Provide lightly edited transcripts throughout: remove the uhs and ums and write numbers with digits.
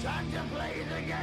Time to play the game!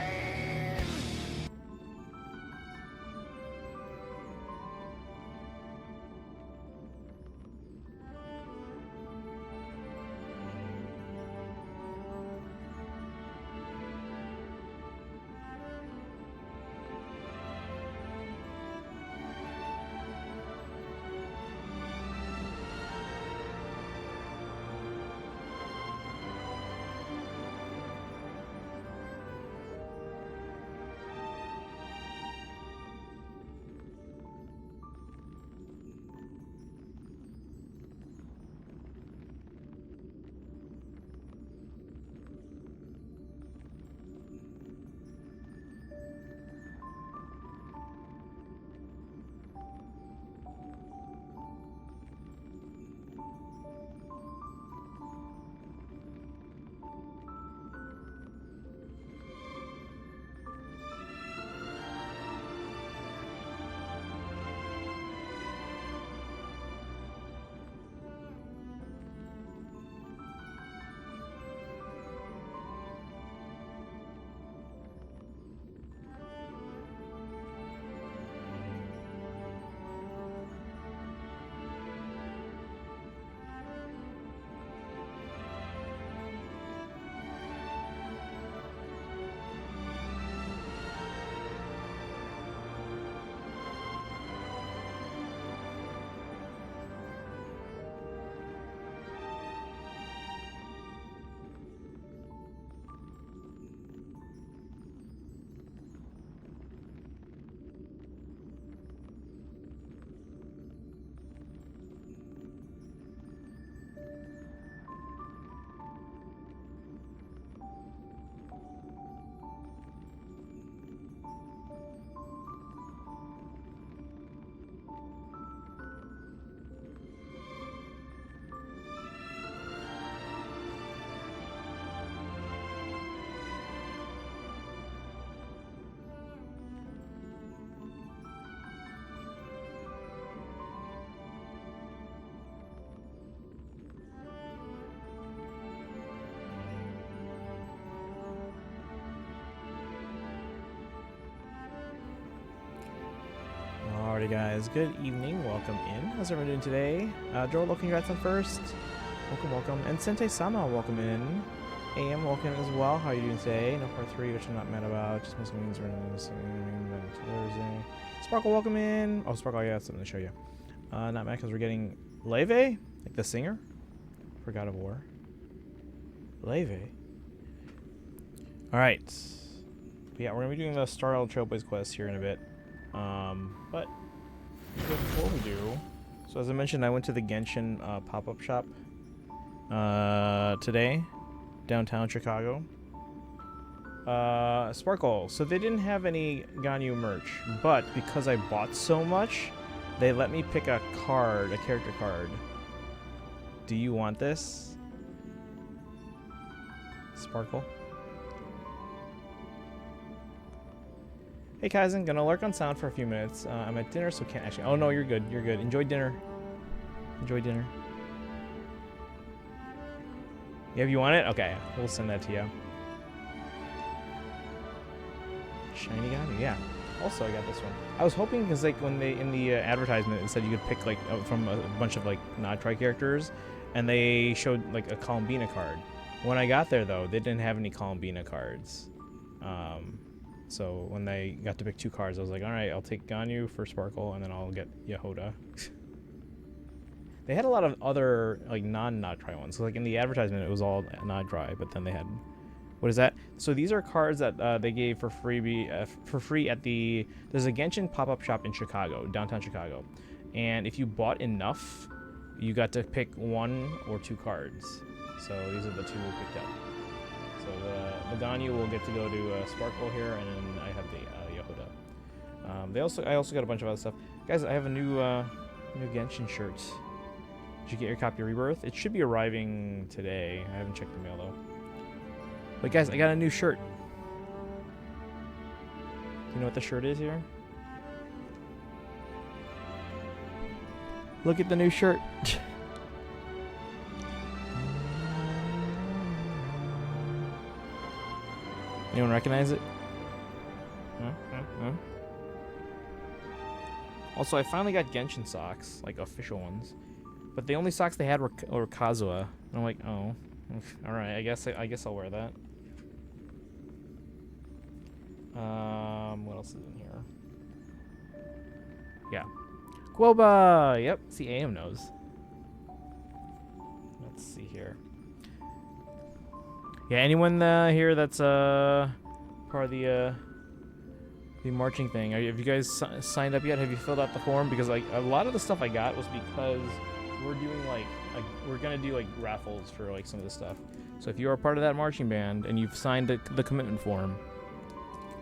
Alrighty guys, good evening, welcome in. How's everyone doing today? Joel, congrats on first. Welcome. And Sente-sama, welcome in. AM, welcome as well. How are you doing today? No part 3, which I'm not mad about. Just mostly means we're in this Thursday. Sparkle, welcome in. Oh, Sparkle, I got something to show you. Not mad because we're getting Leve, like the singer for God of War. Leve. Alright. Yeah, we're going to be doing the Trailblaze quest here in a bit. But before we do, so as I mentioned, I went to the Genshin pop-up shop today, downtown Chicago. Sparkle. So they didn't have any Ganyu merch, but because I bought so much, they let me pick a card, a character card. Do you want this? Sparkle? Hey Kaizen, gonna lurk on sound for a few minutes. I'm at dinner, so can't actually. Oh no, you're good. You're good. Enjoy dinner. Enjoy dinner. Yeah, if you want it, okay, we'll send that to you. Shiny Ganyu, yeah. Also, I got this one. I was hoping because like when they in the advertisement it said you could pick like from a bunch of like non-tri characters, and they showed like a Columbina card. When I got there though, they didn't have any Columbina cards. So when they got to pick 2 cards, I was like, all right, I'll take Ganyu for Sparkle, and then I'll get Yehoda. They had a lot of other like non-tri ones. So, like in the advertisement, it was all non-tri, but then they had, what is that? So these are cards that they gave for free at the. There's a Genshin pop-up shop in Chicago, downtown Chicago, and if you bought enough, you got to pick 1 or 2 cards. So these are the 2 we picked up. So the Ganyu will get to go to Sparkle here, and then I have the Yehoda. I also got a bunch of other stuff, guys. I have a new Genshin shirt. Did you get your copy of Rebirth? It should be arriving today. I haven't checked the mail though. But guys, I got a new shirt. You know what the shirt is here? Look at the new shirt. Anyone recognize it? Huh? Huh? Huh? Also, I finally got Genshin socks, like official ones, but the only socks they had were Kazuha. And I'm like, oh, all right. I guess I'll wear that. What else is in here? Yeah, Guoba. Yep. See, AM knows. Let's see here. Yeah, anyone here that's part of the marching thing? Have you guys signed up yet? Have you filled out the form? Because like a lot of the stuff I got was because we're doing like we're gonna do like raffles for like some of the stuff. So if you are part of that marching band and you've signed the commitment form,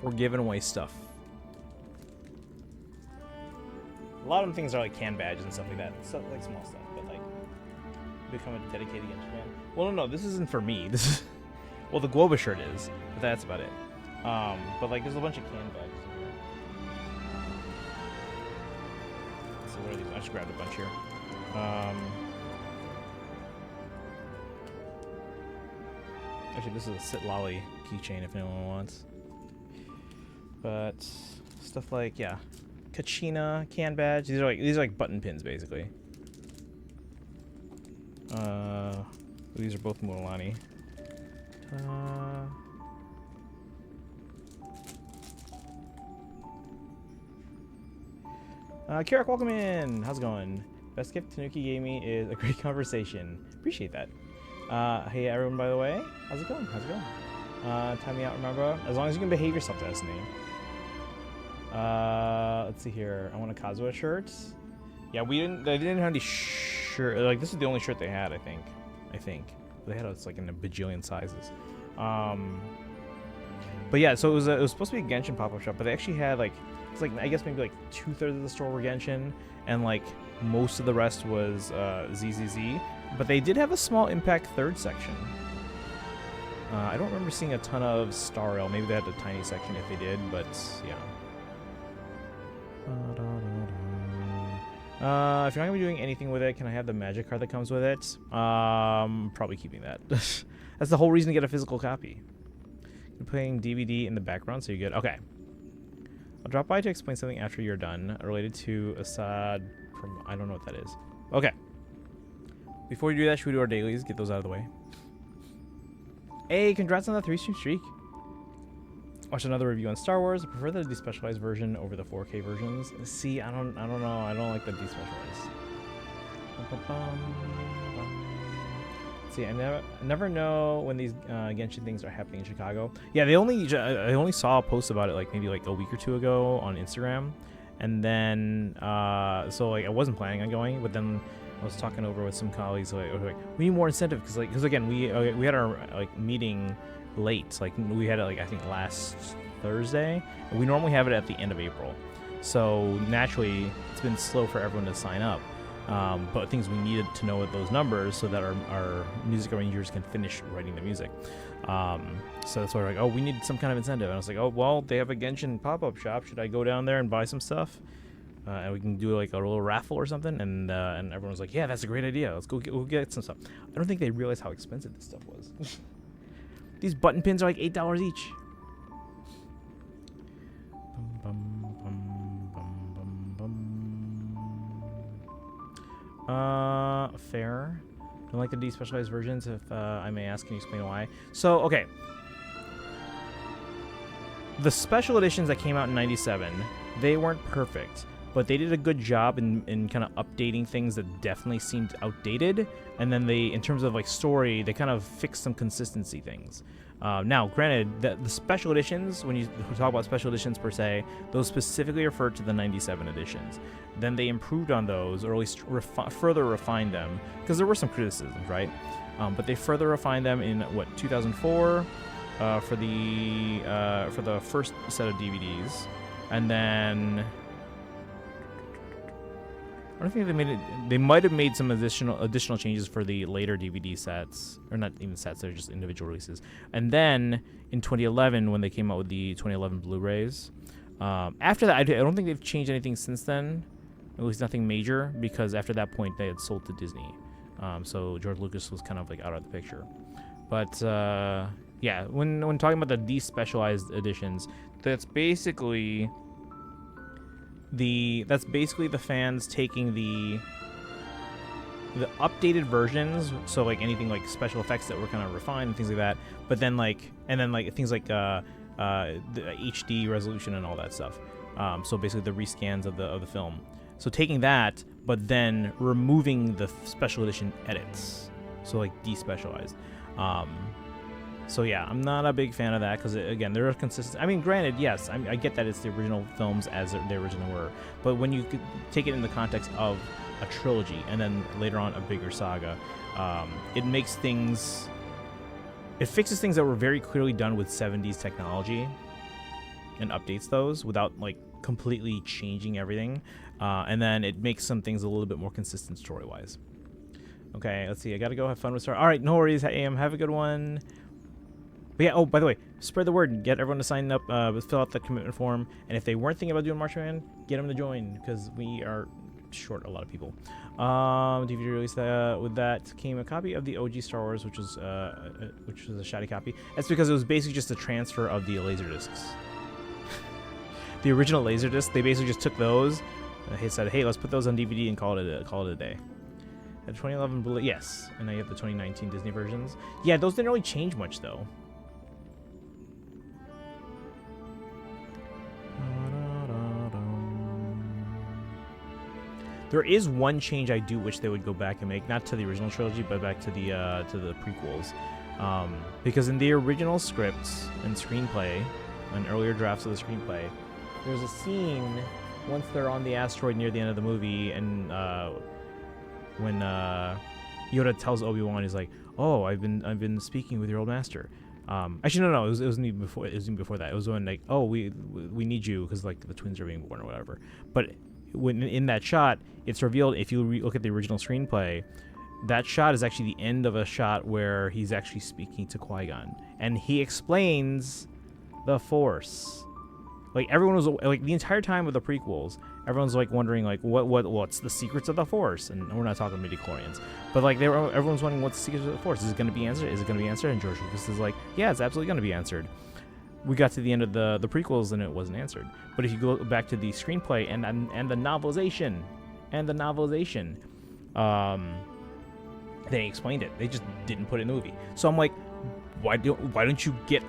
we're giving away stuff. A lot of them things are like can badges and stuff like that. Stuff like small stuff, but like become a dedicated Genshin fan. Well, no, this isn't for me. This is well, the Globa shirt is, but that's about it. But like there's a bunch of can badges. So what are these? I just grabbed a bunch here. Actually, this is a Sit Lolly keychain if anyone wants. But stuff like Kachina can badge. These are like button pins basically. These are both Mulani. Kirak, welcome in. How's it going? Best gift Tanuki gave me is a great conversation. Appreciate that. Hey everyone, by the way, how's it going? How's it going? Time me out, remember? As long as you can behave yourself, Destiny. Let's see here. I want a Kazuha shirt. Yeah, they didn't have any shirt. Like this is the only shirt they had, I think. They had it's like in a bajillion sizes. But yeah, so it was supposed to be a Genshin pop-up shop, but they actually had like it's like I guess maybe like 2/3 of the store were Genshin, and like most of the rest was ZZZ. But they did have a small Impact third section. I don't remember seeing a ton of Star Rail. Maybe they had a tiny section if they did, but yeah. If you're not gonna be doing anything with it, can I have the magic card that comes with it? Probably keeping that. That's the whole reason to get a physical copy. You're playing DVD in the background, so you're good. Okay. I'll drop by to explain something after you're done, related to Assad. I don't know what that is. Okay. Before we do that, should we do our dailies? Get those out of the way. Hey, congrats on the 3-stream streak. Watched another review on Star Wars. I prefer the despecialized version over the 4K versions. See, I don't know. I don't like the despecialized. See, I never know when these Genshin things are happening in Chicago. Yeah, I only saw a post about it like maybe like a week or two ago on Instagram, and then so like I wasn't planning on going, but then I was talking over with some colleagues like we need more incentive because again we had our like meeting late, like we had it like I think last Thursday, and we normally have it at the end of April, so naturally it's been slow for everyone to sign up. But things we needed to know those numbers so that our music arrangers can finish writing the music. So that's why we're like, oh, we need some kind of incentive. And I was like, oh, well, they have a Genshin pop-up shop. Should I go down there and buy some stuff? And we can do like a little raffle or something. And everyone was like, yeah, that's a great idea. Let's go get some stuff. I don't think they realized how expensive this stuff was. These button pins are like $8 each. Fair. Don't like the despecialized versions. If I may ask, can you explain why? So, okay. The special editions that came out in '97, they weren't perfect, but they did a good job in kind of updating things that definitely seemed outdated. And then they, in terms of like story, they kind of fixed some consistency things. Now, granted, the special editions, when you talk about special editions per se, those specifically refer to the 97 editions. Then they improved on those, or at least further refined them, because there were some criticisms, right? But they further refined them in, 2004 for the first set of DVDs. And then I don't think they made it. They might have made some additional changes for the later DVD sets, or not even sets. They're just individual releases. And then in 2011, when they came out with the 2011 Blu-rays, after that, I don't think they've changed anything since then. At least nothing major, because after that point they had sold to Disney. So George Lucas was kind of like out of the picture. But Yeah, when talking about the despecialized editions, that's basically the fans taking the updated versions, so like anything like special effects that were kind of refined and things like that, but then like things like the HD resolution and all that stuff. So basically the rescans of the film. So taking that, but then removing the special edition edits, so like despecialized. So yeah, I'm not a big fan of that because again, they're consistent. I mean, granted, yes, I get that it's the original films as they originally were, but when you take it in the context of a trilogy and then later on a bigger saga, it makes things, it fixes things that were very clearly done with 70s technology and updates those without like completely changing everything, and then it makes some things a little bit more consistent story wise. Okay, let's see, I gotta go have fun with Star. All right, no worries, AM, have a good one. But yeah, oh, by the way, spread the word and get everyone to sign up, fill out the commitment form, and if they weren't thinking about doing March Man, get them to join, because we are short a lot of people. DVD release, with that came a copy of the OG Star Wars, which was a shoddy copy. That's because it was basically just a transfer of the Laserdiscs. The original Laserdisc, they basically just took those, and said, hey, let's put those on DVD and call it a day. The 2011 Blu-ray, yes, and I get the 2019 Disney versions. Yeah, those didn't really change much though. There is one change I do wish they would go back and make, not to the original trilogy, but back to the prequels, because in the original scripts and screenplay, and earlier drafts of the screenplay, there's a scene once they're on the asteroid near the end of the movie, and when Yoda tells Obi-Wan, he's like, "Oh, I've been speaking with your old master." Actually, no, it was even before. It was even before that. It was when like, "Oh, we need you," because like the twins are being born or whatever. But when in that shot, it's revealed, if you look at the original screenplay, that shot is actually the end of a shot where he's actually speaking to Qui-Gon, and he explains the Force. Like everyone was like, the entire time of the prequels, everyone's like wondering like what's the secrets of the Force, and we're not talking midichlorians, but like everyone's wondering what's the secrets of the Force. Is it going to be answered? Is it going to be answered? And George Lucas is like, yeah, it's absolutely going to be answered. We got to the end of the prequels and it wasn't answered. But if you go back to the screenplay and the novelization, they explained it. They just didn't put it in the movie. So I'm like, why don't you get,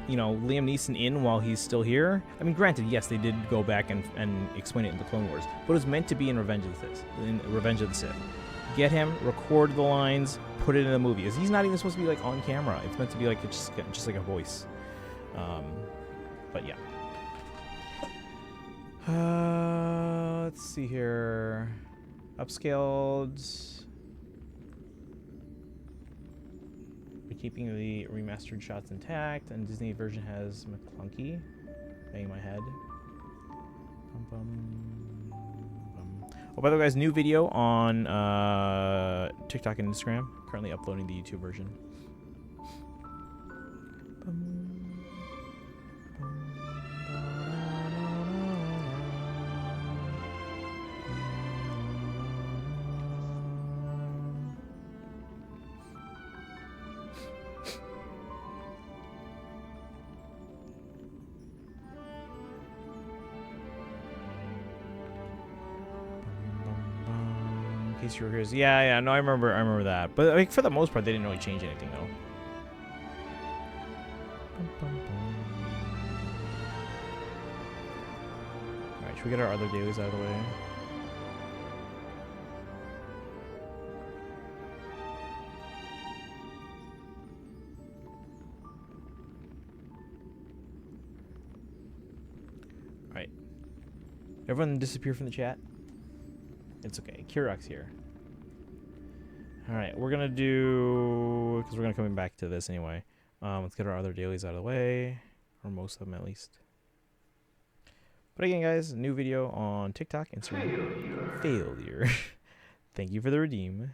Liam Neeson in while he's still here? I mean, granted, yes, they did go back and explain it in the Clone Wars, but it was meant to be in Revenge of the Sith. Get him, record the lines, put it in the movie. He's not even supposed to be like on camera. It's meant to be like just like a voice. But yeah. Let's see here. Upscaled. We're keeping the remastered shots intact, and Disney version has McClunky. Bang my head. Bum, bum, bum. Oh, by the way, guys, new video on TikTok and Instagram. Currently uploading the YouTube version. Yeah, no, I remember that. But like for the most part, they didn't really change anything though. All right, should we get our other dailies out of the way? All right, everyone disappear from the chat. It's okay. Kirok's here. Alright, we're gonna do... because we're gonna come back to this anyway. Let's get our other dailies out of the way. Or most of them, at least. But again, guys, new video on TikTok, Instagram. Failure. Thank you for the redeem.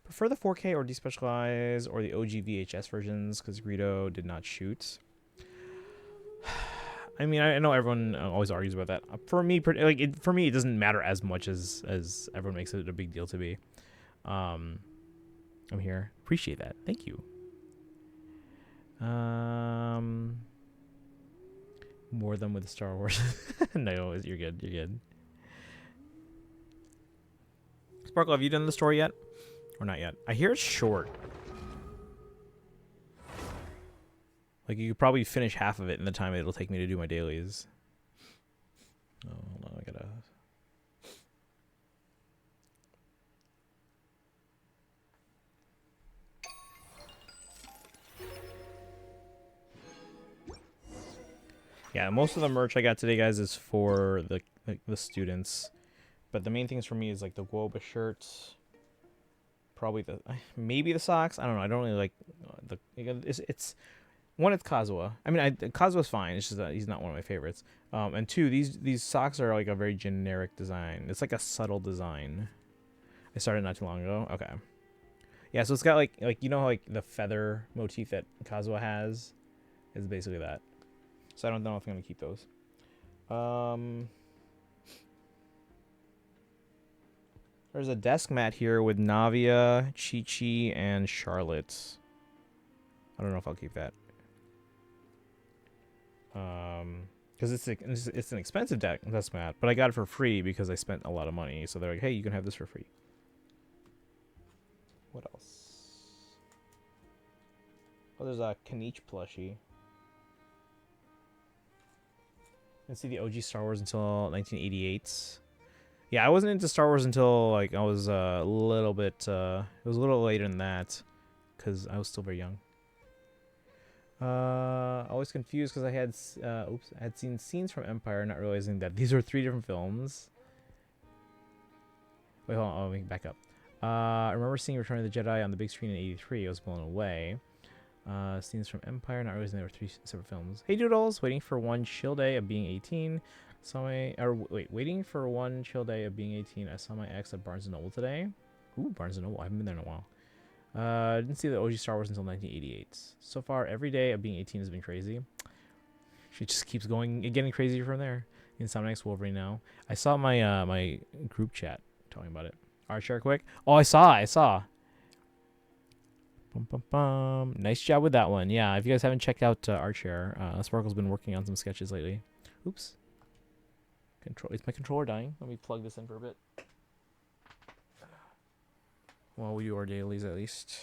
Prefer the 4K or despecialized or the OG VHS versions, because Greedo did not shoot. I mean, I know everyone always argues about that. For me, it doesn't matter as much as everyone makes it a big deal to be. I'm here. Appreciate that. Thank you. More than with Star Wars. No, you're good. You're good. Sparkle, have you done the story yet? Or not yet? I hear it's short. Like, you could probably finish half of it in the time it'll take me to do my dailies. Oh, hold on. I gotta... Yeah, most of the merch I got today, guys, is for the students. But the main things for me is, like, the Guoba shirts. Probably maybe the socks. I don't know. I don't really like it's one, it's Kazuha. I mean, Kazuha's fine. It's just that he's not one of my favorites. And two, these socks are like a very generic design. It's like a subtle design. I started not too long ago. Okay. Yeah, so it's got like you know, like the feather motif that Kazuha has is basically that. So I don't know if I'm gonna keep those. There's a desk mat here with Navia, Chi-Chi, and Charlotte. I don't know if I'll keep that. Because it's an expensive desk mat, but I got it for free because I spent a lot of money. So they're like, hey, you can have this for free. What else? Oh, there's a Kaniche plushie. Let's see the OG Star Wars until 1988. Yeah, I wasn't into Star Wars until like I was a little bit. It was a little later than that, because I was still very young. I was confused because I had seen scenes from Empire, not realizing that these are 3 different films. Wait, hold on. Let me back up. I remember seeing Return of the Jedi on the big screen in '83. I was blown away. Scenes from Empire, not realizing there were 3 separate films. Hey Doodles, waiting for one chill day of being 18. Waiting for one chill day of being 18. I saw my ex at Barnes & Noble today. Ooh, Barnes & Noble. I haven't been there in a while. Didn't see the OG Star Wars until 1988. So far, every day of being 18 has been crazy. She just keeps getting crazier from there. Insomniac's Wolverine now. I saw my my group chat talking about it. HSR quick. Oh, I saw. Bum, bum, bum. Nice job with that one. Yeah, if you guys haven't checked out HSR, Sparkle's been working on some sketches lately. Oops. Is my controller dying? Let me plug this in for a bit. Well, we do our dailies at least.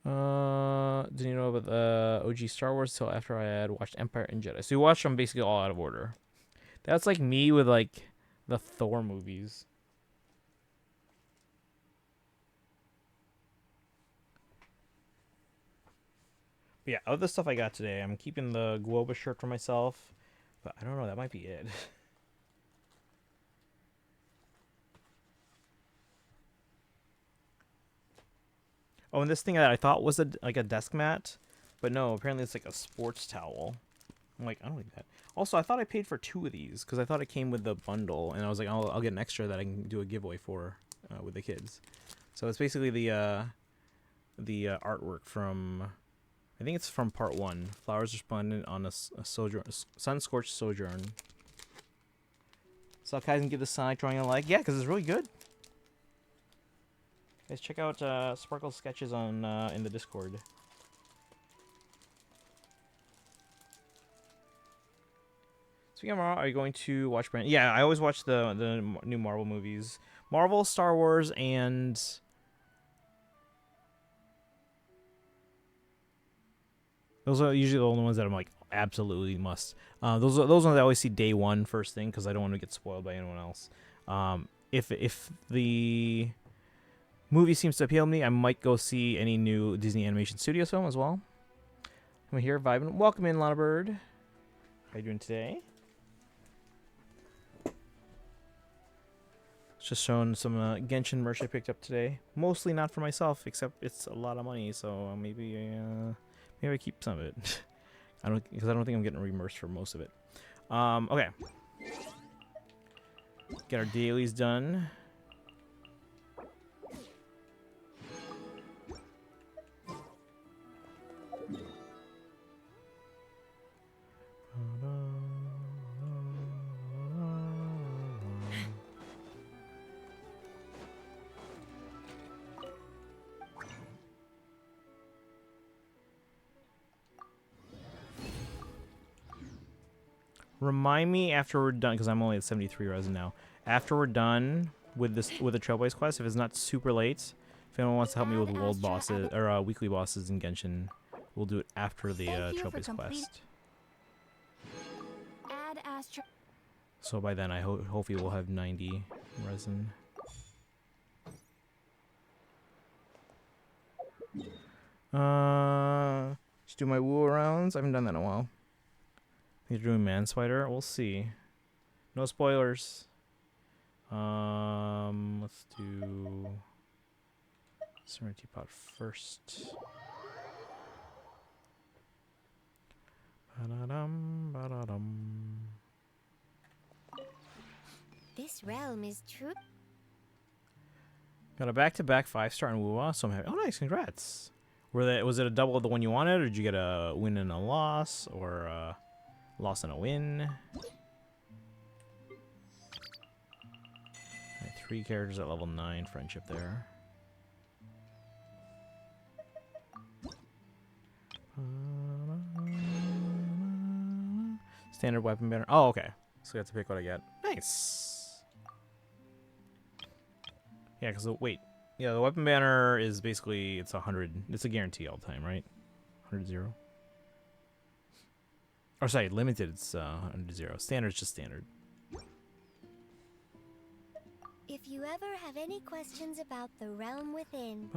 Didn't you know about the OG Star Wars till after I had watched Empire and Jedi. So you watched them basically all out of order. That's like me with like the Thor movies. But yeah, other stuff I got today, I'm keeping the Guoba shirt for myself. But I don't know, that might be it. Oh, and this thing that I thought was like a desk mat, but no, apparently it's like a sports towel. I'm like, I don't need that. Also, I thought I paid for 2 of these because I thought it came with the bundle, and I was like, I'll get an extra that I can do a giveaway for with the kids. So it's basically the artwork from, I think it's from part 1. Flowers resplendent on a sun-scorched sojourn. So guys can give the side drawing a like. Yeah, because it's really good. Guys, check out Sparkle's sketches on in the Discord. Speaking of Marvel, are you going to watch Brand? Yeah, I always watch the new Marvel movies. Marvel, Star Wars, and those are usually the only ones that I'm like absolutely must. Those ones I always see day one first thing because I don't want to get spoiled by anyone else. If the movie seems to appeal to me, I might go see any new Disney Animation Studios film as well. I'm here vibing. Welcome in, Lana Bird. How you doing today? Just showing some Genshin merch I picked up today. Mostly not for myself, except it's a lot of money, so maybe I keep some of it. Because I don't think I'm getting reimbursed for most of it. Okay. Get our dailies done. Remind me after we're done, because I'm only at 73 resin now. After we're done with the Trailblaze quest, if it's not super late, if anyone wants to help me with world bosses or weekly bosses in Genshin, we'll do it after the Trailblaze quest. Add Astra. So by then, I hopefully we'll have 90 resin. Just do my woo rounds. I haven't done that in a while. You're doing Manspider. We'll see. No spoilers. Let's do Serenity Pot first. Ba-da-dum, ba-da-dum. This realm is true. Got a back-to-back 5-star in Woowa, so I'm happy. Oh, nice! Congrats. Was it a double of the one you wanted, or did you get a win and a loss, or a loss and a win? Right, 3 characters at level 9 friendship there. Standard weapon banner. Oh, okay. So you have to pick what I get. Nice. Yeah, because wait. Yeah, the weapon banner is basically, it's 100. It's a guarantee all the time, right? 100-0. Or sorry, limited, it's 100-0. Standard is just standard. If you ever have any questions about the realm within,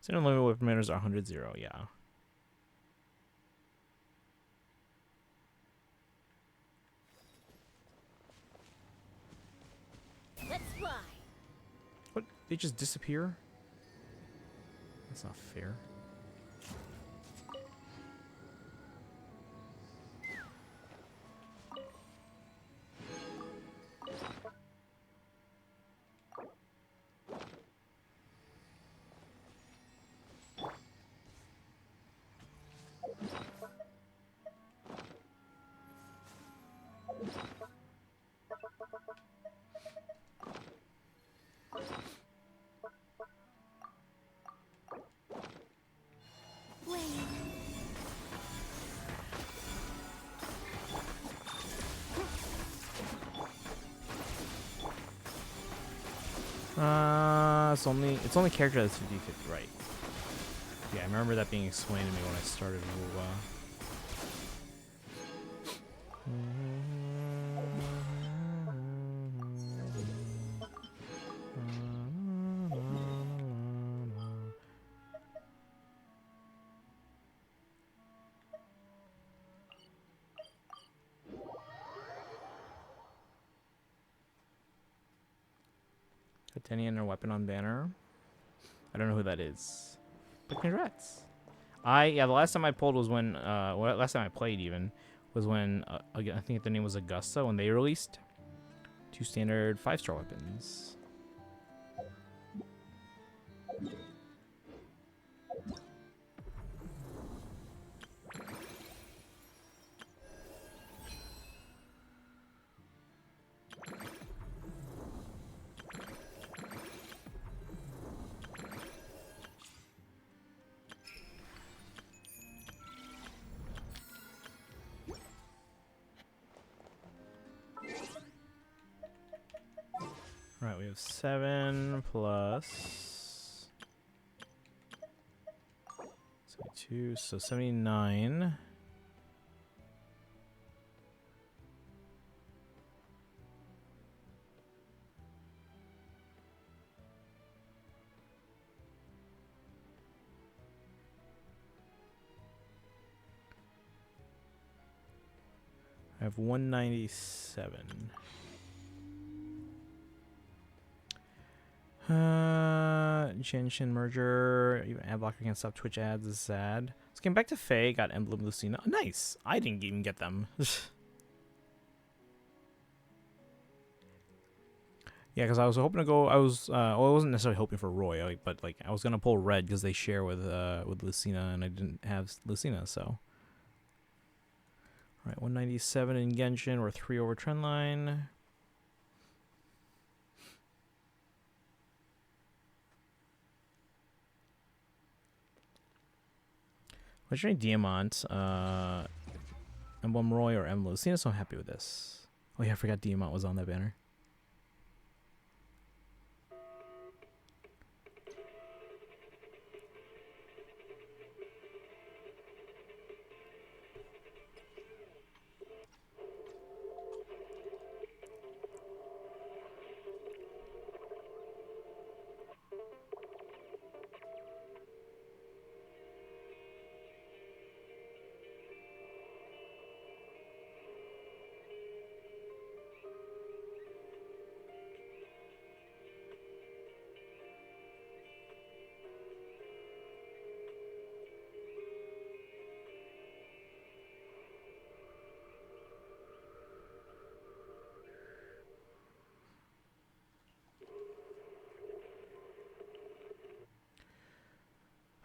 Standard limited weapon banners are 100-0, yeah. let's fly. What? They just disappear? That's not fair. It's only character that's 50-50, right? Yeah, I remember that being explained to me when I started a little while. Titanian or weapon on banner. I don't know who that is, but congrats. The last time I pulled was when last time I played even was when again, I think the name was Augusta, when they released 2 standard 5-star weapons. Right, we have 7 plus 72, so 79. I have 197. Genshin merger. Even ad blocker can't stop Twitch ads is sad. Let's get back to Faye. Got Emblem Lucina. Oh, nice. I didn't even get them. Yeah, because I was hoping to go. I wasn't necessarily hoping for Roy, but like I was gonna pull Red because they share with Lucina, and I didn't have Lucina, so. All right, 197 in Genshin. We're 3 over trend line. Legendary Diamant, Emblem Roy or Emblem Lucina, so I'm happy with this. Oh yeah, I forgot Diamant was on that banner.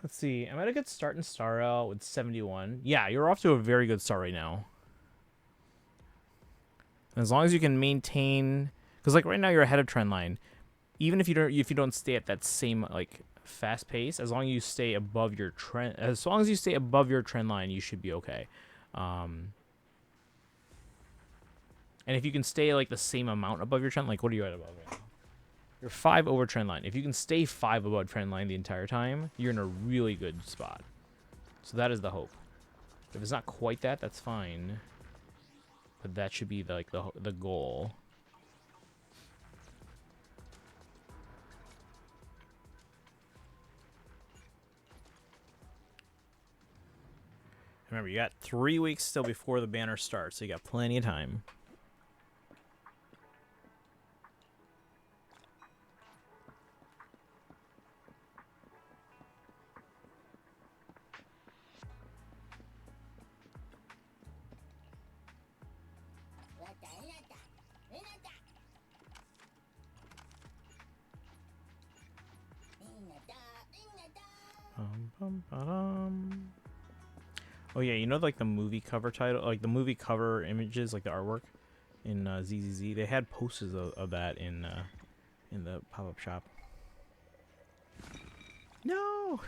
Let's see. I'm at a good start in Star Rail with 71. Yeah, you're off to a very good start right now. And as long as you can maintain, because like right now you're ahead of trend line. Even if you don't stay at that same like fast pace, as long as you stay above your trend, as long as you stay above your trend line, you should be okay. And if you can stay like the same amount above your trend, like what are you at above right now? You're 5 over trend line. If you can stay 5 above trend line the entire time, you're in a really good spot. So that is the hope. If it's not quite that, that's fine. But that should be like the goal. Remember, you got 3 weeks still before the banner starts, so you got plenty of time. Oh yeah, you know like the movie cover title, like the movie cover images, like the artwork in ZZZ. They had posters of that in the pop-up shop. No.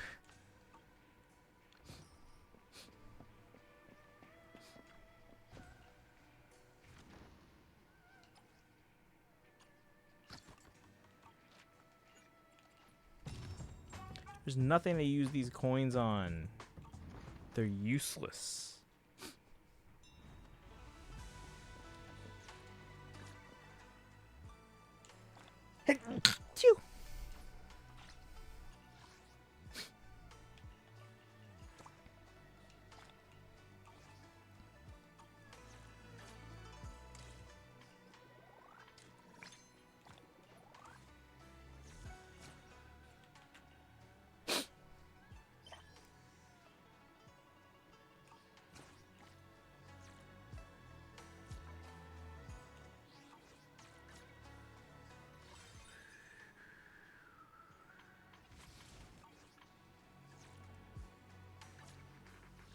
There's nothing to use these coins on. They're useless. Phew.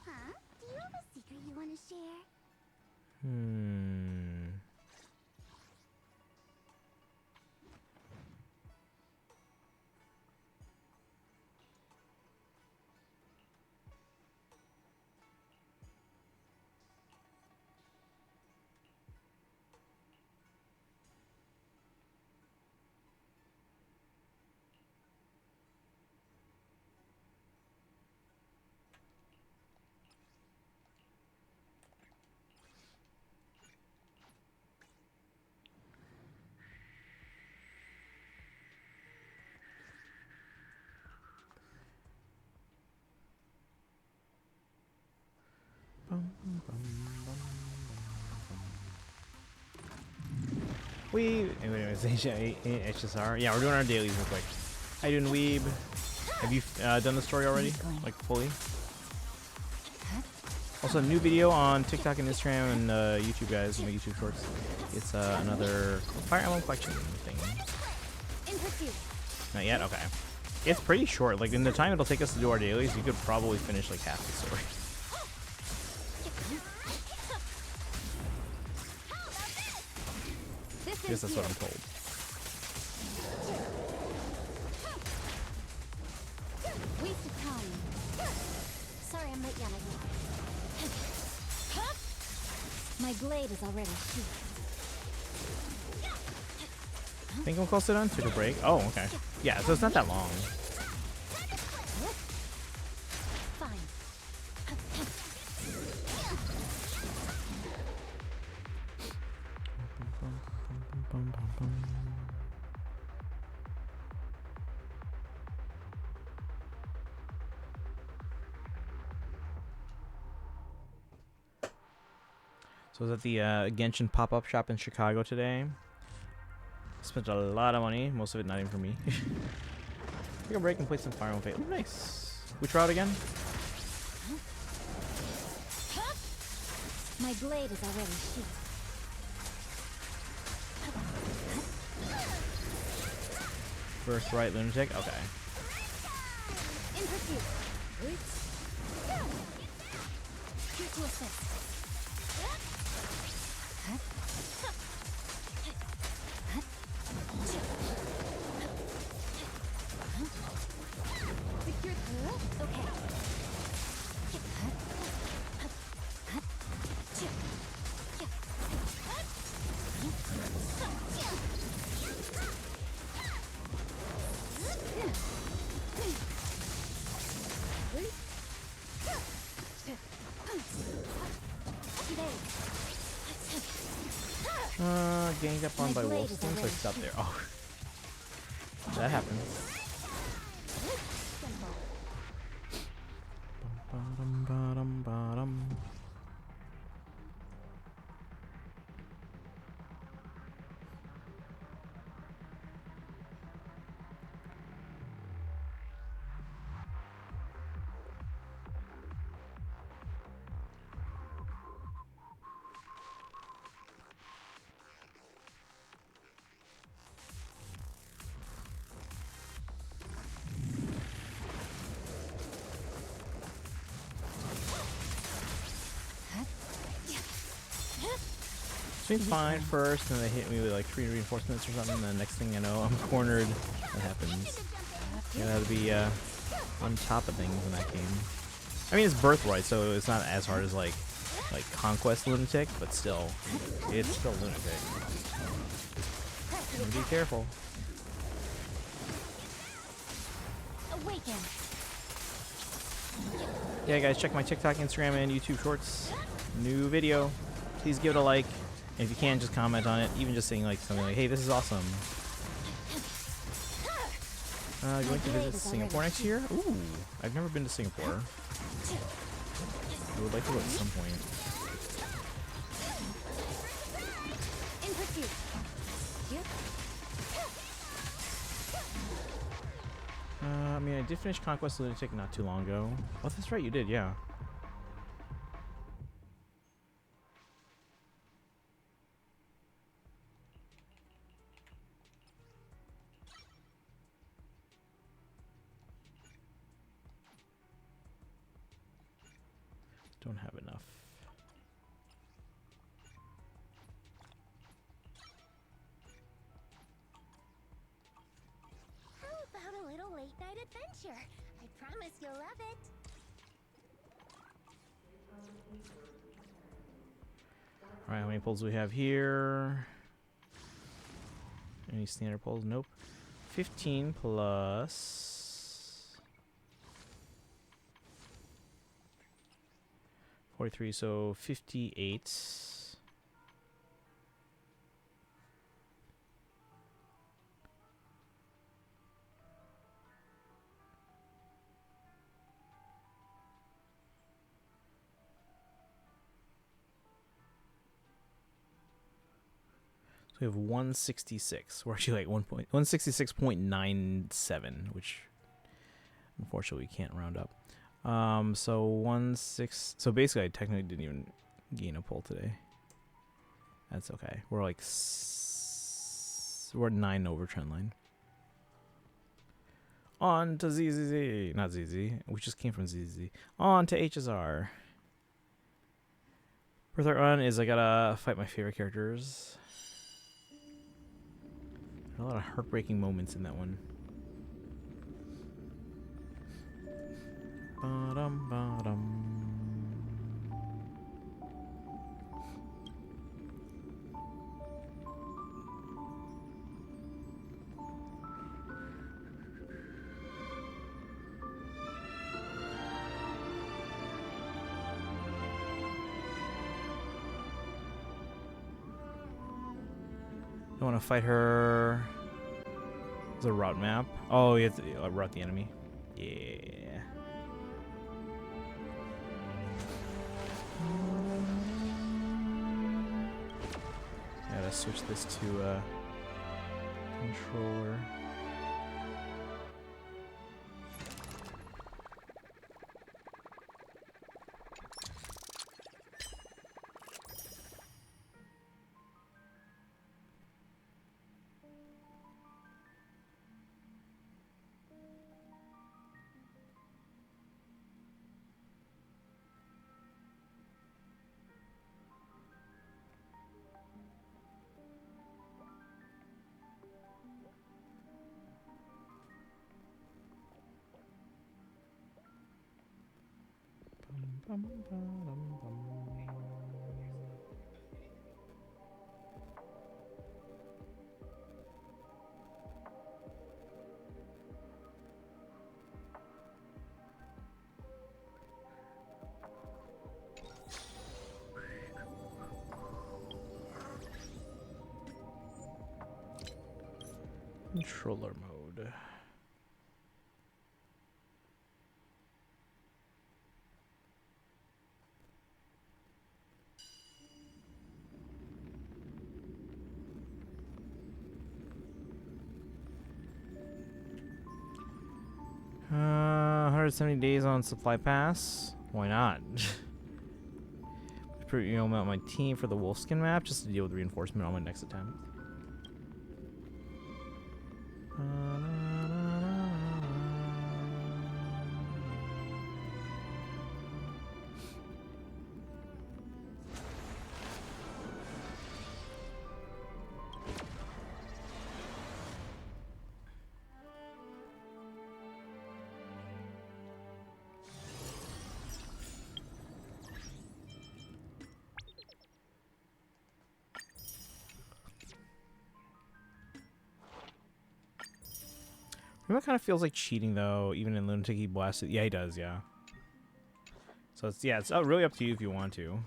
Huh? Do you have a secret you want to share? Anyways, HSR. Yeah, we're doing our dailies real quick. How you doing, Weeb? Have you done the story already? Like, fully? Also, a new video on TikTok and Instagram and YouTube, guys. My YouTube shorts. It's another Fire Emblem collection thing. Not yet? Okay. It's pretty short. Like, in the time it'll take us to do our dailies, you could probably finish, like, half the story. I guess that's what I'm told. Sorry, I'm late yet. My blade is already sheathed. I think I'm close to done. Took a break. Oh, okay. Yeah, so it's not that long. Fine. So I was at the Genshin pop-up shop in Chicago today. Spent a lot of money, most of it not even for me. Take a break and play some Fire Emblem Fates. Oh, nice. Which route again? My blade is already sheathed. First right lunatic. Okay. In pursuit. Here to assist. Secure. Okay. Ganged up on by wolves. Things like stuff there. Oh. That happens. Bottom, bottom. Seemed fine first, and they hit me with like 3 reinforcements or something, and the next thing I know, I'm cornered. That happens. You gotta be on top of things in that game. I mean, it's Birthright, so it's not as hard as like Conquest Lunatic, but still, it's still Lunatic. And be careful. Awaken. Yeah, guys, check my TikTok, Instagram, and YouTube Shorts. New video. Please give it a like. And if you can, just comment on it. Even just saying like something like, "Hey, this is awesome." Going to visit Singapore next year? Ooh, I've never been to Singapore. I would like to go at some point. In pursuit. Here. I mean, I did finish Conquest Lunatic not too long ago. Oh, that's right, you did, yeah. Don't have enough. How about a little late night adventure? I promise you'll love it. Alright, how many pulls do we have here? Any standard pulls? Nope. 15 plus 43, so 58. So we have 166. We're actually like 166.97, which unfortunately we can't round up. So so basically I technically didn't even gain a pull today. That's okay. We're like we're 9 over trend line. On to ZZZ, not ZZ. We just came from ZZ. On to HSR. Birthright run is I gotta fight my favorite characters. A lot of heartbreaking moments in that one. Bottom, bottom. Don't want to fight her. There's a route map. Oh, you have to route the enemy. Yeah. Gotta switch this to controller. Controller mode. Uh, 170 days on supply pass. Why not? You know, my team for the Wolfskin map just to deal with reinforcement on my next attempt. It kind of feels like cheating though, even in Lunatic he blasted. Yeah, he does. Yeah. So it's it's really up to you if you want to.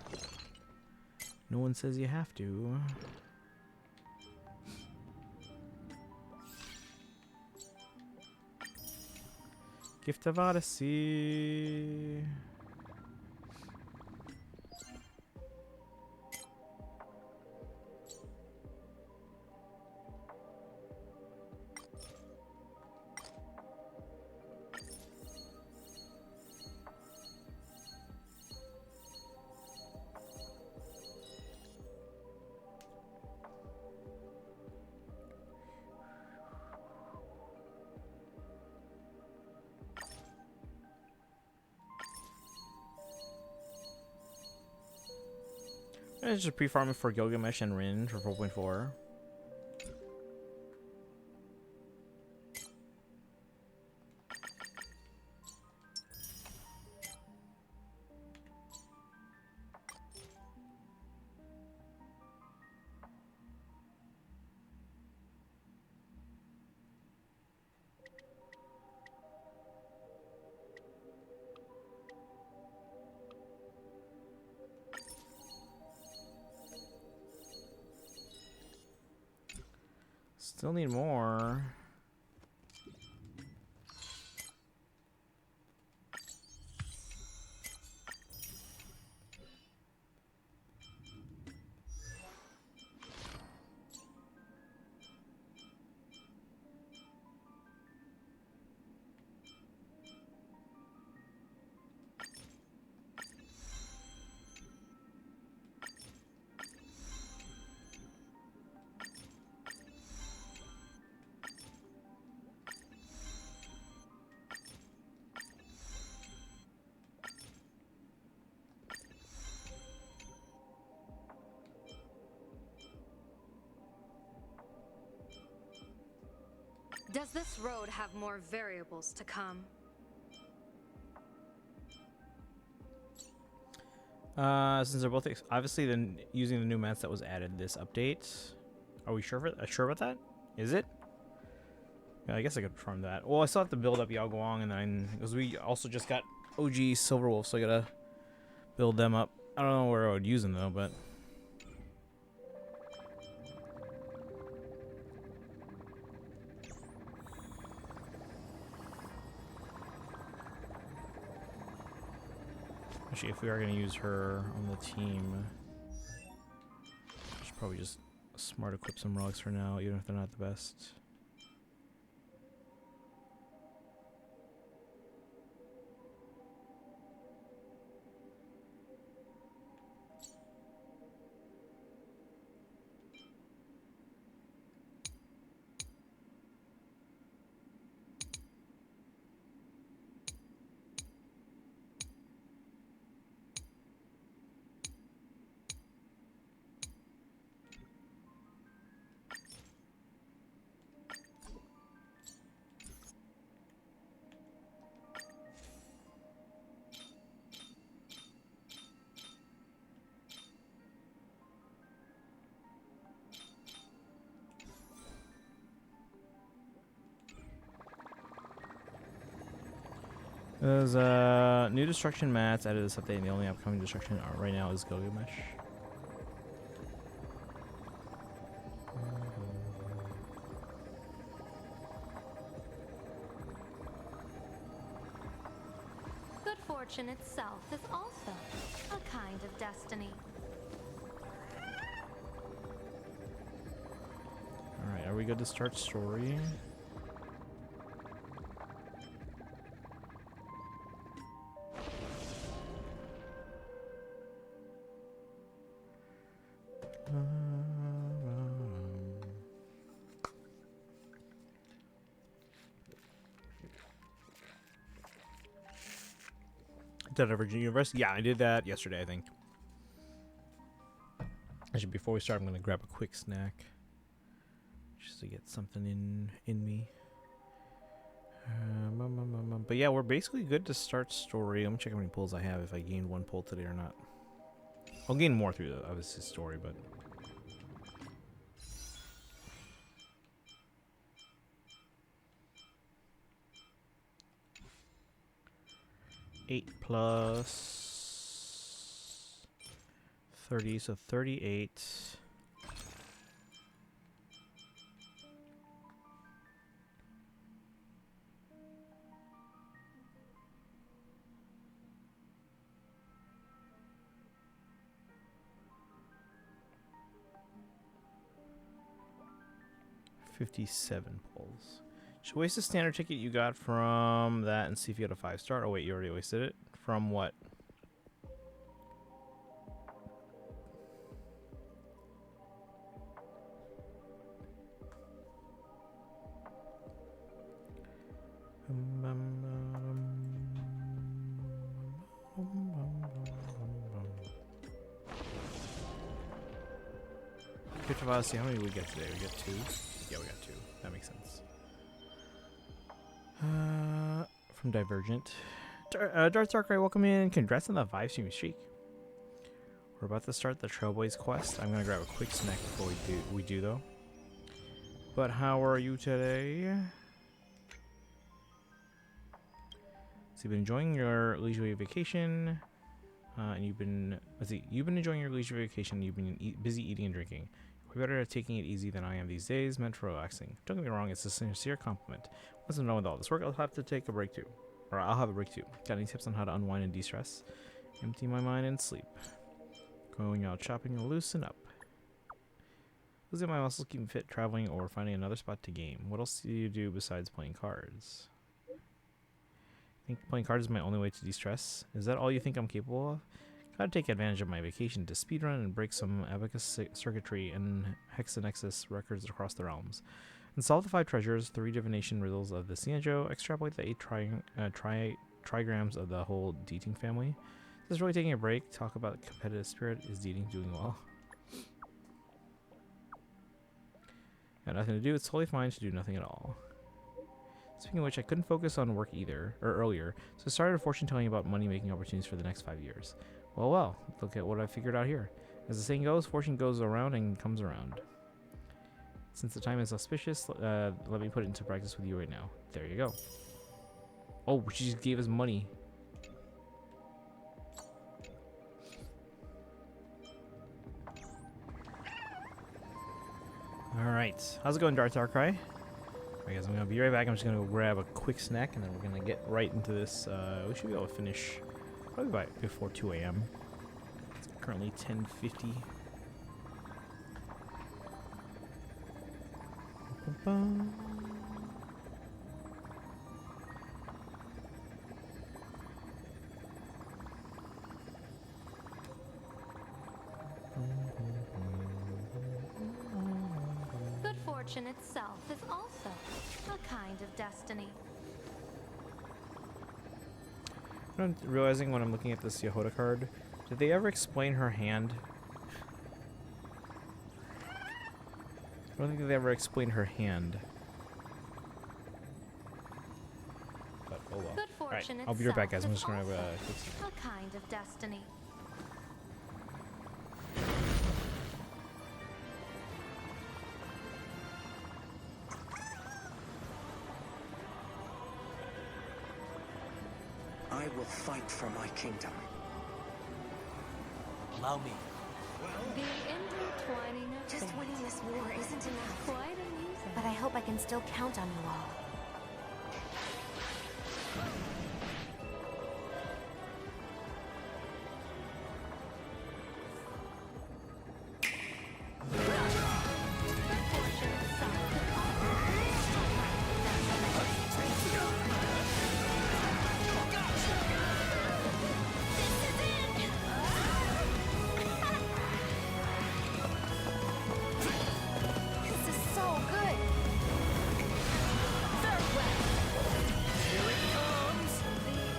No one says you have to. Gift of Odyssey. It's just pre-farming for Gilgamesh and Rin for 4.4. Still need more. Does this road have more variables to come? Since they're both obviously then using the new maps that was added this update. Are we sure about that? Is it? Yeah, I guess I could confirm that. Well, I still have to build up Yao Guang, and then because we also just got OG Silverwolf, so I gotta build them up. I don't know where I would use them though, but Actually, if we are gonna use her on the team, I should probably just smart equip some relics for now, even if they're not the best. There's new destruction mats added this update, and the only upcoming destruction right now is Gilgamesh. Good fortune itself is also a kind of destiny. Alright, are we good to start story? Virginia University. Yeah, I did that yesterday, I think. Actually, before we start, I'm gonna grab a quick snack just to get something in me. But yeah, we're basically good to start story. I'm gonna check how many pulls I have, if I gained one pull today or not. I'll gain more through the obviously story, but 8 plus 30, so 38. $57 pulls. Should waste the standard ticket you got from that and see if you had a 5-star. Oh wait, you already wasted it. From what? See how many we get today. We get 2. Yeah, we got 2. That makes sense. From Divergent. Darth Darkrai, welcome in. Congrats on the 5-stream streak. We're about to start the Trailblaze quest. I'm gonna grab a quick snack before we do though. But how are you today? So you've been enjoying your leisurely vacation, and you've been enjoying your leisurely vacation. You've been busy eating and drinking. We're better at taking it easy than I am these days, meant for relaxing. Don't get me wrong, it's a sincere compliment. Once I'm done with all this work, I'll have to take a break too. Or I'll have a break too. Got any tips on how to unwind and de-stress? Empty my mind and sleep. Going out shopping and loosen up. Losing my muscles, keeping fit, traveling, or finding another spot to game. What else do you do besides playing cards? I think playing cards is my only way to de-stress. Is that all you think I'm capable of? Gotta take advantage of my vacation to speedrun and break some abacus circuitry and hexanexus records across the realms. And solve the 5 treasures, 3 divination riddles of the Cianjo, extrapolate the 8 trigrams of the whole Deeting family. Is this really taking a break? Talk about competitive spirit. Is Deeting doing well? Got nothing to do. It's totally fine to do nothing at all. Speaking of which, I couldn't focus on work earlier, so I started fortune telling about money-making opportunities for the next 5 years. Well, look at what I figured out here. As the saying goes, fortune goes around and comes around. Since the time is auspicious, let me put it into practice with you right now. There you go. Oh, she just gave us money. Alright. How's it going, Darth Darkrai? I guess I'm going to be right back. I'm just going to go grab a quick snack, and then we're going to get right into this. We should be able to finish Probably by before 2 a.m. It's currently 10:50. Good fortune itself is also a kind of destiny. I'm realizing when I'm looking at this Yehoda card, did they ever explain her hand? I don't think they ever explained her hand. But oh well. Good Alright, fortune I'll be right back, guys. I'm itself just gonna is also fix it. a kind of destiny. I will fight for my kingdom. Allow me. The intertwining of Just fate. winning this war isn't enough. Quite amusing. But I hope I can still count on you all. Good fortune itself is also This is so good! the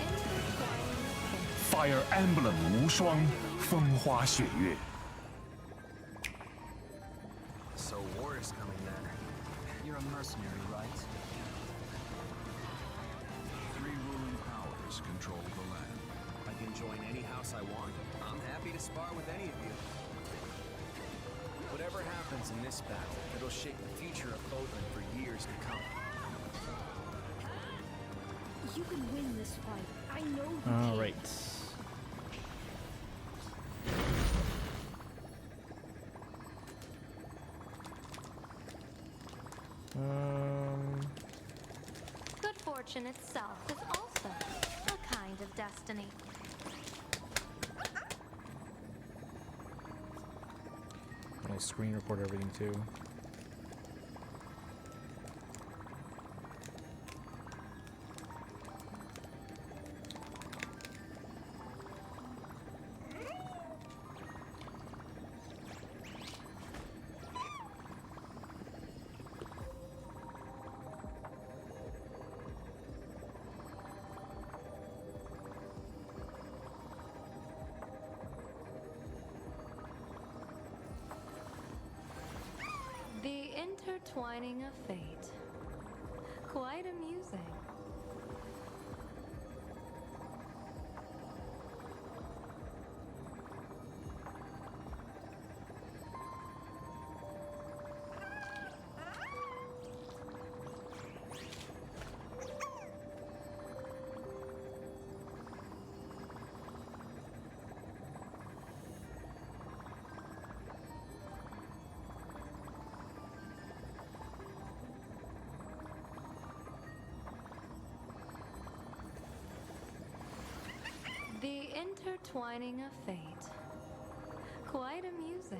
intertwining of fate. Fire Emblem 无双，风花雪月。 So war is coming then. You're a mercenary, right? Three ruling powers control the land. I can join any house I want. I'm happy to spar with any of you. Whatever happens in this battle, it'll shape the future of Odin for years to come. You can win this fight. I know you can. Alright. Good fortune itself is also a kind of destiny. I'll screen record everything too. The intertwining of fate. Quite amusing. The intertwining of fate. Quite amusing.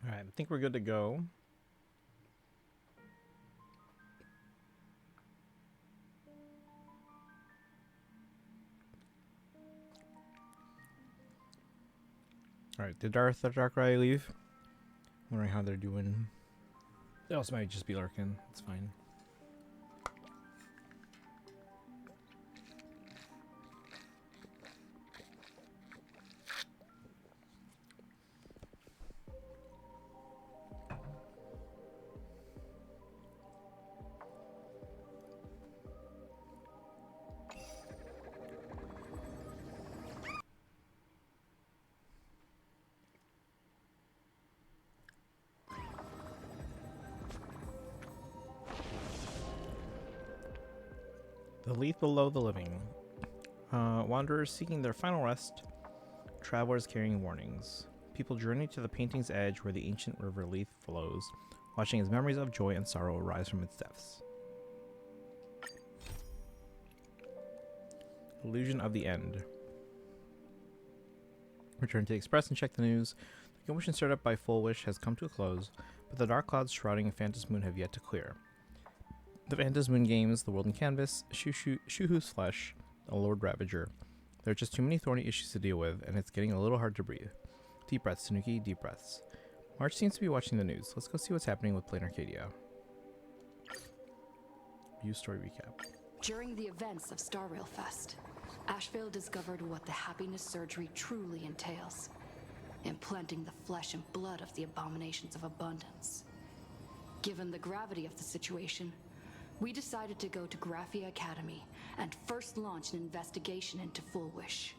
Alright, I think we're good to go. Alright, did the Darkrai leave? Wondering how they're doing. They also might just be lurking. It's fine. The Leaf Below the Living. Wanderers seeking their final rest. Travelers carrying warnings. People journey to the painting's edge where the ancient river Leaf flows, watching as memories of joy and sorrow arise from its depths. Illusion of the End. Return to the Express and check the news. The commotion started up by Full Wish has come to a close, but the dark clouds shrouding Phantom Moon have yet to clear. The Phantom Moon games, The World in Canvas, Shuhu's Flesh, The Lord Ravager. There are just too many thorny issues to deal with, and it's getting a little hard to breathe. Deep breaths, Tanuki, deep breaths. March seems to be watching the news. Let's go see what's happening with Plain Arcadia. View story recap. During the events of Star Rail Fest, Asheville discovered what the happiness surgery truly entails. Implanting the flesh and blood of the abominations of abundance. Given the gravity of the situation, we decided to go to Graphia Academy and first launch an investigation into Full Wish.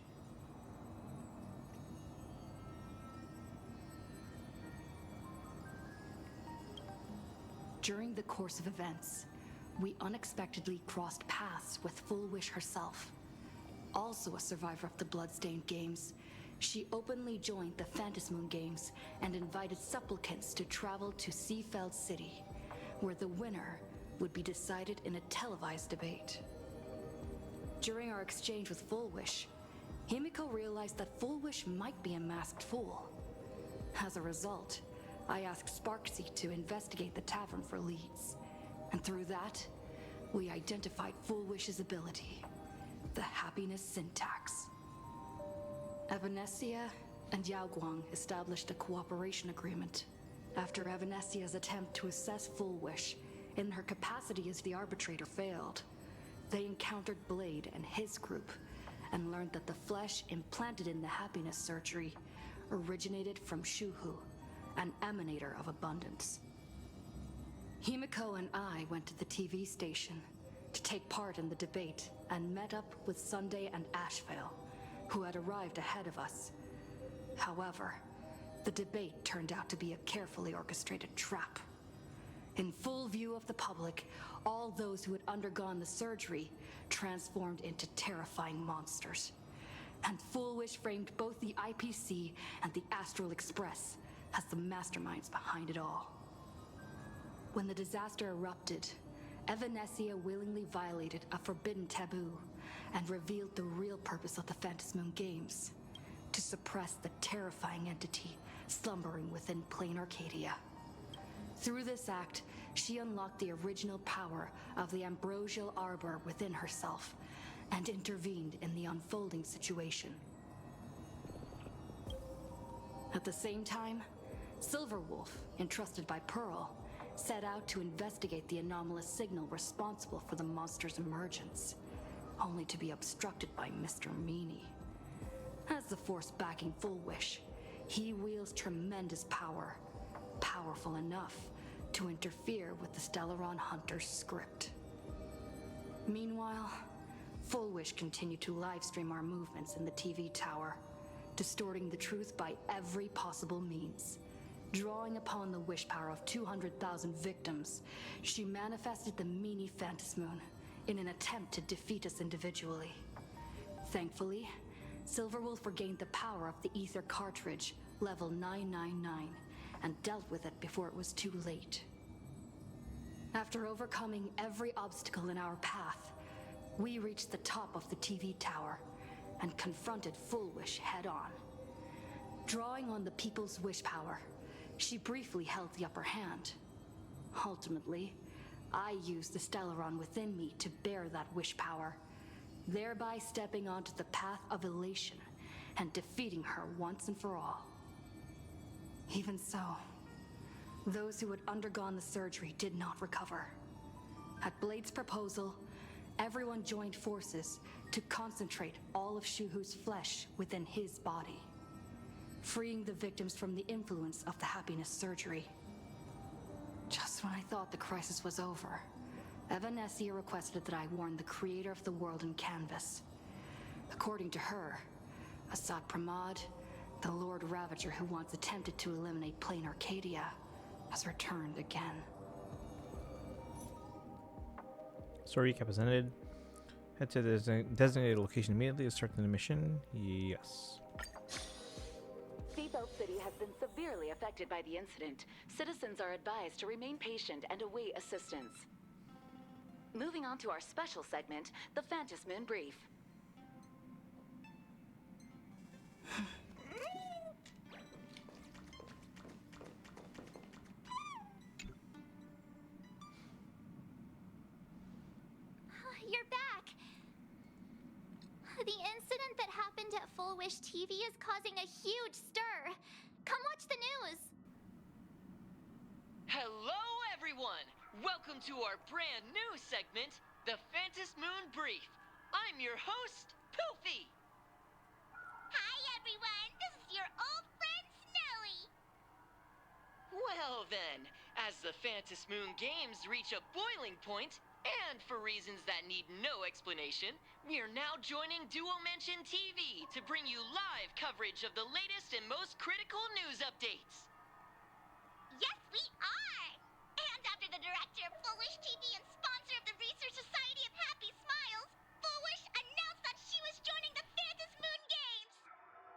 During the course of events, we unexpectedly crossed paths with Full Wish herself. Also a survivor of the Bloodstained Games, she openly joined the Phantom Moon Games and invited supplicants to travel to Seafeld City, where the winner would be decided in a televised debate. During our exchange with Full Wish, Himiko realized that Full Wish might be a masked fool. As a result, I asked Sparksy to investigate the tavern for leads, and through that, we identified Full Wish's ability, the happiness syntax. Evanescia and Yao Guang established a cooperation agreement. After Evanescia's attempt to assess Full Wish in her capacity as the arbitrator failed, they encountered Blade and his group and learned that the flesh implanted in the happiness surgery originated from Shuhu, an emanator of abundance. Himiko and I went to the TV station to take part in the debate and met up with Sunday and Asheville, who had arrived ahead of us. However, the debate turned out to be a carefully orchestrated trap. In full view of the public, all those who had undergone the surgery transformed into terrifying monsters. And Full Wish framed both the IPC and the Astral Express as the masterminds behind it all. When the disaster erupted, Evanescia willingly violated a forbidden taboo and revealed the real purpose of the Phantom Moon Games, to suppress the terrifying entity slumbering within Plain Arcadia. Through this act, she unlocked the original power of the ambrosial arbor within herself and intervened in the unfolding situation. At the same time, Silverwolf, entrusted by Pearl, set out to investigate the anomalous signal responsible for the monster's emergence, only to be obstructed by Mr. Meanie. As the force backing Full Wish, he wields tremendous power, powerful enough to interfere with the Stellaron Hunter's script. Meanwhile, Full Wish continued to livestream our movements in the TV tower, distorting the truth by every possible means. Drawing upon the wish power of 200,000 victims, she manifested the Meanie Phantom Moon in an attempt to defeat us individually. Thankfully, Silverwolf regained the power of the Ether cartridge, level 999, and dealt with it before it was too late. After overcoming every obstacle in our path, we reached the top of the TV tower and confronted Full Wish head-on. Drawing on the people's wish power, she briefly held the upper hand. Ultimately, I used the Stellaron within me to bear that wish power, thereby stepping onto the path of elation and defeating her once and for all. Even so, those who had undergone the surgery did not recover. At Blade's proposal, everyone joined forces to concentrate all of Shuhu's flesh within his body, freeing the victims from the influence of the happiness surgery. Just when I thought the crisis was over, Evanescia requested that I warn the creator of the world in canvas. According to her, Assad Pramod, the Lord Ravager who once attempted to eliminate Plain Arcadia, has returned again. Story recap has ended. Head to the designated location immediately to start the mission. Yes. Seatbelt City has been severely affected by the incident. Citizens are advised to remain patient and await assistance. Moving on to our special segment, the Phantom Moon Brief. You're back! The incident that happened at Full Wish TV is causing a huge stir. Come watch the news! Hello, everyone! Welcome to our brand new segment, the Phantom Moon Brief. I'm your host, Poofy! Hi, everyone! This is your old friend, Snowy! Well then, as the Phantom Moon games reach a boiling point, and for reasons that need no explanation, we are now joining Duo Mention TV to bring you live coverage of the latest and most critical news updates. Yes, we are! And after the director of Full Wish TV and sponsor of the Research Society of Happy Smiles, Full Wish announced that she was joining the Phantom Moon Games!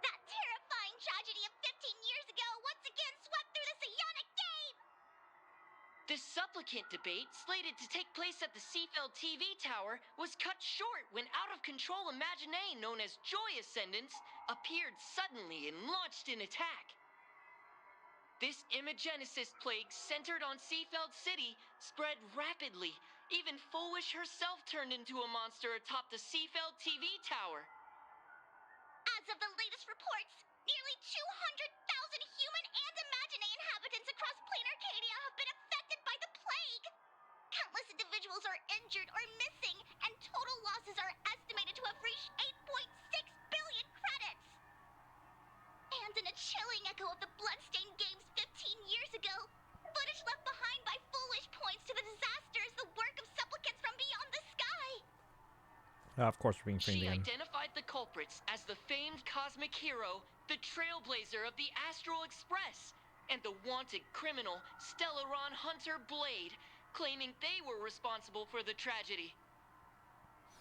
That terrifying tragedy of 15 years ago once again swept through the psionic game! The supplicant debate, slated to take place at the Seafeld TV tower, was cut short when out-of-control Imaginee known as Joy Ascendants appeared suddenly and launched an attack. This Imagenesis plague centered on Seafeld City spread rapidly. Even Full Wish herself turned into a monster atop the Seafeld TV tower. As of the latest reports, nearly 200,000 human and Imaginee inhabitants across Plain Arcadia have been affected by the plague. Countless individuals are injured or missing, and total losses are estimated to have reached 8.6 billion credits. And in a chilling echo of the bloodstained games 15 years ago, footage left behind by Full Wish points to the disaster as the work of supplicants from beyond the sky. Of course, we're being framed She again. identified the culprits as the famed cosmic hero, the Trailblazer of the Astral Express, and the wanted criminal, Stellaron Hunter Blade, claiming they were responsible for the tragedy.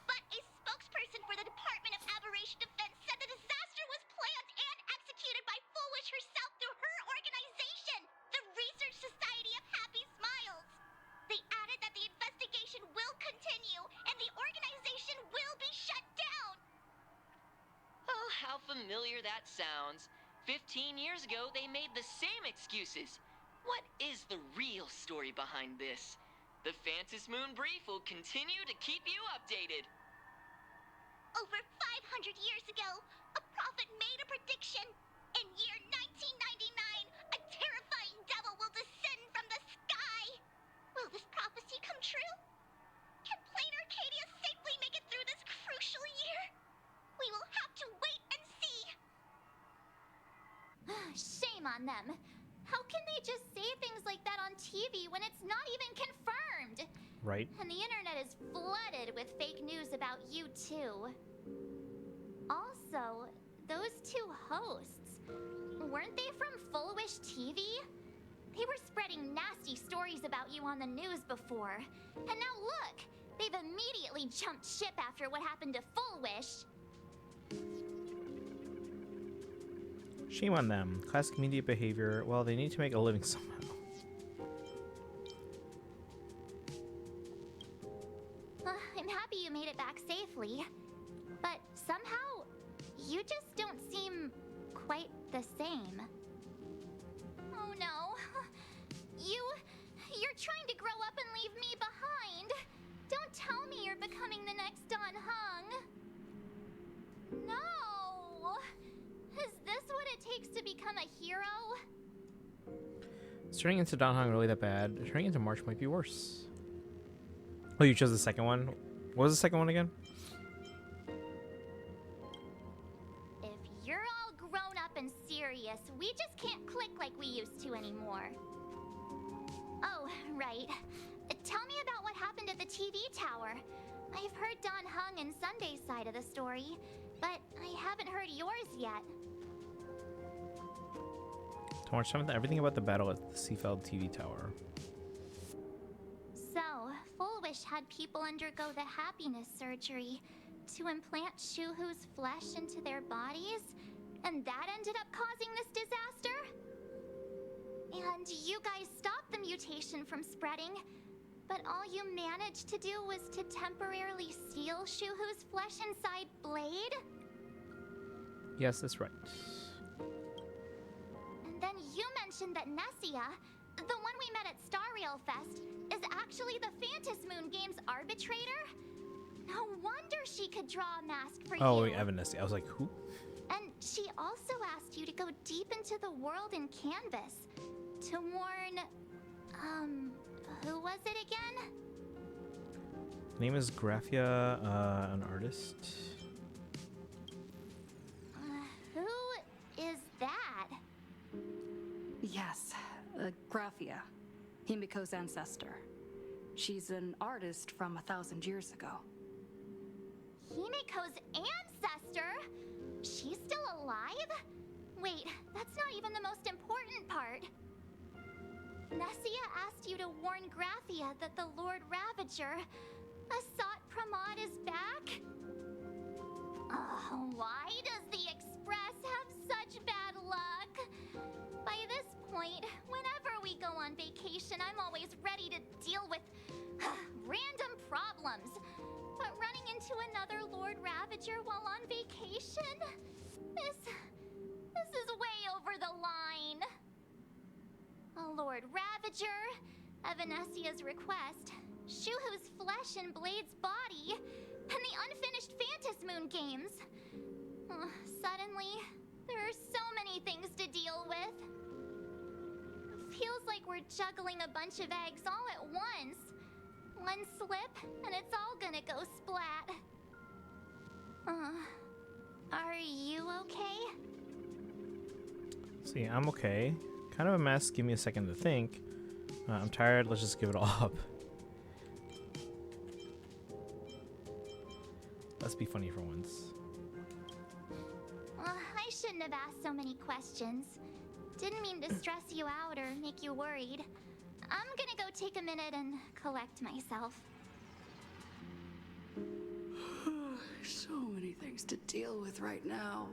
But a spokesperson for the Department of Aberration Defense said the disaster was planned and executed by Full Wish herself through her organization, the Research Society of Happy Smiles. They added that the investigation will continue and the organization will be shut down. Oh, how familiar that sounds. 15 years ago, they made the same excuses. What is the real story behind this? The Phantom Moon Brief will continue to keep you updated. Over 500 years ago, a prophet made a prediction. In year 1999, a terrifying devil will descend from the sky. Will this prophecy come true? Can Plain Arcadia safely make it through this crucial year? We will have to wait and see. Shame on them. How can they just say things like that on TV when it's not even confirmed? Right. And the internet is flooded with fake news about you too. Also, those two hosts, weren't they from Full Wish TV? They were spreading nasty stories about you on the news before. And now look, they've immediately jumped ship after what happened to Full Wish. Shame on them. Classic media behavior. Well, they need to make a living somehow. I'm happy you made it back safely. But somehow, you just don't seem quite the same. Oh no. You're trying to grow up and leave me behind. Don't tell me you're becoming the next Don Hung. No. Is this what it takes to become a hero? Is turning into Don Hong really that bad? Turning into March might be worse. Oh, you chose the second one? What was the second one again? If you're all grown up and serious, we just can't click like we used to anymore. Oh, right. Tell me about what happened at the TV tower. I've heard Don Hung and Sunday's side of the story, but I haven't heard yours yet. To watch everything about the battle at the Seafeld TV tower. So, Full Wish English had people undergo the happiness surgery to implant Shuhu's flesh into their bodies, and that ended up causing this disaster? And you guys stopped the mutation from spreading, but all you managed to do was to temporarily seal Shuhu's flesh inside Blade? Yes, that's right. And then you mentioned that Nessia, the one we met at Star Rail Fest, is actually the Phantasm Moon Games arbitrator? No wonder she could draw a mask for you. Oh, wait, Evanescence. I was like, who? And she also asked you to go deep into the world in Canvas to warn, who was it again? Name is Graphia, an artist. Who is that? Yes, Graphia, Himiko's ancestor. She's an artist from 1,000 years ago. Himiko's ancestor? She's still alive? Wait, that's not even the most important part. Nessia asked you to warn Graphia that the Lord Ravager, Asat Pramod, is back? Oh, why does the Express have such bad luck? By this point, whenever we go on vacation, I'm always ready to deal with random problems. But running into another Lord Ravager while on vacation? This is way over the line. A Lord Ravager, Evanessia's request, Shuhu's flesh and Blade's body, and the unfinished Phantasm Moon Games. Suddenly, there are so many things to deal with. Feels like we're juggling a bunch of eggs all at once. One slip, and it's all gonna go splat. Are you okay? See, I'm okay. Kind of a mess. Give me a second to think. I'm tired. Let's just give it all up. Let's be funny for once. I shouldn't have asked so many questions. Didn't mean to stress you out or make you worried. I'm gonna go take a minute and collect myself. So many things to deal with right now.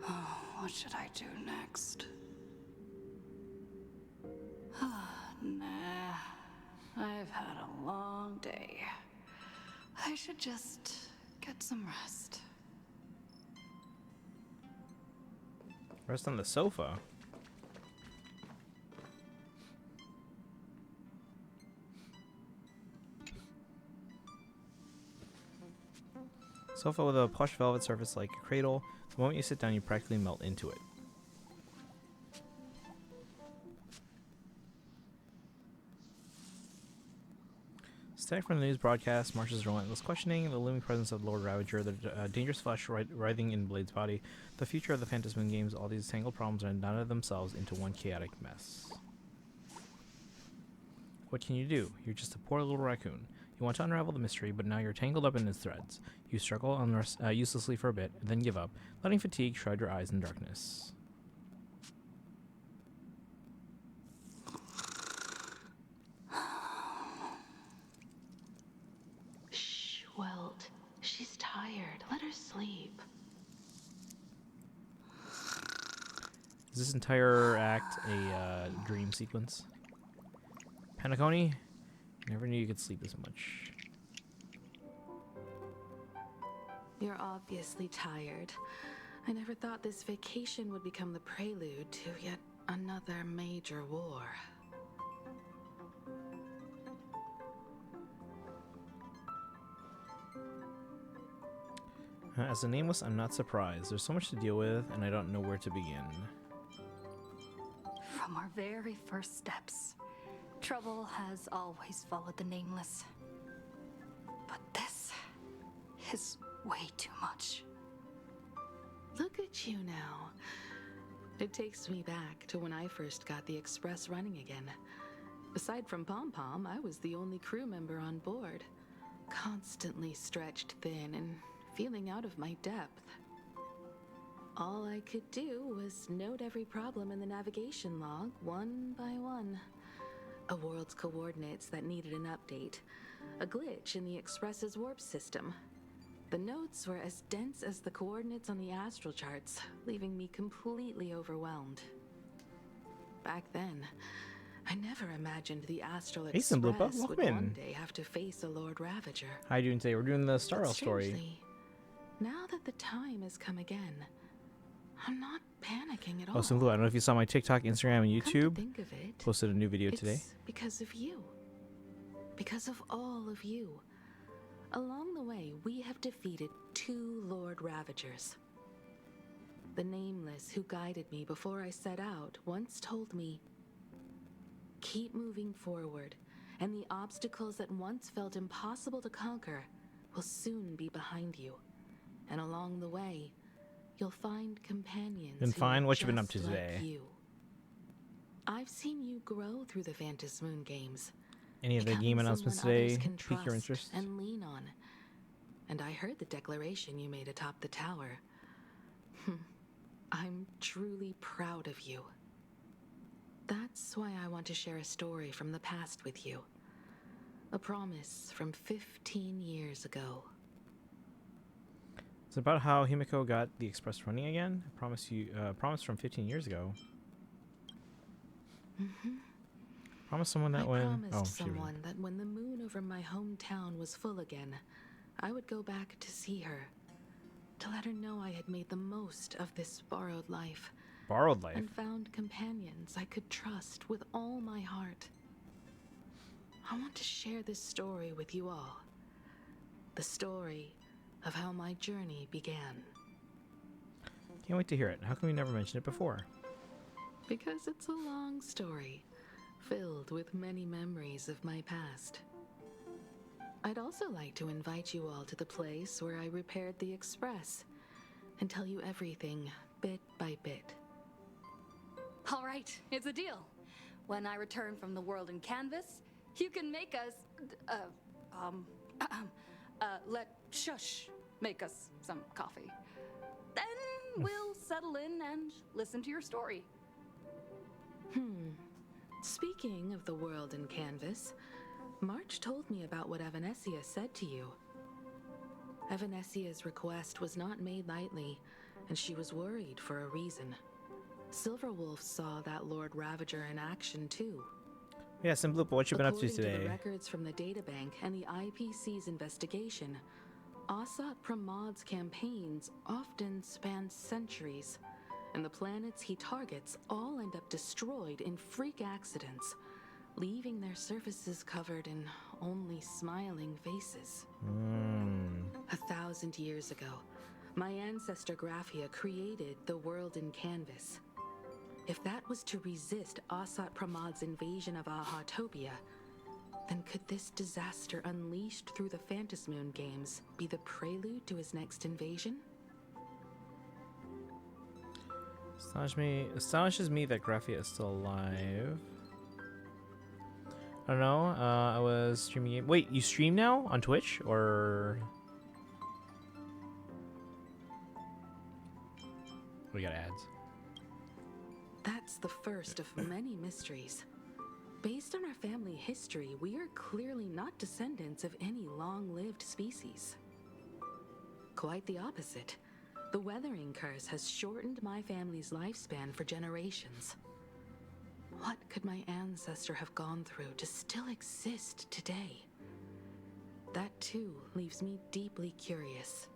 Oh, what should I do next? Nah, I've had a long day. I should just get some rest. Rest on the sofa. Sofa with a plush velvet surface like a cradle. The moment you sit down, you practically melt into it. Static from the news broadcast, Marsh's relentless questioning, the looming presence of Lord Ravager, the dangerous flesh writhing in Blade's body, the future of the Phantasm Moon Games, all these tangled problems are knotted themselves into one chaotic mess. What can you do? You're just a poor little raccoon. You want to unravel the mystery, but now you're tangled up in its threads. You struggle uselessly for a bit, and then give up, letting fatigue shroud your eyes in darkness. Shh, Welt. She's tired. Let her sleep. Is this entire act a dream sequence? Panaconi? Never knew you could sleep this much. You're obviously tired. I never thought this vacation would become the prelude to yet another major war. As a nameless, I'm not surprised. There's so much to deal with, and I don't know where to begin. From our very first steps, trouble has always followed the nameless. But this is way too much. Look at you now. It takes me back to when I first got the Express running again. Aside from Pom Pom, I was the only crew member on board, constantly stretched thin and feeling out of my depth. All I could do was note every problem in the navigation log, one by one. A world's coordinates that needed an update, a glitch in the Express's warp system. The notes were as dense as the coordinates on the astral charts, leaving me completely overwhelmed. Back then, I never imagined the Astral Hey, Simplupa, Express would welcome in. one day have to face a Lord Ravager. How you doing today? We're doing the Star Rail story. Strangely, now that the time has come again, I'm not panicking at all. Oh, Simplupa, I don't know if you saw my TikTok, Instagram, and Come to YouTube. think of it, Posted a new video today. it's because of you. Because of all of you. Along the way, we have defeated 2 Lord Ravagers. The Nameless who guided me before I set out once told me, keep moving forward, and the obstacles that once felt impossible to conquer will soon be behind you. And along the way, you'll find companions Been who fine. are What you been up just to like today? you. I've seen you grow through the Phantom Moon games. Any of the Becoming game announcements someone others today can pique your trust interest? and lean on. And I heard the declaration you made atop the tower. I'm truly proud of you. That's why I want to share a story from the past with you. A promise from 15 years ago. It's about how Himiko got the Express running again. I promise from 15 years ago. Promise someone that I when promised someone that when the moon over my hometown was full again, I would go back to see her, to let her know I had made the most of this borrowed life. Borrowed life. And found companions I could trust with all my heart. I want to share this story with you all. The story of how my journey began. Can't wait to hear it. How come we never mentioned it before? Because it's a long story, filled with many memories of my past. I'd also like to invite you all to the place where I repaired the Express and tell you everything bit by bit. All right, it's a deal. When I return from the world in canvas, you can make us, let Shush make us some coffee. Then we'll settle in and listen to your story. Speaking of the world in canvas, March told me about what Evanessia said to you. Evanessia's request was not made lightly, and she was worried for a reason. Silverwolf saw that Lord Ravager in action too. Yeah, Simplupa, what you been up to According to the today? records from the databank and the IPC's investigation, Asat Pramad's campaigns often span centuries, and the planets he targets all end up destroyed in freak accidents, leaving their surfaces covered in only smiling faces. 1,000 years ago, my ancestor Graphia created the world in canvas. If that was to resist Asat Pramad's invasion of Ahatopia, then could this disaster unleashed through the Phantom Moon games be the prelude to his next invasion? Astonishes me that Graphia is still alive. I don't know. I was streaming. Wait, you stream now on Twitch or? We got ads. That's the first of many mysteries. Based on our family history, we are clearly not descendants of any long-lived species. Quite the opposite. The weathering curse has shortened my family's lifespan for generations. What could my ancestor have gone through to still exist today? That too leaves me deeply curious.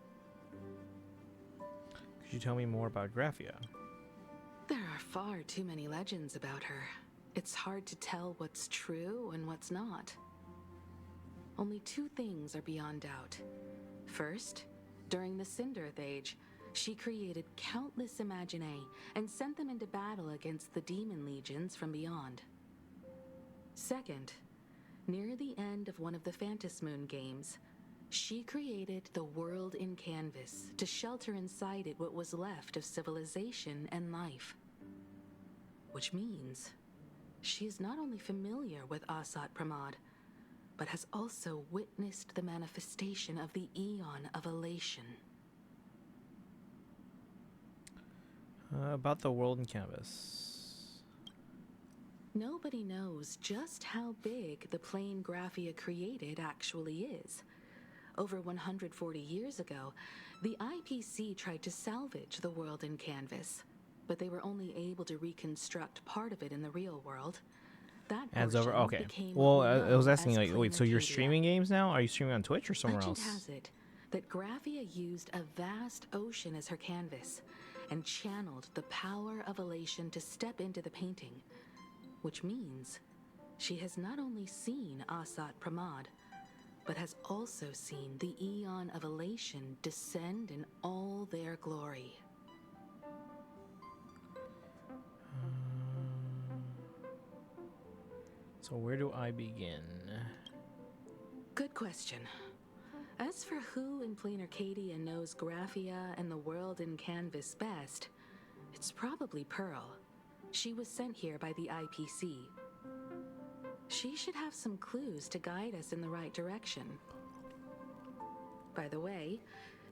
Could you tell me more about Graphia? There are far too many legends about her. It's hard to tell what's true and what's not. Only 2 things are beyond doubt. First, during the Cinderth Age, she created countless Imaginae and sent them into battle against the demon legions from beyond. Second, near the end of one of the Phantom Moon games, she created the world in canvas to shelter inside it what was left of civilization and life. Which means she is not only familiar with Asat Pramad, but has also witnessed the manifestation of the Eon of Elation. About the world in canvas. nobody knows just how big the plane Graphia created actually is. Over 140 years ago, the IPC tried to salvage the world in Canvas, but they were only able to reconstruct part of it in the real world. That Ads over. portion Okay. became Well, what we I was know asking, as like, wait, Plain so you're Arcadia. streaming games now? Are you streaming on Twitch or somewhere Legend else? has it that Graphia used a vast ocean as her canvas and channeled the power of elation to step into the painting, which means she has not only seen Asat Pramad, but has also seen the Eon of Elation descend in all their glory. So where do I begin? Good question. As for who in Plain Arcadia knows Graphia and the world in Canvas best, it's probably Pearl. She was sent here by the IPC. She should have some clues to guide us in the right direction. By the way,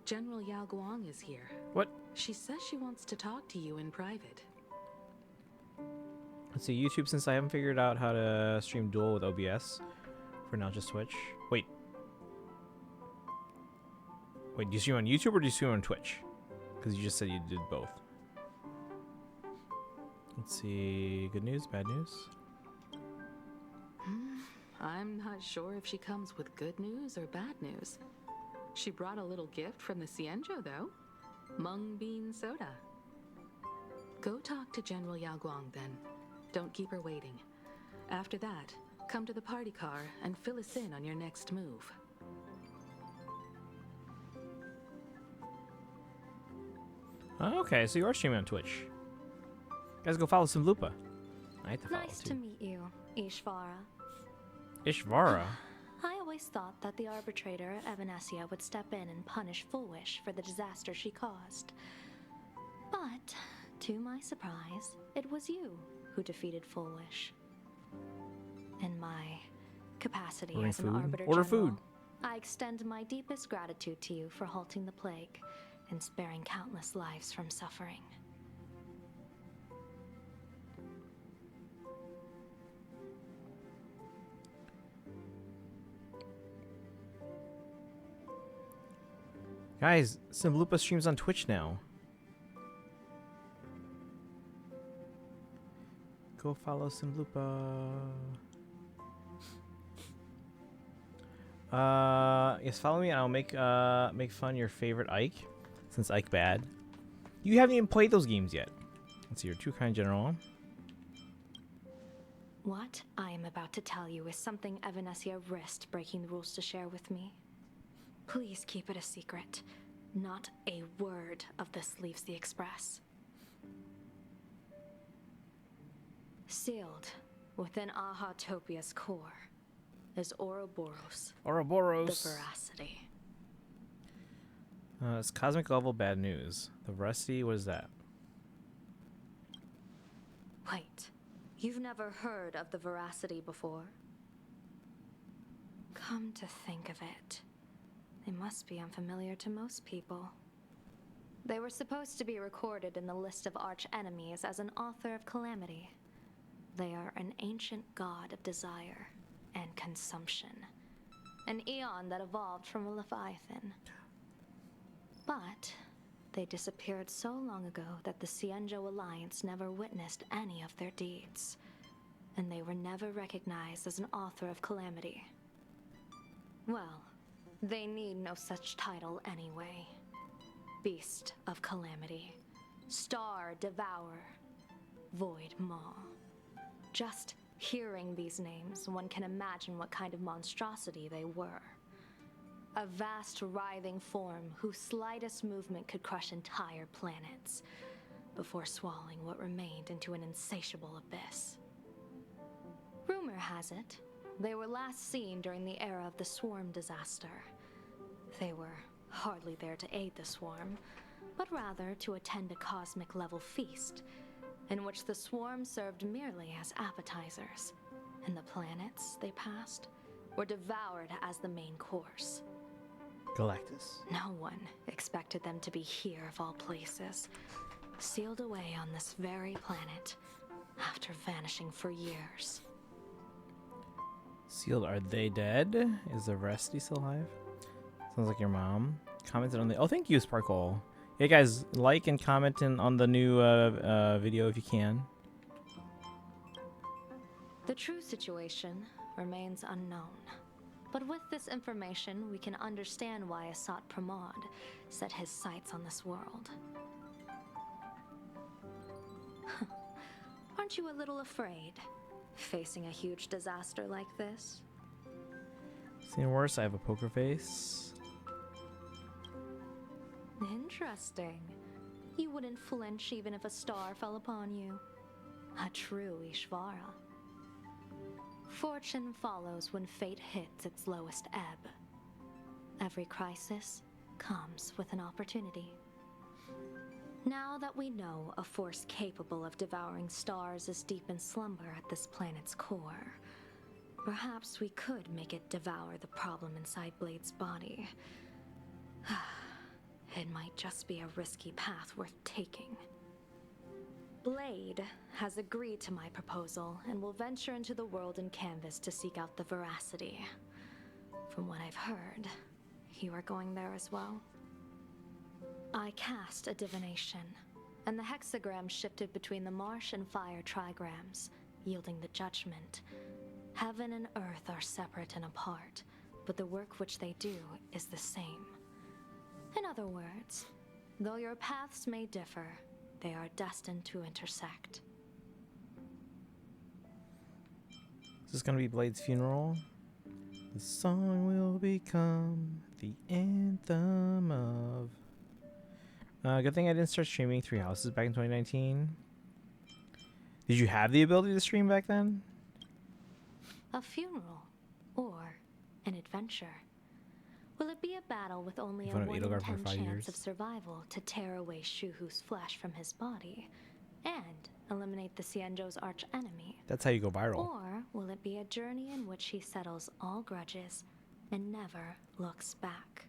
General Yao Guang is here. What? She says she wants to talk to you in private. Let's see, YouTube, since I haven't figured out how to stream dual with OBS, for now just Twitch. Wait. Wait, do you stream on YouTube or do you stream on Twitch? Because you just said you did both. Let's see, good news, bad news? I'm not sure if she comes with good news or bad news. She brought a little gift from the Cienjo, though. Mung bean soda. Go talk to General Yao Guang, then. Don't keep her waiting. After that, come to the party car and fill us in on your next move. Okay, so you are streaming on Twitch. Guys, go follow some Lupa. I have to follow Nice too. to meet you, Ishvara. Ishvara? I always thought that the arbitrator at Evanesia would step in and punish Fullwish for the disaster she caused. But, to my surprise, it was you who defeated Fullwish. In my capacity Ordering as an food? arbiter Order general, food. I extend my deepest gratitude to you for halting the plague and sparing countless lives from suffering. Guys, Simlupa streams on Twitch now. Go follow Simlupa. Yes, follow me and I'll make fun your favorite Ike, since Ike bad. You haven't even played those games yet. Let's see, you're too kind, General. What I am about to tell you is something Evanesia risked breaking the rules to share with me. Please keep it a secret. Not a word of this leaves the Express. Sealed within Ahatopia's core is Ouroboros. Ouroboros. The Veracity. It's cosmic level bad news. The Veracity, what is that? Wait, you've never heard of the Veracity before? Come to think of it, they must be unfamiliar to most people. They were supposed to be recorded in the list of arch-enemies as an author of calamity. They are an ancient god of desire and consumption. An eon that evolved from a Leviathan. But they disappeared so long ago that the Cienjo Alliance never witnessed any of their deeds. And they were never recognized as an author of calamity. Well, they need no such title anyway. Beast of Calamity, Star Devourer, Void Maw. Just hearing these names, one can imagine what kind of monstrosity they were. A vast, writhing form whose slightest movement could crush entire planets, before swallowing what remained into an insatiable abyss. Rumor has it, they were last seen during the era of the Swarm disaster. They were hardly there to aid the Swarm, but rather to attend a cosmic-level feast, in which the Swarm served merely as appetizers, and the planets they passed were devoured as the main course. Galactus. No one expected them to be here of all places, sealed away on this very planet, after vanishing for years. Sealed, are they dead? Is the Rusty still alive? Sounds like your mom. Commented on the... Oh, thank you, Sparkle. Hey, guys, like and comment on the new video if you can. The true situation remains unknown. But with this information, we can understand why Asat Pramod set his sights on this world. Aren't you a little afraid, facing a huge disaster like this? Seen worse, I have a poker face. Interesting. You wouldn't flinch even if a star fell upon you. A true Ishvara. Fortune follows when fate hits its lowest ebb. Every crisis comes with an opportunity. Now that we know a force capable of devouring stars is deep in slumber at this planet's core, perhaps we could make it devour the problem inside Blade's body. It might just be a risky path worth taking. Blade has agreed to my proposal and will venture into the world in canvas to seek out the veracity. From what I've heard, you are going there as well. I cast a divination, and the hexagram shifted between the marsh and fire trigrams, yielding the judgment. Heaven and earth are separate and apart, but the work which they do is the same. In other words, though your paths may differ, they are destined to intersect. Is this gonna be Blade's funeral? The song will become the anthem of... good thing I didn't start streaming Three Houses back in 2019. Did you have the ability to stream back then? A funeral, or an adventure. Will it be a battle with only a 1 in 10 chance of survival to tear away Shuhu's flesh from his body and eliminate the Xianzhou's arch enemy? That's how you go viral. Or will it be a journey in which he settles all grudges and never looks back?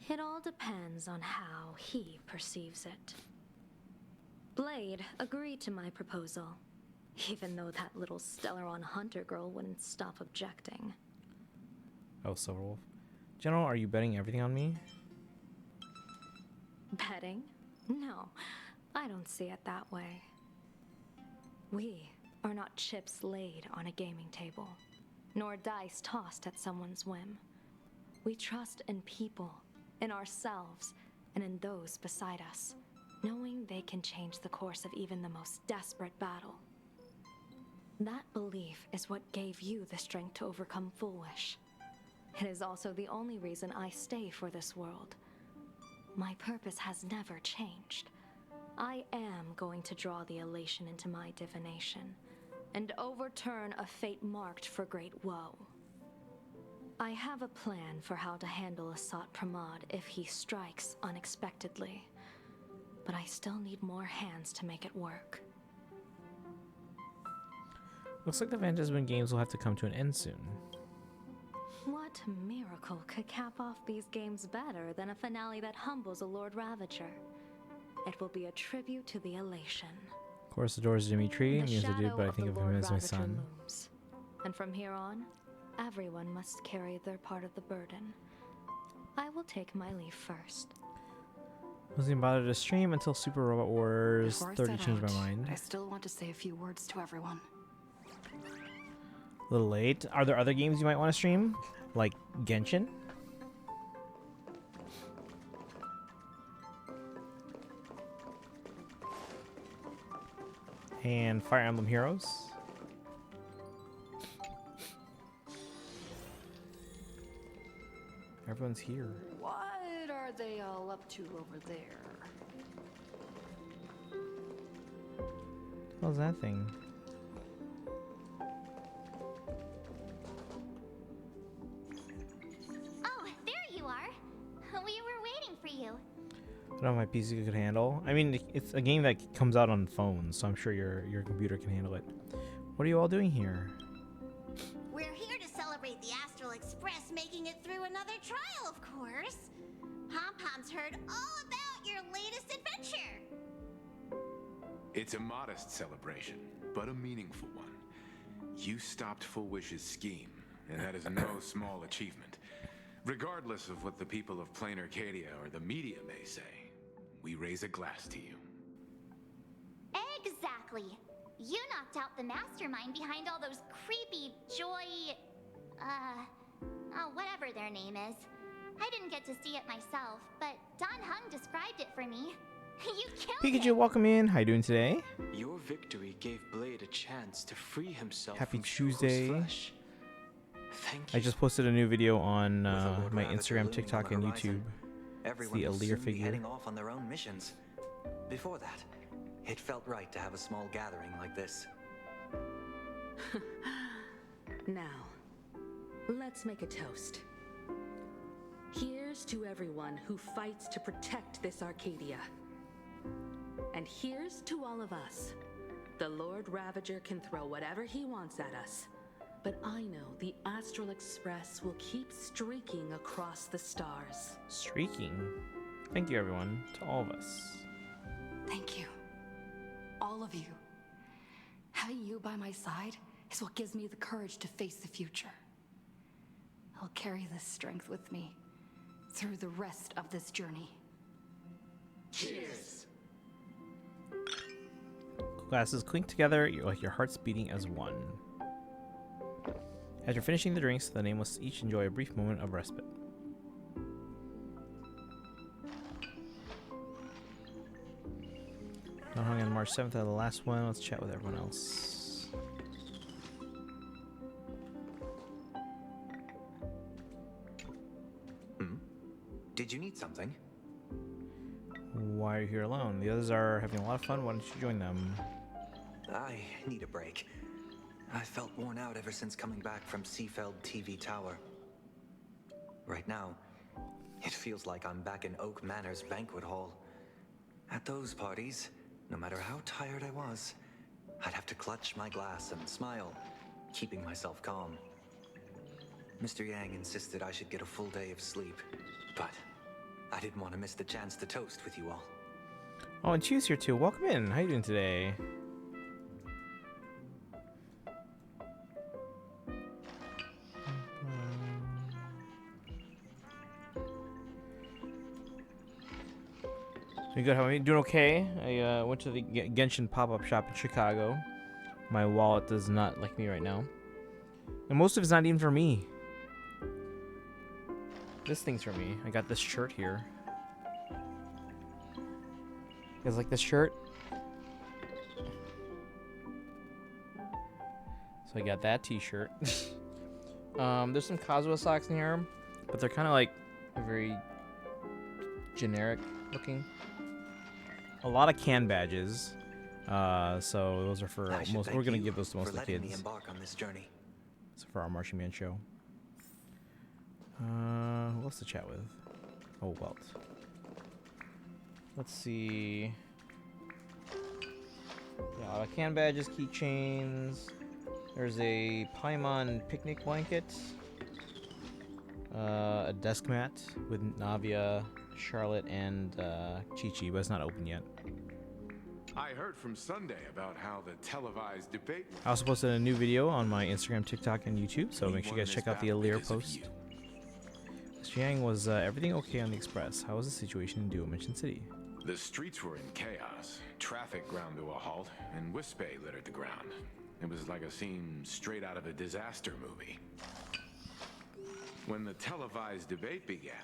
It all depends on how he perceives it. Blade agreed to my proposal, even though that little Stellaron hunter girl wouldn't stop objecting. Oh, Silverwolf. General, are you betting everything on me? Betting? No, I don't see it that way. We are not chips laid on a gaming table, nor dice tossed at someone's whim. We trust in people, in ourselves, and in those beside us, knowing they can change the course of even the most desperate battle. That belief is what gave you the strength to overcome Foolish. It is also the only reason I stay for this world. My purpose has never changed. I am going to draw the elation into my divination, and overturn a fate marked for great woe. I have a plan for how to handle Asat Pramod if he strikes unexpectedly, but I still need more hands to make it work. Looks like the Phantasm games will have to come to an end soon. What miracle could cap off these games better than a finale that humbles a Lord Ravager? It will be a tribute to the elation. Of course, adores Dimitri. The He is a dude, shadow but I think of him Lord as my Ravager son. looms. And from here on, everyone must carry their part of the burden. I will take my leave first. Wasn't bothered to stream until Super Robot Wars Before I 30 set changed my out, mind. I still want to say a few words to everyone. A little late. Are there other games you might want to stream? Like Genshin? And Fire Emblem Heroes? Everyone's here. What are they all up to over there? What was that thing? Oh, there you are. We were waiting for you. I don't know if my PC could handle. I mean, it's a game that comes out on phones, so I'm sure your computer can handle it. What are you all doing here? We're here to celebrate the Astral Express making it through another trial, of course. Pom-Pom's heard all about your latest adventure. It's a modest celebration, but a meaningful one. You stopped Full Wish's scheme, and that is no small achievement. Regardless of what the people of Plain Arcadia or the media may say, we raise a glass to you. Exactly. You knocked out the mastermind behind all those creepy whatever their name is. I didn't get to see it myself, but Don Hung described it for me. You killed Pikachu, him. welcome in. How you doing today? Your victory gave Blade a chance to free himself Happy from Tuesday. Shugo's flesh. Thank you. I just posted a new video on Lord my Ravager Instagram, looming TikTok, on and the YouTube. horizon, It's everyone the will Aleer soon be figure. heading off on their own missions. Before that, it felt right to have a small gathering like this. Now, let's make a toast. Here's to everyone who fights to protect this Arcadia. And here's to all of us. The Lord Ravager can throw whatever he wants at us. But I know the Astral Express will keep streaking across the stars. Streaking. Thank you, everyone, to all of us. Thank you. All of you. Having you by my side is what gives me the courage to face the future. I'll carry this strength with me through the rest of this journey. Cheers! Glasses clink together like your hearts beating as one. After finishing the drinks, the nameless each enjoy a brief moment of respite. Not hung on March 7th out of the last one. Let's chat with everyone else. Did you need something? Why are you here alone? The others are having a lot of fun. Why don't you join them? I need a break. I felt worn out ever since coming back from Seafeld TV Tower. Right now, it feels like I'm back in Oak Manor's banquet hall. At those parties, no matter how tired I was, I'd have to clutch my glass and smile, keeping myself calm. Mr. Yang insisted I should get a full day of sleep, but I didn't want to miss the chance to toast with you all. Oh, and Chu's here too. Welcome in. How you doing today? You good? How are you doing? Okay. I went to the Genshin pop-up shop in Chicago. My wallet does not like me right now, and most of it's not even for me. This thing's for me. I got this shirt here. You guys like this shirt? So I got that t-shirt. There's some Kazuha socks in here, but they're kind of like very generic looking. A lot of can badges. So those are for most. We're gonna give those to most of the kids. Embark on this journey. So for our marching band show. Who else to chat with? Oh, Welt. Let's see. Yeah, a lot of can badges, keychains. There's a Paimon picnic blanket. A desk mat with Navia, Charlotte, and Chi-Chi, but it's not open yet. I heard from Sunday about how the televised debate. I also posted a new video on my Instagram, TikTok, and YouTube, so make sure you guys check out the Aleer post. Mr. Yang, was everything okay on the Express? How was the situation in Duo-Mission City? The streets were in chaos. Traffic ground to a halt, and Wispay littered the ground. It was like a scene straight out of a disaster movie. When the televised debate began,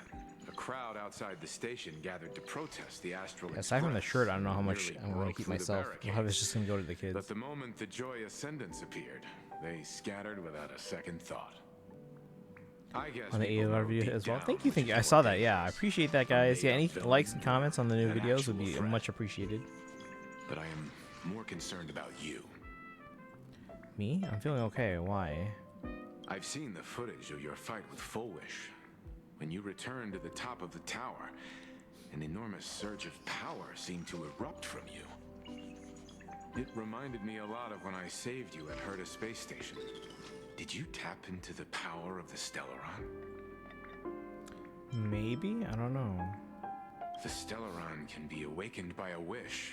a crowd outside the station gathered to protest the Astral Express. Aside from the shirt, I don't know how much I'm going to keep myself. How this just going to go to the kids. But the moment the Joy Ascendants appeared, they scattered without a second thought. I guess on the AOR video as well. Thank you. I saw that. Yeah, I appreciate that, guys. Yeah, any likes and comments on the new videos would be much appreciated. But I am more concerned about you. Me? I'm feeling okay. Why? I've seen the footage of your fight with Full Wish. When you returned to the top of the tower, an enormous surge of power seemed to erupt from you. It reminded me a lot of when I saved you at Herta Space Station. Did you tap into the power of the Stellaron? Maybe? I don't know. The Stellaron can be awakened by a wish.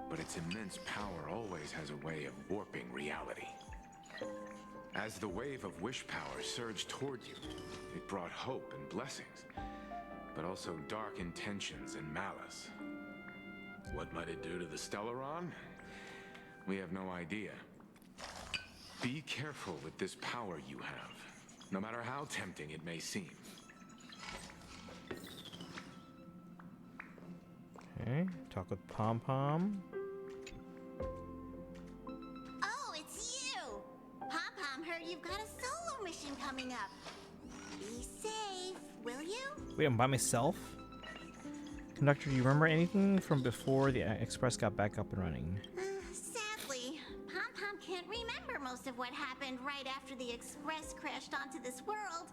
but its immense power always has a way of warping reality. As the wave of wish power surged toward you, it brought hope and blessings, but also dark intentions and malice. What might it do to the Stellaron? We have no idea. Be careful with this power you have, no matter how tempting it may seem. Okay, talk with Pom Pom. Oh, it's you! Pom Pom heard you've got a solo mission coming up. Be safe, will you? Wait, I'm by myself? Conductor, do you remember anything from before the Express got back up and running? Sadly, Pom Pom can't remember most of what happened right after the Express crashed onto this world.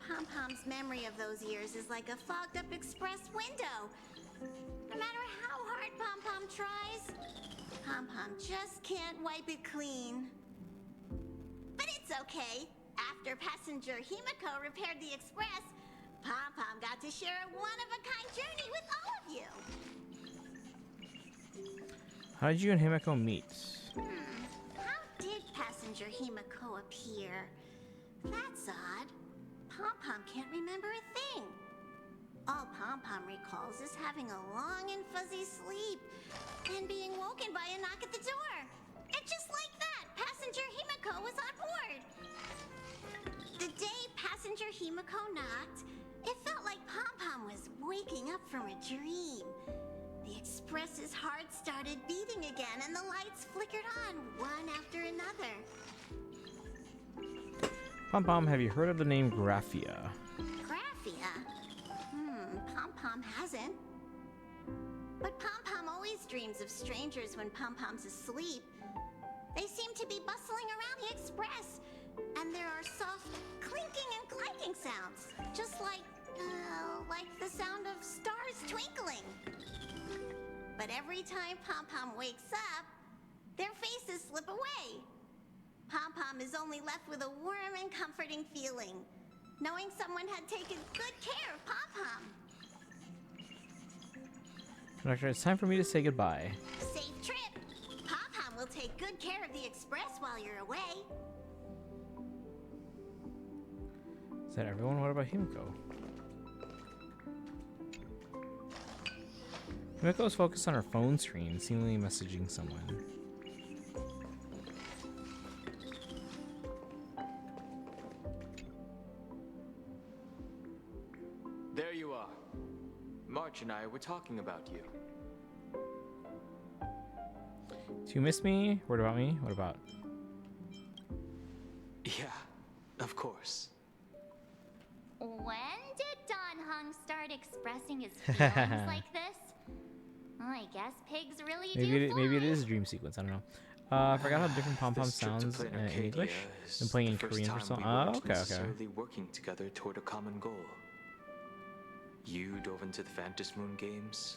Pom Pom's memory of those years is like a fogged up Express window. No matter how hard Pom Pom tries, Pom Pom just can't wipe it clean. But it's okay. After passenger Himiko repaired the Express, Pom Pom got to share a one-of-a-kind journey with all of you. How did you and Himiko meet? How did passenger Himiko appear? That's odd. Pom Pom can't remember a thing. All Pom Pom recalls is having a long and fuzzy sleep and being woken by a knock at the door. And just like that, passenger Himiko was on board. The day passenger Himiko knocked, it felt like Pom Pom was waking up from a dream. The Express's heart started beating again and the lights flickered on one after another. Pom Pom, have you heard of the name Graphia? Graphia? Pom Pom hasn't. But Pom Pom always dreams of strangers when Pom Pom's asleep. They seem to be bustling around the Express, and there are soft clinking and clanking sounds, just like the sound of stars twinkling. But every time Pom Pom wakes up, their faces slip away. Pom Pom is only left with a warm and comforting feeling, knowing someone had taken good care of Pom Pom. Conductor, it's time for me to say goodbye. Safe trip. Pom Pom will take good care of the Express while you're away. Is that everyone? What about Himiko? Himiko is focused on her phone screen, seemingly messaging someone. There you are. March and I were talking about you. Do you miss me? What about me? What about? Yeah, of course. When did Don Hung start expressing his feelings like this? Well, I guess pigs really do fly. Maybe it is a dream sequence. I don't know. I forgot how different Pom Pom sounds in English. Been playing in Korean for so long. Oh, okay, okay. Working together toward a common goal. You dove into the Fantasmoon games.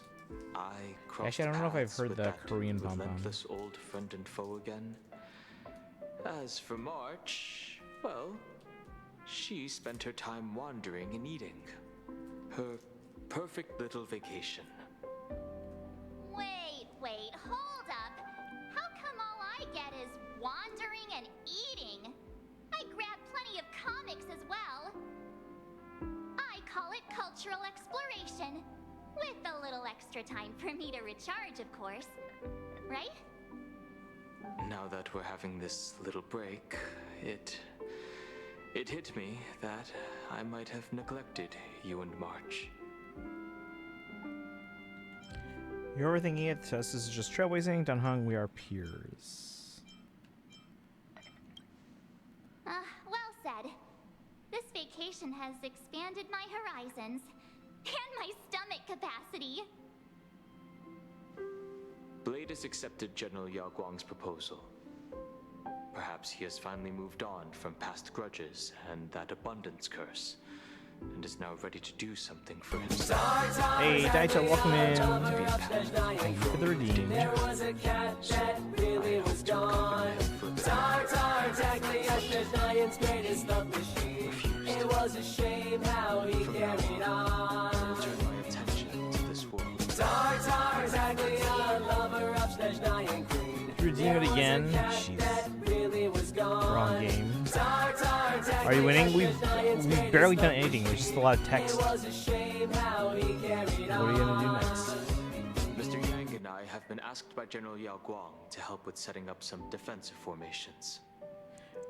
I crossed Actually, I don't know if I've paths heard with the that Korean Pom Pom. relentless old friend and foe again. As for March, well, she spent her time wandering and eating. Her perfect little vacation. Wait, hold up. How come all I get is wandering and eating? I grab plenty of comics as well. I call it cultural exploration. With a little extra time for me to recharge, of course. Right? Now that we're having this little break, it hit me that I might have neglected you and March. You're overthinking it. This is just trailblazing. Don Hung, we are peers. Well said. This vacation has expanded my horizons and my stomach capacity. Blade has accepted General Yao Guang's proposal. Perhaps he has finally moved on from past grudges and that abundance curse, and is now ready to do something for himself. Hey, Daicha, welcome in. Thank you for the redeem. There was a cat that really was gone. Giant's greatest love machine. It was a shame how he carried on. Turn my attention to this world. Taglia's Are you winning? We've barely done anything. There's just a lot of text. What are you gonna do next? Mr. Yang and I have been asked by General Yao Guang to help with setting up some defensive formations.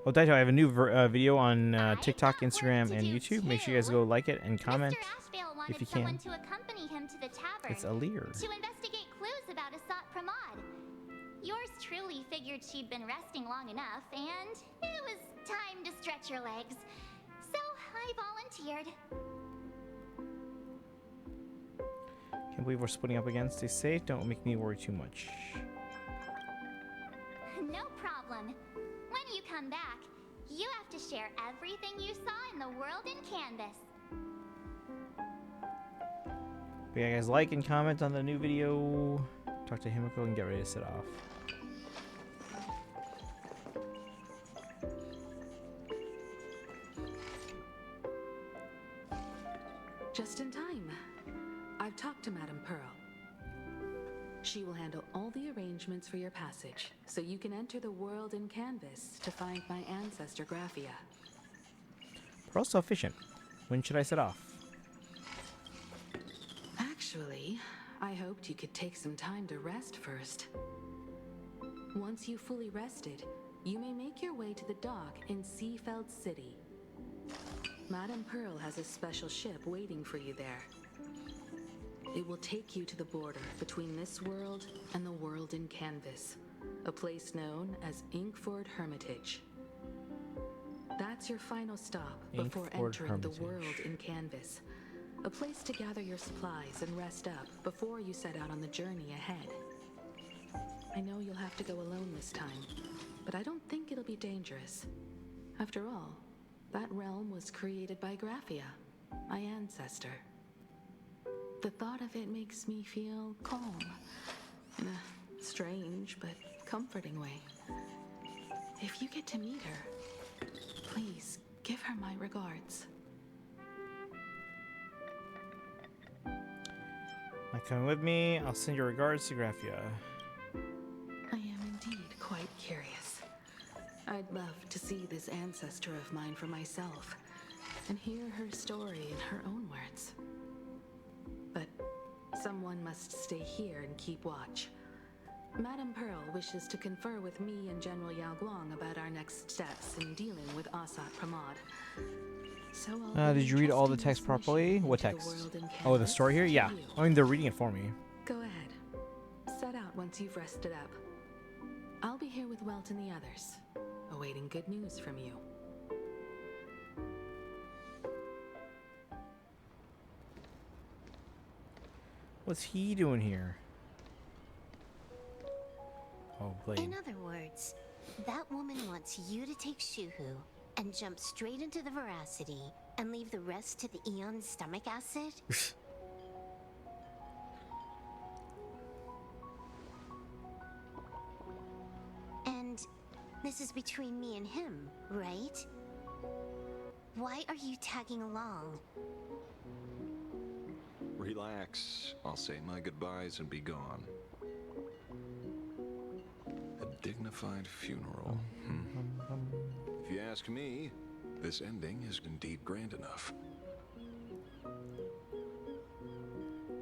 Oh, Daito, I have a new video on TikTok, Instagram, and YouTube. Make sure you guys go like it and comment if you can. To accompany him to the tavern It's Alir. to investigate clues about Asat Pramod. Yours truly figured she'd been resting long enough, and it was time to stretch her legs. So I volunteered. Can't believe we're splitting up again. Stay safe. Don't make me worry too much. No problem. When you come back, you have to share everything you saw in the world in Canvas. But yeah, guys, like and comment on the new video. Talk to Himiko and get ready to set off. Just in time. I've talked to Madame Pearl. She will handle all the arrangements for your passage, so you can enter the world in Canvas to find my ancestor Graphia. Pearl's so efficient. When should I set off? Actually, I hoped you could take some time to rest first. Once you've fully rested, you may make your way to the dock in Seafeld City. Madame Pearl has a special ship waiting for you there. It will take you to the border between this world and the world in Canvas, a place known as Inkford Hermitage. That's your final stop before entering the world in Canvas, a place to gather your supplies and rest up before you set out on the journey ahead. I know you'll have to go alone this time, but I don't think it'll be dangerous. After all, that realm was created by Graphia, my ancestor. The thought of it makes me feel calm, in a strange but comforting way. If you get to meet her, please give her my regards. Not coming with me. I'll send your regards to Graphia. I am indeed quite curious. I'd love to see this ancestor of mine for myself and hear her story in her own words. But someone must stay here and keep watch. Madame Pearl wishes to confer with me and General Yao Guang about our next steps in dealing with Asat Pramod. So Did you read all the text properly? What text? Oh, the story here? Yeah. I mean, they're reading it for me. Go ahead. Set out once you've rested up. I'll be here with Welt and the others, awaiting good news from you. What's he doing here? Oh, Blade. In other words, that woman wants you to take Shuhu and jump straight into the Veracity and leave the rest to the Eon stomach acid? And this is between me and him, right? Why are you tagging along? Relax. I'll say my goodbyes and be gone. A dignified funeral. If you ask me, this ending is indeed grand enough.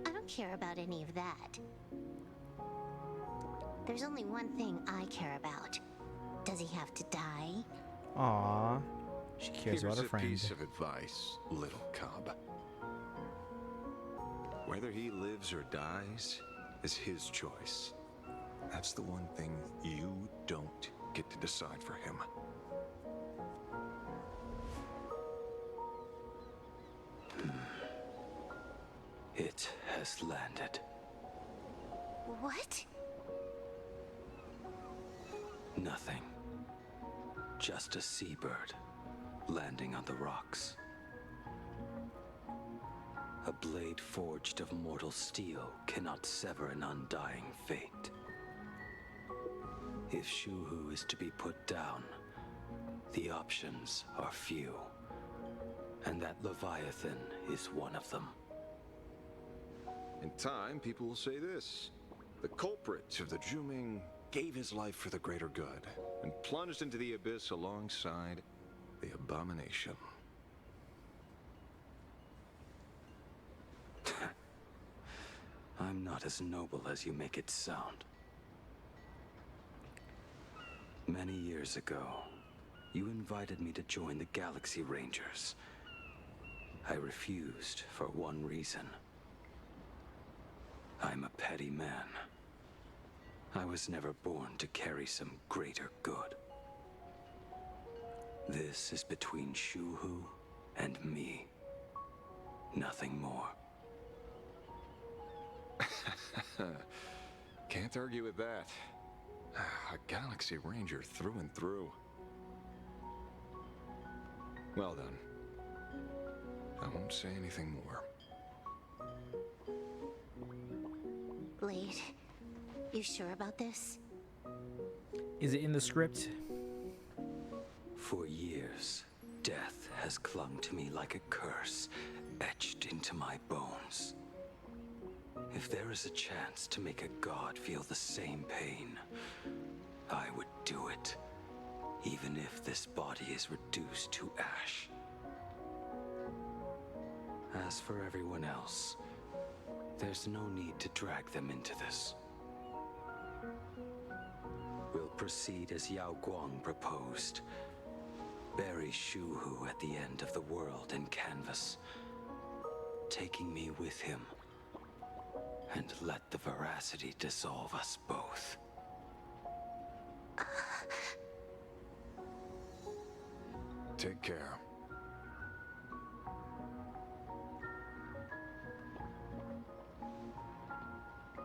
I don't care about any of that. There's only one thing I care about. Does he have to die? Aww. She cares about her friend. Here's a piece of advice, little cub. Whether he lives or dies is his choice. That's the one thing you don't get to decide for him. It has landed. What? Nothing. Just a seabird landing on the rocks. A blade forged of mortal steel cannot sever an undying fate. If Shuhu is to be put down, the options are few, and that Leviathan is one of them. In time, people will say this. The culprit of the Juming gave his life for the greater good and plunged into the abyss alongside The abomination. I'm not as noble as you make it sound. Many years ago, you invited me to join the Galaxy Rangers. I refused for one reason. I'm a petty man. I was never born to carry some greater good. This is between Shuhu and me. Nothing more. Can't argue with that. A Galaxy Ranger through and through. Well done. I won't say anything more. Blade, you sure about this? Is it in the script? For years, death has clung to me like a curse, etched into my bones. If there is a chance to make a god feel the same pain, I would do it, even if this body is reduced to ash. As for everyone else, there's no need to drag them into this. We'll proceed as Yao Guang proposed. Bury Shuhu at the end of the world in canvas, taking me with him, and let the veracity dissolve us both. Take care.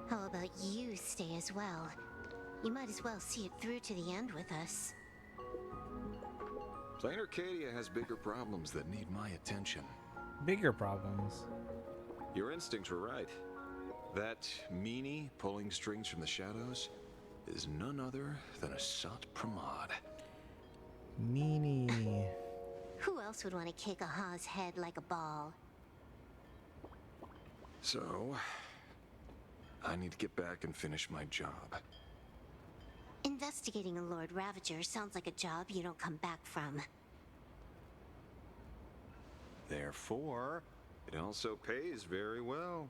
How about you stay as well? You might as well see it through to the end with us. Plain Arcadia has bigger problems that need my attention. Bigger problems. Your instincts were right. That meanie pulling strings from the shadows is none other than a Sat Pramod. Meanie. Who else would want to kick a Ha's head like a ball? So, I need to get back and finish my job. Investigating a Lord Ravager sounds like a job you don't come back from. Therefore, it also pays very well.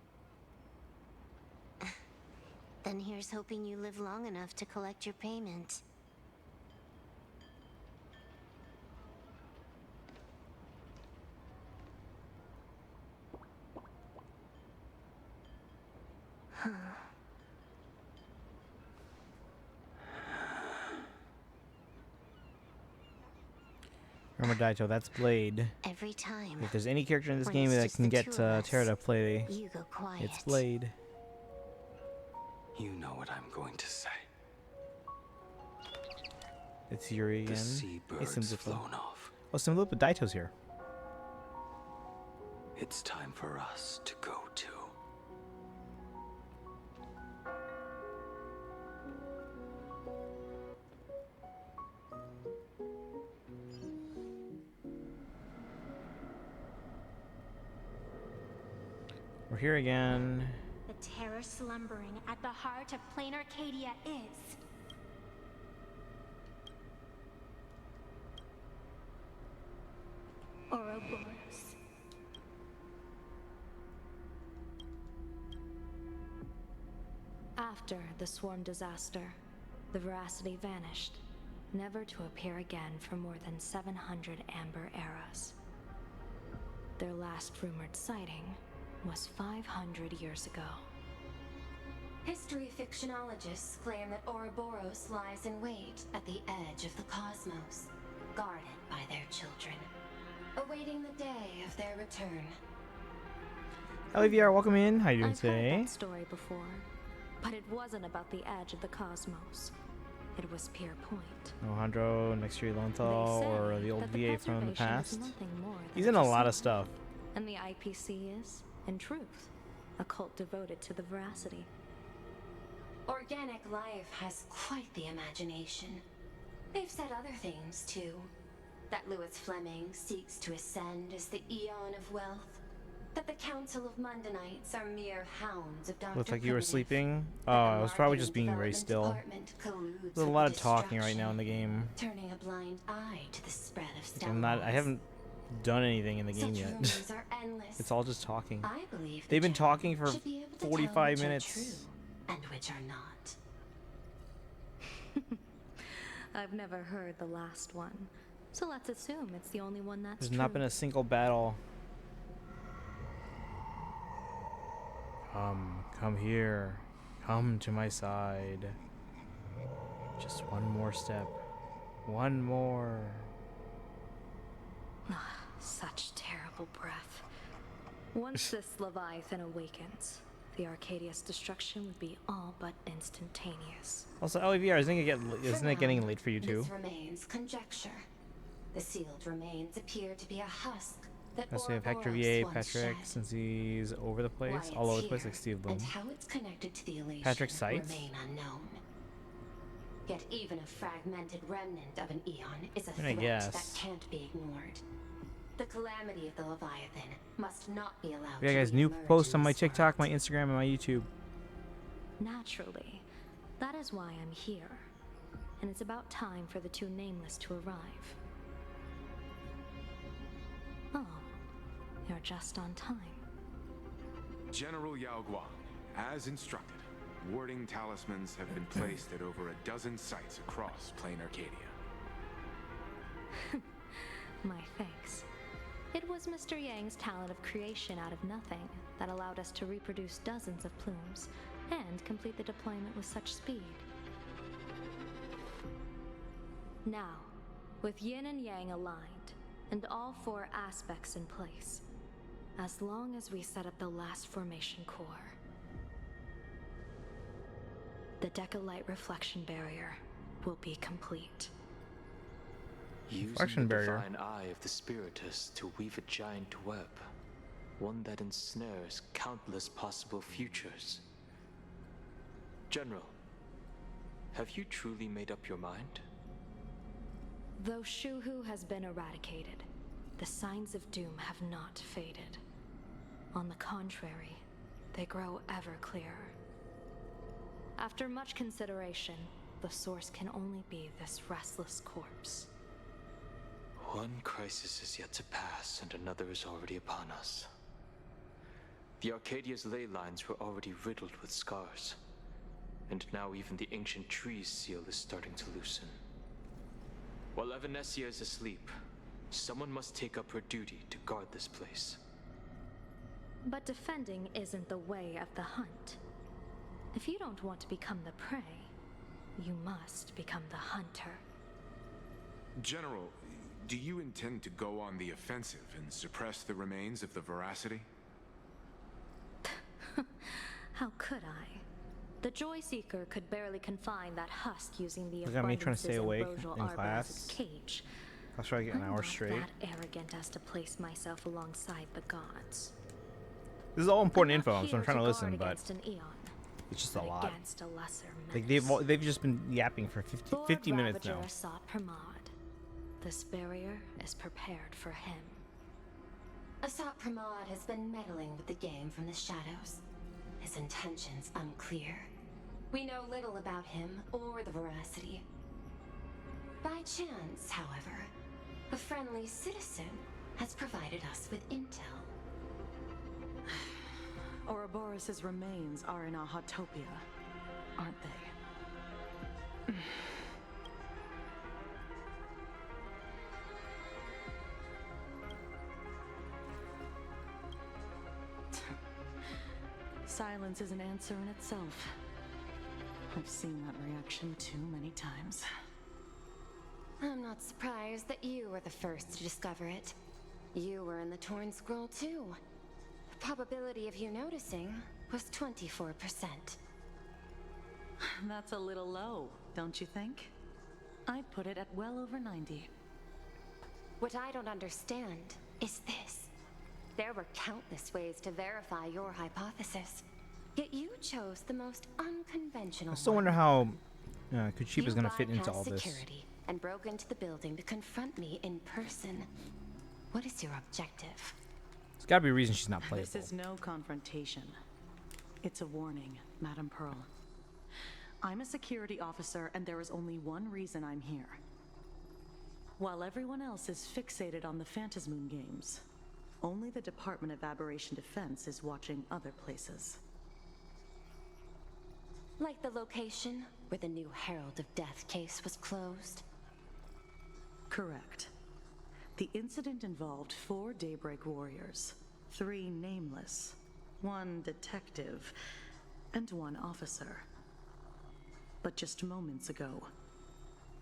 Then here's hoping you live long enough to collect your payment. Remember, Daito, that's Blade. Every time. If there's any character in this When game it's that just can the get two of us, Tara to play, you go quiet. it's Blade. You know what I'm going to say. It's Yuri again. The seabirds flown off. Oh, Simba, but Daito's here. It's time for us to go too. We're here again. The terror slumbering at the heart of Plain Arcadia is... Ouroboros. After the swarm disaster, the Veracity vanished, never to appear again for more than 700 Amber eras. Their last rumored sighting was 500 years ago. History fictionologists claim that Ouroboros lies in wait at the edge of the cosmos, guarded by their children, awaiting the day of their return. Hello, VR, welcome in. How you doing I've heard today? that story before, but it wasn't about the edge of the cosmos. It was Pier Point. Alejandro, next year Lonthal, or the old that the VA from the preservation is past. nothing more than He's in a lot of facade. stuff. And the IPC is, in truth, a cult devoted to the Veracity. Organic life has quite the imagination. They've said other things, too. That Louis Fleming seeks to ascend as the Eon of Wealth. The But the Council of Mundanites are mere hounds of Dr. Looks like you were Primitive. sleeping. Oh, I was probably just being very Development still. Department colludes There's a with lot the of talking right now in the destruction, game. turning a blind eye to the spread of I haven't done anything in the game Such yet. rumors are endless. It's all just talking. I believe They've been the general talking for should be able to tell 45 which are minutes. true and which are not. I've never heard the last one, so let's assume it's the only one that's There's true. not been a single battle. Come here. Come to my side. Just one more step. One more. Such terrible breath. Once this Leviathan awakens, the Arcadia's destruction would be all but instantaneous. Also, LVR, isn't it getting late for you too? This remains conjecture. The sealed remains appear to be a husk that Let's say Hector Ouroboros VA, once Patrick, shed. since he's over the place, Why all over it's the place, here like Steve Bloom. and how it's connected to the elation Patrick Sites? remain unknown. Yet even a fragmented remnant of an eon is a I mean, I threat guess. that can't be ignored. The calamity of the Leviathan must not be allowed Yeah, to guys, new reemerge posts in on my this world. TikTok, my Instagram, and my YouTube. Naturally, that is why I'm here. And it's about time for the two nameless to arrive. Oh, you're just on time. General Yao Guang, as instructed, warding talismans have been placed at over a dozen sites across Plain Arcadia. My thanks. It was Mr. Yang's talent of creation out of nothing that allowed us to reproduce dozens of plumes and complete the deployment with such speed. Now, with yin and yang aligned, and all four aspects in place, as long as we set up the last formation core, the Decalite reflection barrier will be complete. Using Reflection the barrier. divine eye of the Spiritus to weave a giant web, one that ensnares countless possible futures. General, have you truly made up your mind? Though Shuhu has been eradicated, the signs of doom have not faded. On the contrary, they grow ever clearer. After much consideration, the source can only be this restless corpse. One crisis is yet to pass, and another is already upon us. The Arcadia's ley lines were already riddled with scars, and now even the ancient tree's seal is starting to loosen. While Evanesia is asleep, someone must take up her duty to guard this place. But defending isn't the way of the hunt. If you don't want to become the prey, you must become the hunter. General, do you intend to go on the offensive and suppress the remains of the Veracity? How could I? The Joy Seeker could barely confine that husk using the Look at me trying to stay abundances awake Ambrosial in Arbalest's class. cage. I'll try to get an I'm hour not straight. that arrogant as to place myself alongside the gods. This is all important I'm info, not so I'm here trying to to listen, guard but against an eon, it's just a but lot. against a lesser Like menace. they've just been yapping for 50 minutes now. Ravager sought Pramod. This barrier is prepared for him. Asat Pramod has been meddling with the game from the shadows. His intentions unclear. We know little about him or the Veracity. By chance, however, a friendly citizen has provided us with intel. Ouroboros' remains are in Ahatopia, aren't they? Silence is an answer in itself. I've seen that reaction too many times. I'm not surprised that you were the first to discover it. You were in the Torn Scroll too. The probability of you noticing was 24%. That's a little low, don't you think? I'd put it at well over 90. What I don't understand is this. There were countless ways to verify your hypothesis, yet you chose the most unconventional I still one. wonder how Kuchiba's You gonna fit into bypassed all this. security and broke into the building to confront me in person. What is your objective? There's gotta be a reason she's not playable. This is no confrontation. It's a warning, Madam Pearl. I'm a security officer, and there is only one reason I'm here. While everyone else is fixated on the Phantasmoon games, only the Department of Aberration Defense is watching other places. Like the location where the new Herald of Death case was closed? Correct. The incident involved 4 Daybreak warriors, 3 nameless, 1 detective, and 1 officer. But just moments ago,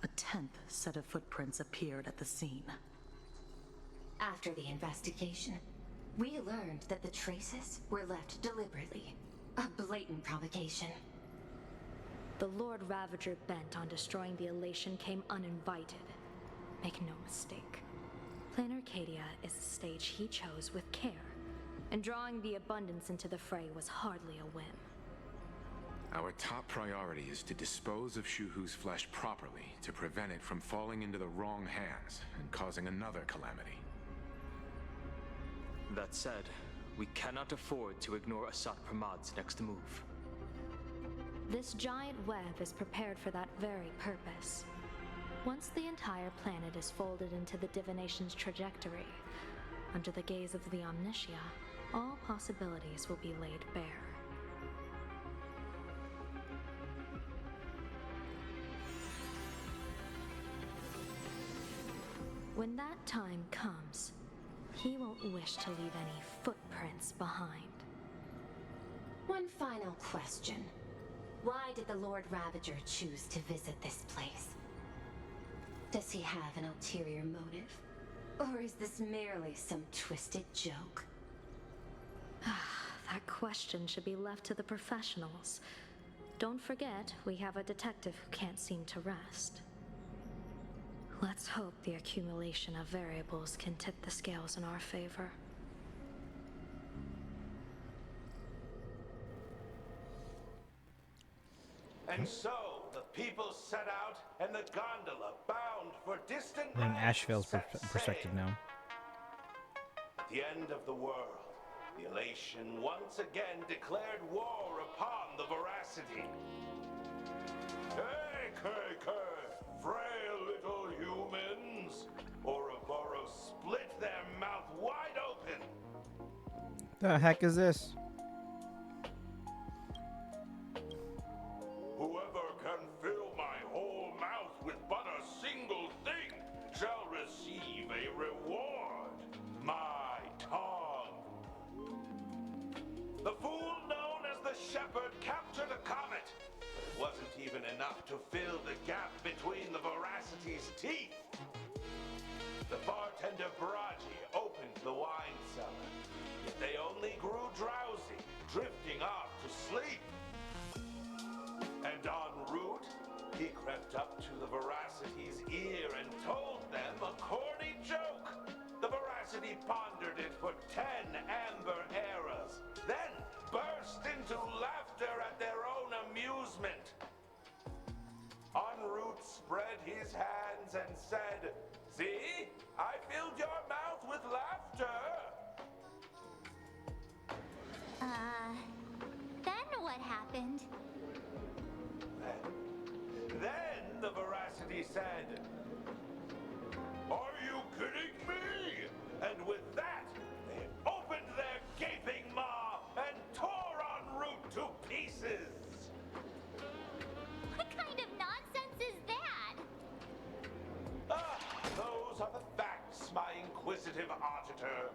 a 10th set of footprints appeared at the scene. After the investigation, we learned that the traces were left deliberately. A blatant provocation. The Lord Ravager bent on destroying the Elation came uninvited. Make no mistake. Planar Arcadia is a stage he chose with care, and drawing the Abundance into the fray was hardly a whim. Our top priority is to dispose of Shuhu's flesh properly to prevent it from falling into the wrong hands and causing another calamity. That said, we cannot afford to ignore Asat Pramad's next move. This giant web is prepared for that very purpose. Once the entire planet is folded into the divination's trajectory, under the gaze of the Omnitia, all possibilities will be laid bare. When that time comes, he won't wish to leave any footprints behind. One final question. Why did the Lord Ravager choose to visit this place? Does he have an ulterior motive? Or is this merely some twisted joke? That question should be left to the professionals. Don't forget, we have a detective who can't seem to rest. Let's hope the accumulation of variables can tip the scales in our favor. And so, the people set out, and the gondola bound for distant I'm in lands Ashvale's set perspective sail. now. At the end of the world, the Elation once again declared war upon the Veracity. Hey, frail little humans! Ouroboros split their mouth wide open. The heck is this? Whoever can fill my whole mouth with but a single thing shall receive a reward. My tongue. The fool known as the Shepherd captured a comet. It wasn't even enough to fill the gap between the Veracity's teeth. The bartender Baraji opened the wine cellar, yet they only grew drowsy, drifting off to sleep. And en route, he crept up to the Veracity's ear and told them a corny joke. The Veracity pondered it for 10 amber eras, then burst into laughter at their own amusement. En route spread his hands and said, "See, I filled your mouth with laughter." Then what happened? Then the Veracity said, "Are you kidding me?" And with that, they opened their gaping maw and tore en route to pieces. What kind of nonsense is that? Those are the facts, my inquisitive auditor.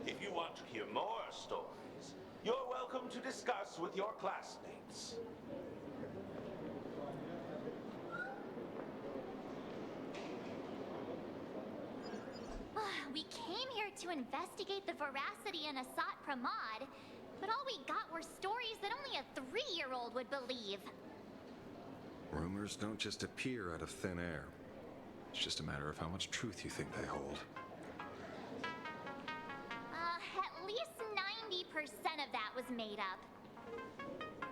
If you want to hear more stories, you're welcome to discuss with your classmates. We came here to investigate the Veracity and Asat Pramod, but all we got were stories that only a 3-year-old would believe. Rumors don't just appear out of thin air. It's just a matter of how much truth you think they hold. At least 90% of that was made up.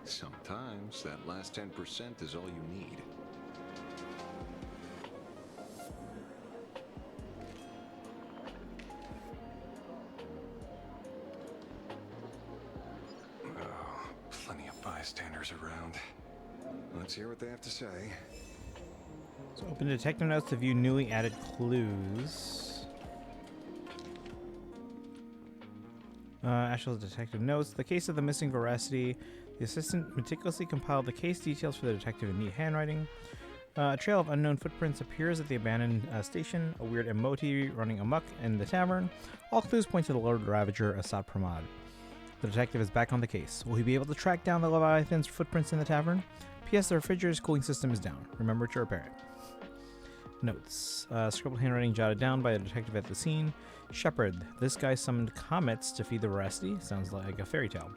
Sometimes that last 10% is all you need. bystanders around. Let's hear what they have to say. So open detective notes to view newly added clues. Actual detective notes. The case of the missing Veracity. The assistant meticulously compiled the case details for the detective in neat handwriting. A trail of unknown footprints appears at the abandoned station. A weird emoji running amok in the tavern. All clues point to the Lord Ravager, Assad Pramad. The detective is back on the case. Will he be able to track down the Leviathan's footprints in the tavern? P.S. The refrigerator's cooling system is down. Remember to repair it. Notes. Scribbled handwriting jotted down by the detective at the scene. Shepard. This guy summoned comets to feed the Veracity. Sounds like a fairy tale.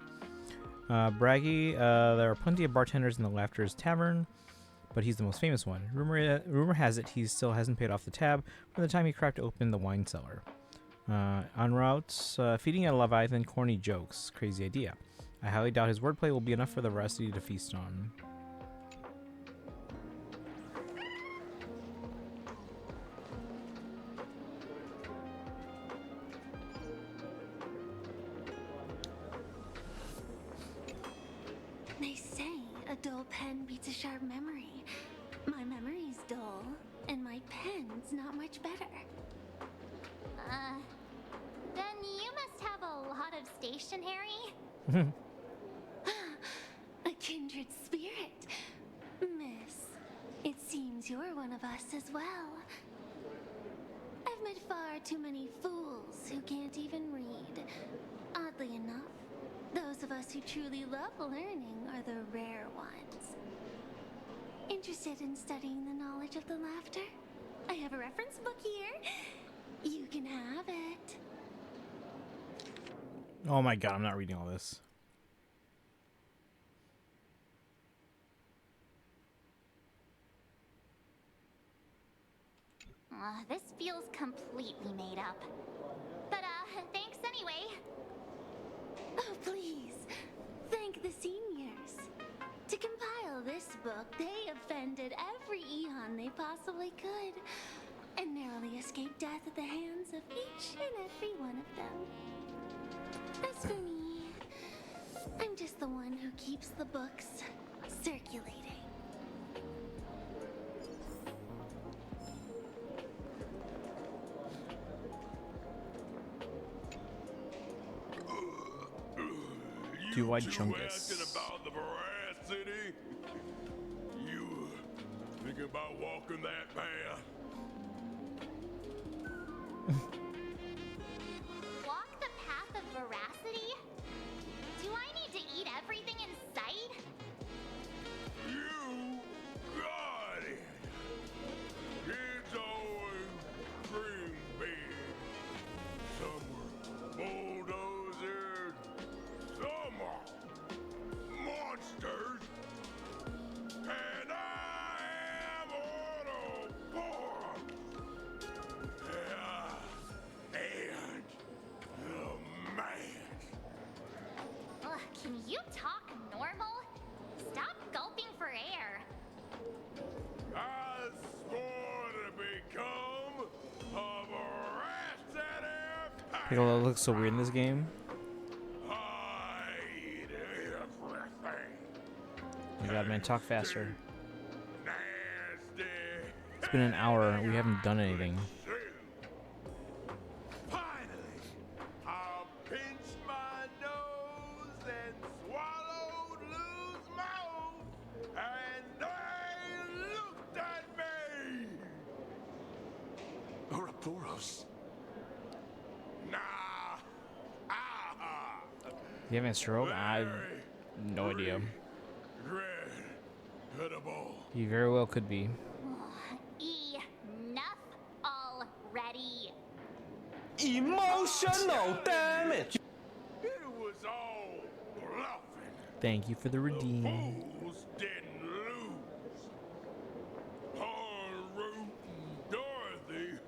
Braggy. There are plenty of bartenders in the Laughter's Tavern, but he's the most famous one. Rumor has it he still hasn't paid off the tab from the time he cracked open the wine cellar. En route, feeding a Leviathan corny jokes. Crazy idea. I highly doubt his wordplay will be enough for the Veracity to feast on. They say a dull pen beats a sharp memory. My memory's dull, and my pen's not much better. Then you must have a lot of stationery? A kindred spirit. Miss, it seems you're one of us as well. I've met far too many fools who can't even read. Oddly enough, those of us who truly love learning are the rare ones. Interested in studying the knowledge of the Laughter? I have a reference book here. You can have it. Oh my god, I'm not reading all this. This feels completely made up. But, thanks anyway. Oh, please. Thank the seniors. To compile this book, they offended every Eon they possibly could, and narrowly escaped death at the hands of each and every one of them. As for me, I'm just the one who keeps the books circulating. Do White asking Chungus. about the Veracity? You thinking about walking that path? Walk the path of veracity? Do I need to eat everything in sight? You got it. Kids always dream big. Some were bulldozers, some are monsters, and I am Autobots. Yeah, and the man. Ugh, can you talk normal? Stop gulping for air. I swore to become a Veracity. Piccolo looks so weird in this game. Hide everything. Oh my god, man, talk faster. Nasty. It's been an hour. We haven't done anything. Finally, I pinched my nose and swallowed Lou's mouth, and they looked at me. Ouroboros. Nah. You having a stroke? I have no idea. Incredible. He very well could be. Enough already. Emotional damage. It was all bluffing. Thank you for the redeem. Fools didn't lose. En route and Dorothy,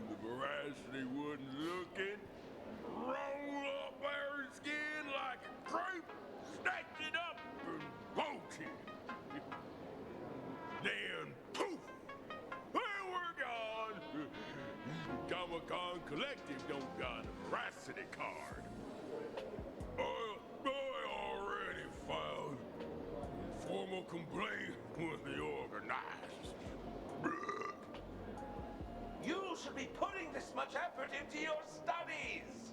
the Veracity wasn't looking, roll up her skin like a crepe, snatch it up and poach it. Then poof, there we're gone. Comic-Con Collective don't got a Veracity card. I already found into your studies!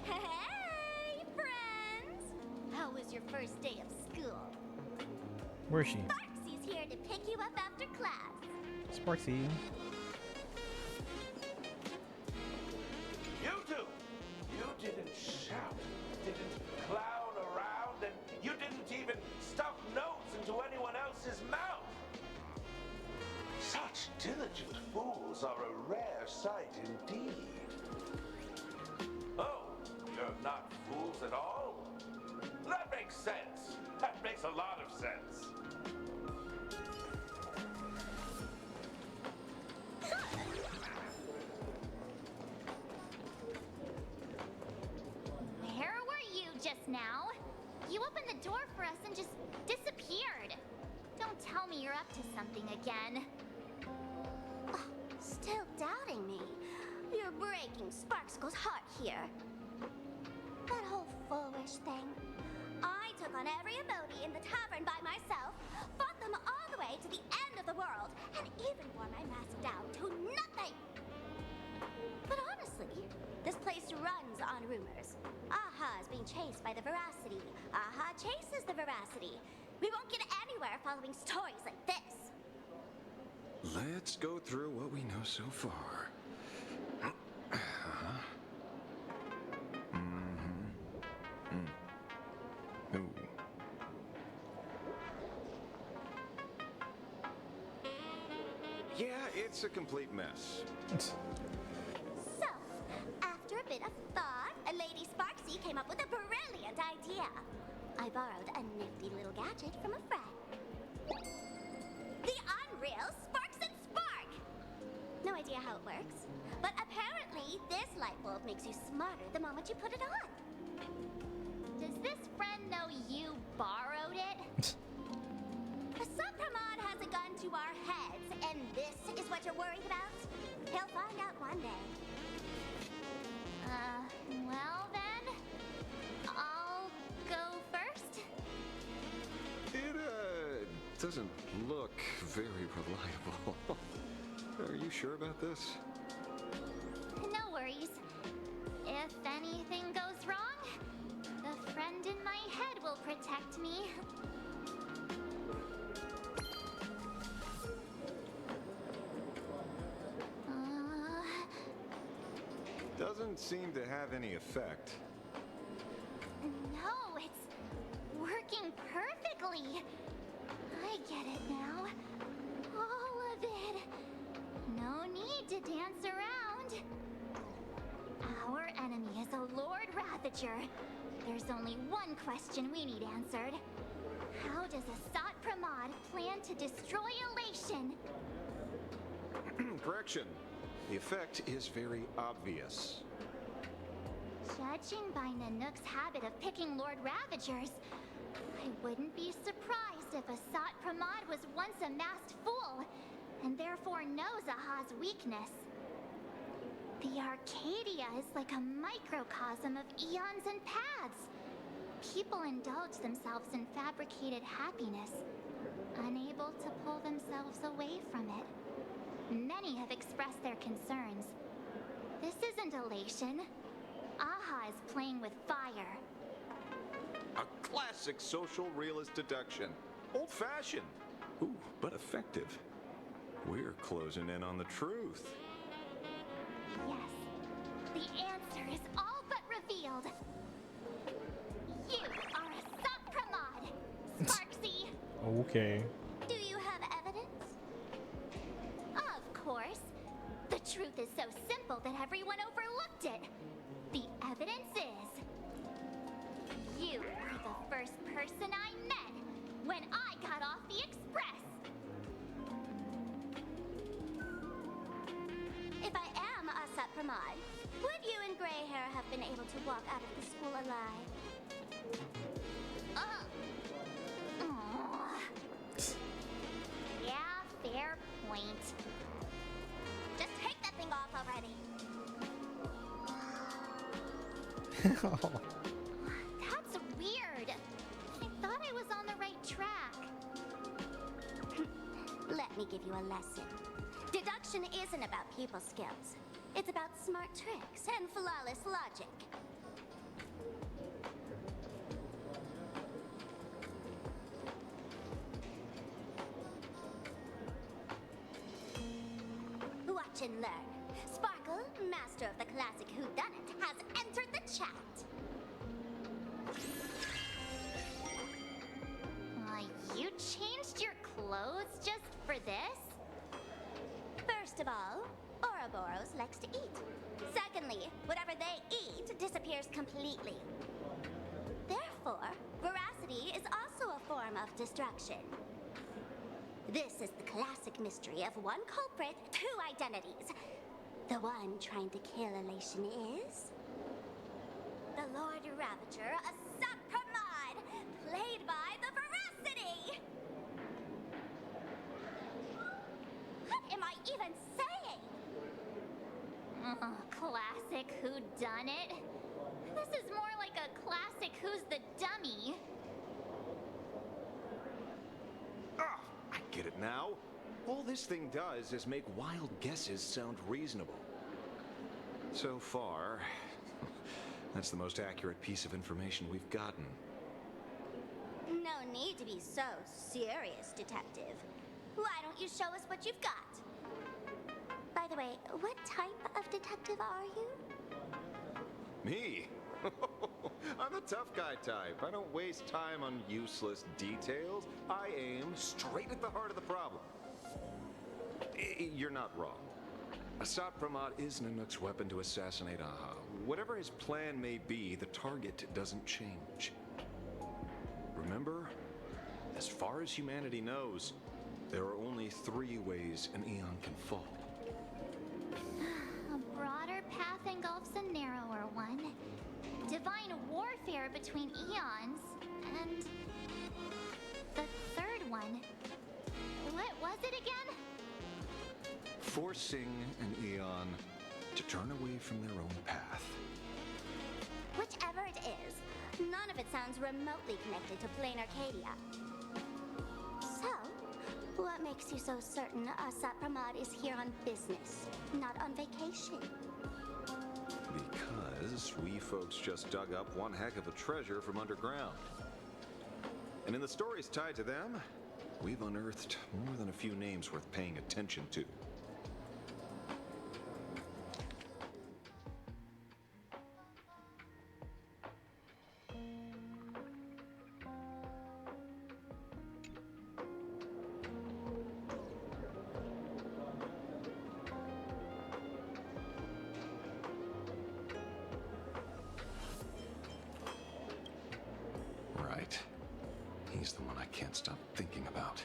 Hey, friends! How was your first day of school? Where is she? Sparksy's here to pick you up after class. Sparksy. You two! You didn't shout, didn't clown around, and you didn't even stuff notes into anyone else's mouth! Such diligent fools are a rare sight indeed. Oh, you're not fools at all? That makes sense. That makes a lot of sense. Where were you just now? You opened the door for us and just disappeared. Don't tell me you're up to something again. Still doubting me? You're breaking Sparkskull's heart here. That whole foolish thing. I took on every emoji in the tavern by myself, fought them all the way to the end of the world, and even wore my mask down to nothing. But honestly, this place runs on rumors. Aha is being chased by the Veracity. Aha chases the Veracity. We won't get anywhere following stories like this. Let's go through what we know so far. Ooh. Yeah, it's a complete mess. So, after a bit of thought, Lady Sparksy came up with a brilliant idea. I borrowed a nifty little gadget from a friend. The Unreal Sparks and Spark! No idea how it works, but apparently this light bulb makes you smarter the moment you put it on. Does this friend know you borrowed it? Supramon has a gun to our heads, and this is what you're worried about? He'll find out one day. Well then, I'll go first. It, doesn't look very reliable. Are you sure about this? No worries. If anything goes wrong, the friend in my head will protect me. Doesn't seem to have any effect. No, it's working perfectly. I get it now. All of it. No need to dance around. Our enemy is a Lord Ravager. There's only one question we need answered. How does Asat Pramod plan to destroy Elation? Correction. The effect is very obvious. Judging by Nanook's habit of picking Lord Ravagers, I wouldn't be surprised if Asat Pramod was once a masked fool, and therefore knows Aha's weakness. The Arcadia is like a microcosm of eons and paths. People indulge themselves in fabricated happiness, unable to pull themselves away from it. Many have expressed their concerns. This isn't elation. Aha is playing with fire. A classic social realist deduction. Old-fashioned. Ooh, but effective. We're closing in on the truth. Yes, the answer is all but revealed. You are Asat Pramod, Sparksy. Okay. Do you have evidence? Of course. The truth is so simple that everyone overlooked it. The evidence is... you were the first person I met when I got off the express. If I am Asat Pramod, would you and Grey Hair have been able to walk out of the school alive? Yeah, fair point. Just take that thing off already. That's weird. I thought I was on the right track. Let me give you a lesson. Deduction Destruction isn't about people skills. It's about smart tricks and flawless logic. Watch and learn. Sparkle, master of the classic whodunit, has entered the chat. You changed your clothes just for this? First of all, Ouroboros likes to eat. Secondly, whatever they eat disappears completely. Therefore, veracity is also a form of destruction. This is the classic mystery of one culprit, two identities. The one trying to kill Elation is the Lord Ravager, a Sapramod, played by the Veracity! What am I even saying? Classic whodunit? This is more like a classic Who's the Dummy. Ah, I get it now. All this thing does is make wild guesses sound reasonable. So far, that's the most accurate piece of information we've gotten. No need to be so serious, Detective. Why don't you show us what you've got? By the way, what type of detective are you? Me? I'm the tough guy type. I don't waste time on useless details. I aim straight at the heart of the problem. You're not wrong. Assad Pramod is Nanook's weapon to assassinate Aha. Whatever his plan may be, the target doesn't change. Remember, as far as humanity knows, there are only 3 ways an Eon can fall. A broader path engulfs a narrower one. Divine warfare between eons, and the third one. What was it again? Forcing an Eon to turn away from their own path. Whichever it is, none of it sounds remotely connected to Plain Arcadia. So, what makes you so certain Assad Pramod is here on business, not on vacation? Because we folks just dug up one heck of a treasure from underground. And in the stories tied to them, we've unearthed more than a few names worth paying attention to. Right. He's the one I can't stop thinking about.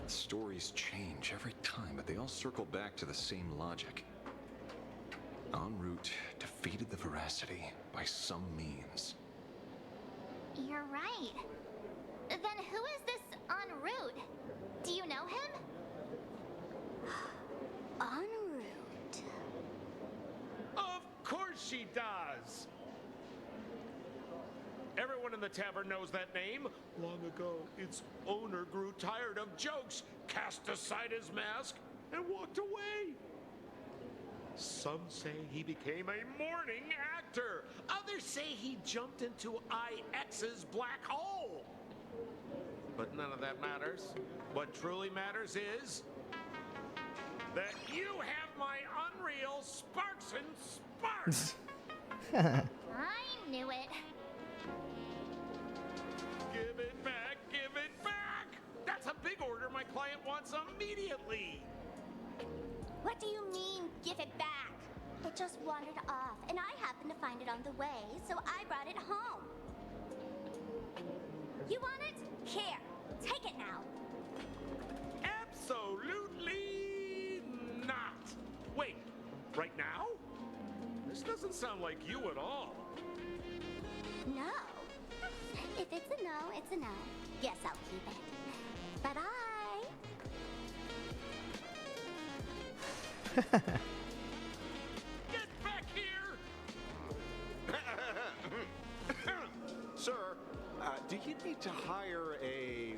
The stories change every time, but they all circle back to the same logic. En route defeated the Veracity by some means. You're right. Then who is this en route? Do you know him? En route. Of course she does! Everyone in the tavern knows that name. Long ago, its owner grew tired of jokes, cast aside his mask, and walked away. Some say he became a mourning actor. Others say he jumped into IX's black hole. But none of that matters. What truly matters is that you have my unreal sparks and sparks. I knew it. Give it back, give it back! That's a big order my client wants immediately. What do you mean, give it back? It just wandered off, and I happened to find it on the way, so I brought it home. You want it? Here, take it now. Absolutely not. Wait, right now? This doesn't sound like you at all. No. If it's a no, it's a no. Guess I'll keep it. Bye-bye. Get back here! Sir, do you need to hire a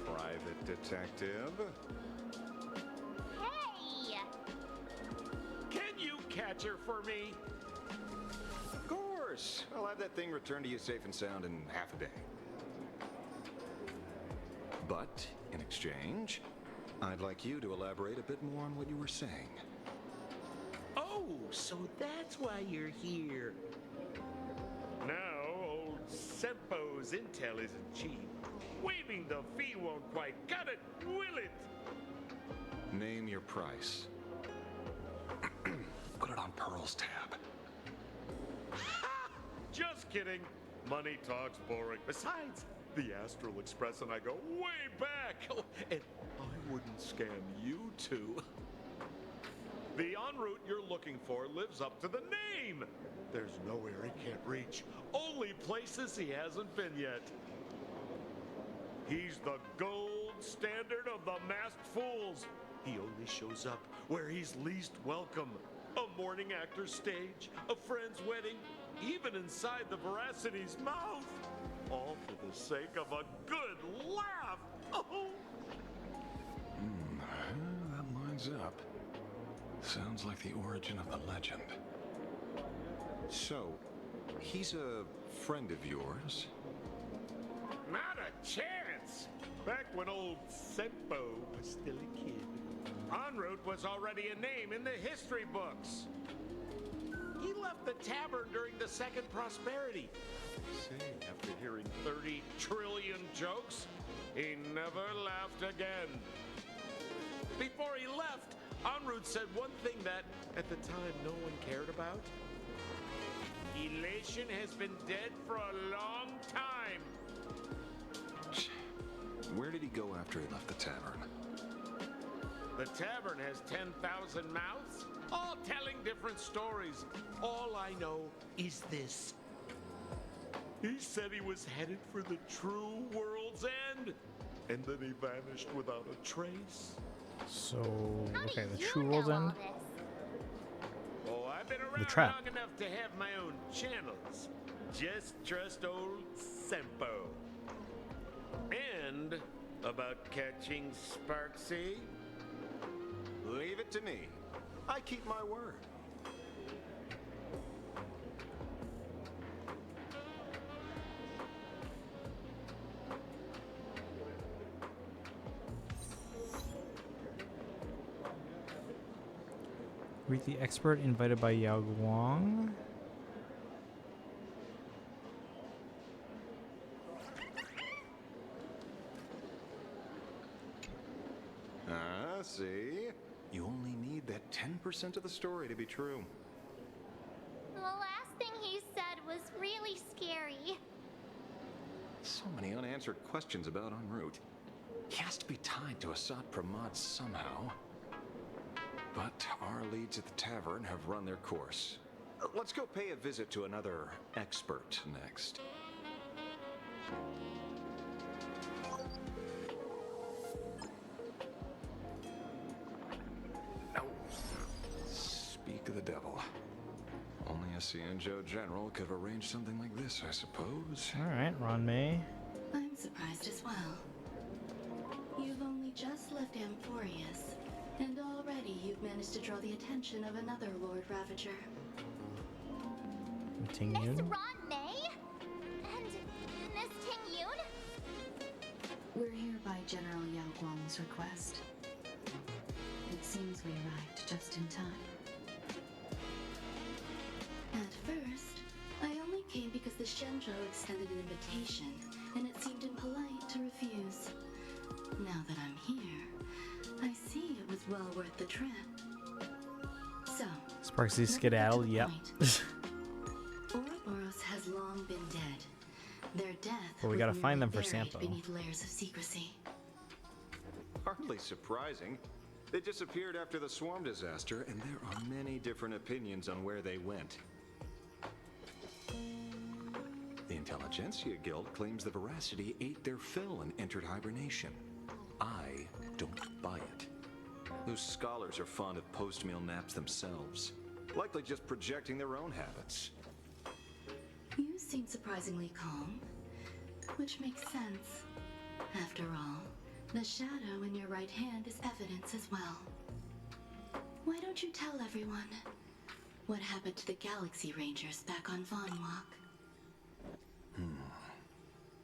private detective? furniture for me? Of course. I'll have that thing returned to you safe and sound in half a day. But, in exchange, I'd like you to elaborate a bit more on what you were saying. Oh, so that's why you're here. Now, old Sempo's intel isn't cheap. Waiving the fee won't quite cut it, will it? Name your price. Put it on Pearl's tab. Just kidding. Money talks boring. Besides, the Astral Express and I go way back. Oh, and I wouldn't scam you two. The en route you're looking for lives up to the name. There's nowhere he can't reach. Only places he hasn't been yet. He's the gold standard of the masked fools. He only shows up where he's least welcome. A morning actor's stage, a friend's wedding, even inside the Veracity's mouth. All for the sake of a good laugh. Oh. That lines up. Sounds like the origin of the legend. So, he's a friend of yours? Not a chance! Back when old Sempo was still a kid, En route was already a name in the history books. He left the tavern during the Second Prosperity. Say, after hearing 30 trillion jokes, he never laughed again. Before he left, En route said one thing that, at the time, no one cared about. Elation has been dead for a long time. Where did he go after he left the tavern? The tavern has 10,000 mouths, all telling different stories. All I know is this. He said he was headed for the true world's end, and then he vanished without a trace. So, okay, the true world's end. Oh, I've been The around trap. long enough to have my own channels. Just trust old Sempo. And about catching Sparksy? Leave it to me. I keep my word. Greet the expert invited by Yao Guang. See? You only need that 10% of the story to be true. The last thing he said was really scary. So many unanswered questions about en route. He has to be tied to Assad Pramod somehow. But our leads at the tavern have run their course. Let's go pay a visit to another expert next. Speak of the devil. Only a Cienjo general could have arranged something like this, I suppose. All right, Ron May. I'm surprised as well. You've only just left Amphorius, and already you've managed to draw the attention of another Lord Ravager. Ting Miss Yun. Ron May? And Miss Ting Yun? We're here by General Yao Guang's request. It seems we arrived just in time. At first, I only came because the Shenzhou extended an invitation, and it seemed impolite to refuse. Now that I'm here, I see it was well worth the trip. So, Sparksy skedaddle, yep. Ouroboros has long been dead. Their death Well, we was gotta find them merely for buried Sampo. beneath layers of secrecy. Hardly surprising. They disappeared after the swarm disaster, and there are many different opinions on where they went. The Intelligentsia Guild claims the Veracity ate their fill and entered hibernation. I don't buy it. Those scholars are fond of post-meal naps themselves, likely just projecting their own habits. You seem surprisingly calm, which makes sense. After all, the shadow in your right hand is evidence as well. Why don't you tell everyone? What happened to the Galaxy Rangers back on Von Walk?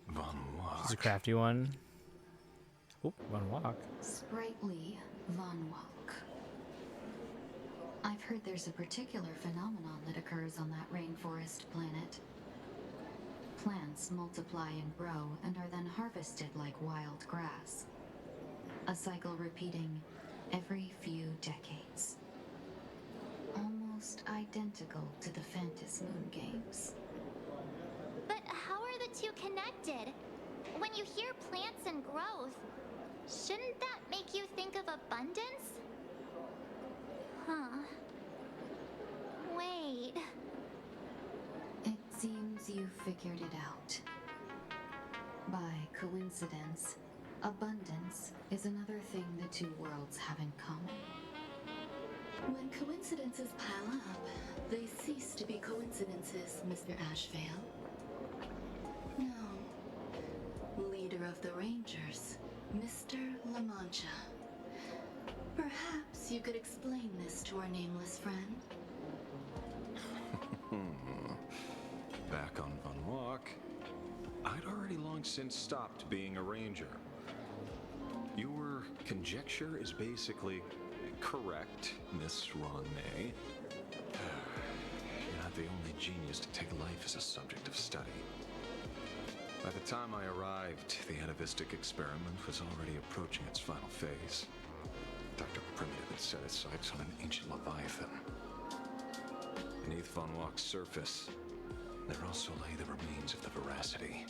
Von Walk. This is a crafty one. Oop, Von Walk. Sprightly Von Walk. I've heard there's a particular phenomenon that occurs on that rainforest planet. Plants multiply and grow and are then harvested like wild grass. A cycle repeating every few decades. Almost identical to the Phantom Moon games. But how are the two connected? When you hear plants and growth, shouldn't that make you think of abundance? Huh. Wait. It seems you figured it out. By coincidence, abundance is another thing the two worlds have in common. When coincidences pile up, they cease to be coincidences, Mr. Ashvale. No. Leader of the Rangers, Mr. La Mancha. Perhaps you could explain this to our nameless friend. Back on Von Walk, I'd already long since stopped being a ranger. Your conjecture is basically correct, Miss Ronay. You're not the only genius to take life as a subject of study. By the time I arrived, the atavistic experiment was already approaching its final phase. Dr. Primitive had set his sights on an ancient Leviathan. Beneath Von Walk's surface, there also lay the remains of the Veracity.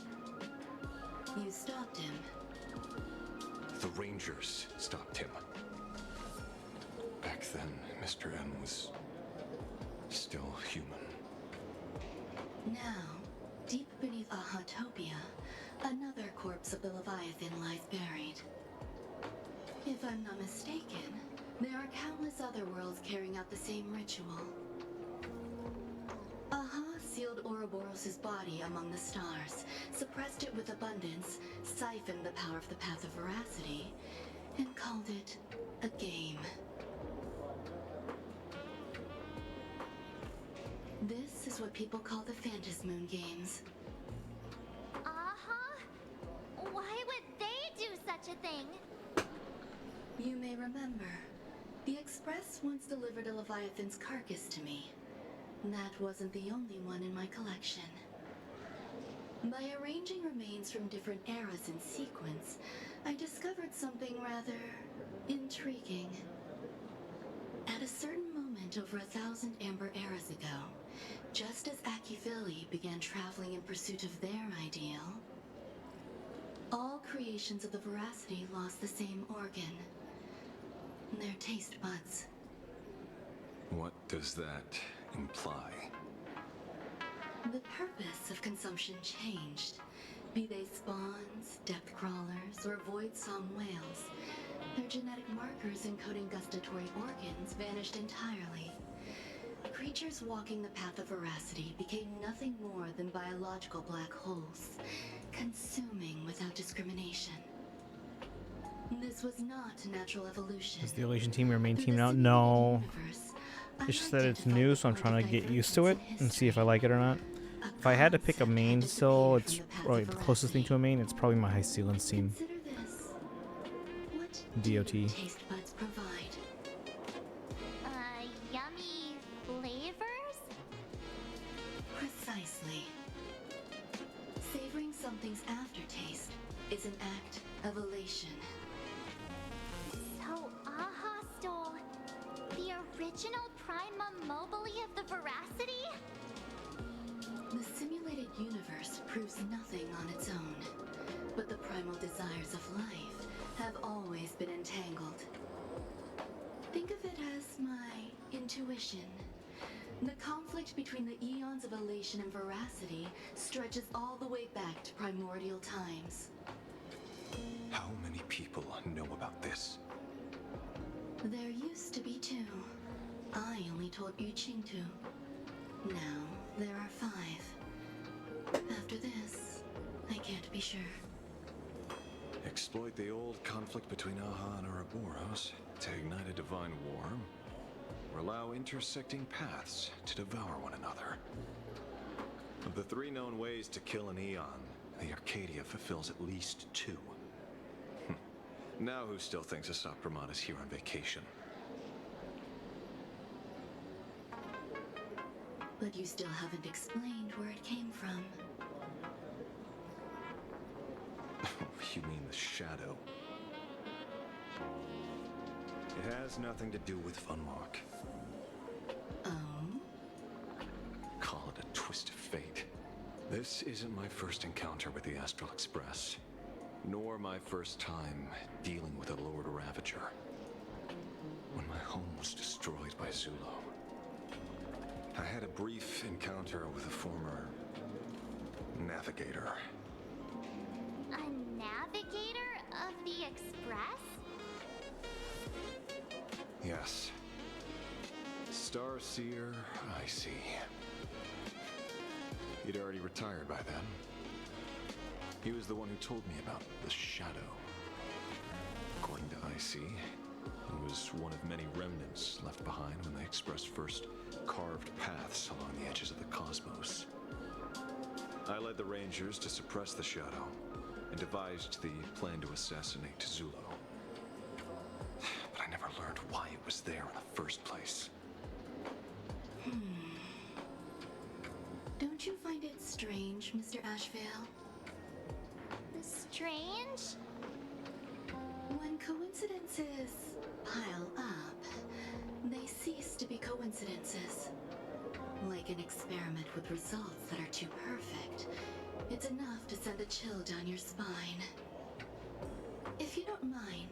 You stopped him. The Rangers stopped him. Back then, Mr. M was still human. Now, deep beneath Ahatopia, another corpse of the Leviathan lies buried. If I'm not mistaken, there are countless other worlds carrying out the same ritual. Aha sealed Ouroboros' body among the stars, suppressed it with abundance, siphoned the power of the Path of Veracity, and called it a game. This is what people call the Phantom Moon games. Why would they do such a thing? You may remember, the Express once delivered a Leviathan's carcass to me. That wasn't the only one in my collection. By arranging remains from different eras in sequence, I discovered something rather intriguing. At a certain moment over 1,000 Amber eras ago, just as Akivili began traveling in pursuit of their ideal, all creations of the Veracity lost the same organ, their taste buds. What does that imply? The purpose of consumption changed. Be they spawns, depth crawlers, or void-song whales, their genetic markers encoding gustatory organs vanished entirely. Creatures walking the path of Veracity became nothing more than biological black holes, consuming without discrimination. This was not natural evolution. Is the Elation team your main team now? No. It's just that it's new, so I'm trying to get used to it and see if I like it or not. If I had to pick a main still, it's probably the closest thing to a main. It's probably my High Sealants team. DOT. Taste buds provide. Yummy flavors? Precisely. Savoring something's aftertaste is an act of elation. So Aha stole the original Prima Mobile of the Veracity? The simulated universe proves nothing on its own, but the primal desires of life have always been entangled. Think of it as my intuition. The conflict between the eons of elation and veracity stretches all the way back to primordial times. How many people know about this? There used to be 2. I only told Yu Qingtu. Now there are 5. After this, I can't be sure. Exploit the old conflict between Aha and Ouroboros to ignite a divine war? or allow intersecting paths to devour one another. Of the 3 known ways to kill an Eon, the Arcadia fulfills at least 2. Now who still thinks Asap Ramad is here on vacation? But you still haven't explained where it came from. You mean the shadow? It has nothing to do with Funmark. Oh? Call it a twist of fate. This isn't my first encounter with the Astral Express, nor my first time dealing with a Lord Ravager. When my home was destroyed by Zulo, I had a brief encounter with a former navigator. A navigator of the Express? Yes. Starseer, I see. He'd already retired by then. He was the one who told me about the Shadow. According to IC, he was one of many remnants left behind when the Express first carved paths along the edges of the cosmos. I led the Rangers to suppress the Shadow and devised the plan to assassinate Zulo. But I never learned why it was there in the first place. Don't you find it strange, Mr. Ashvale? Strange? When coincidences pile up, they cease to be coincidences. Like an experiment with results that are too perfect, it's enough to send a chill down your spine. If you don't mind,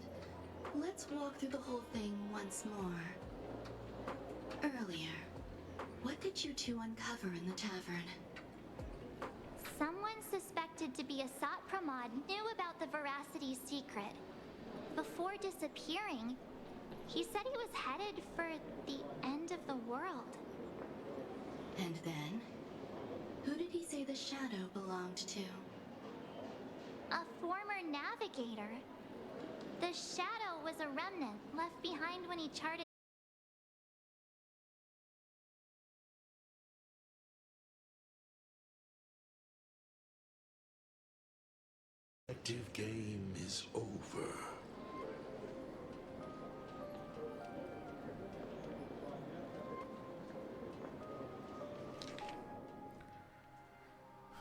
let's walk through the whole thing once more. Earlier, what did you two uncover in the tavern? Someone suspected to be Asap Pramod knew about the Veracity's secret. Before disappearing, he said he was headed for the end of the world. And then? Who did he say the shadow belonged to? A former navigator. The shadow was a remnant left behind when he charted. Active game is over.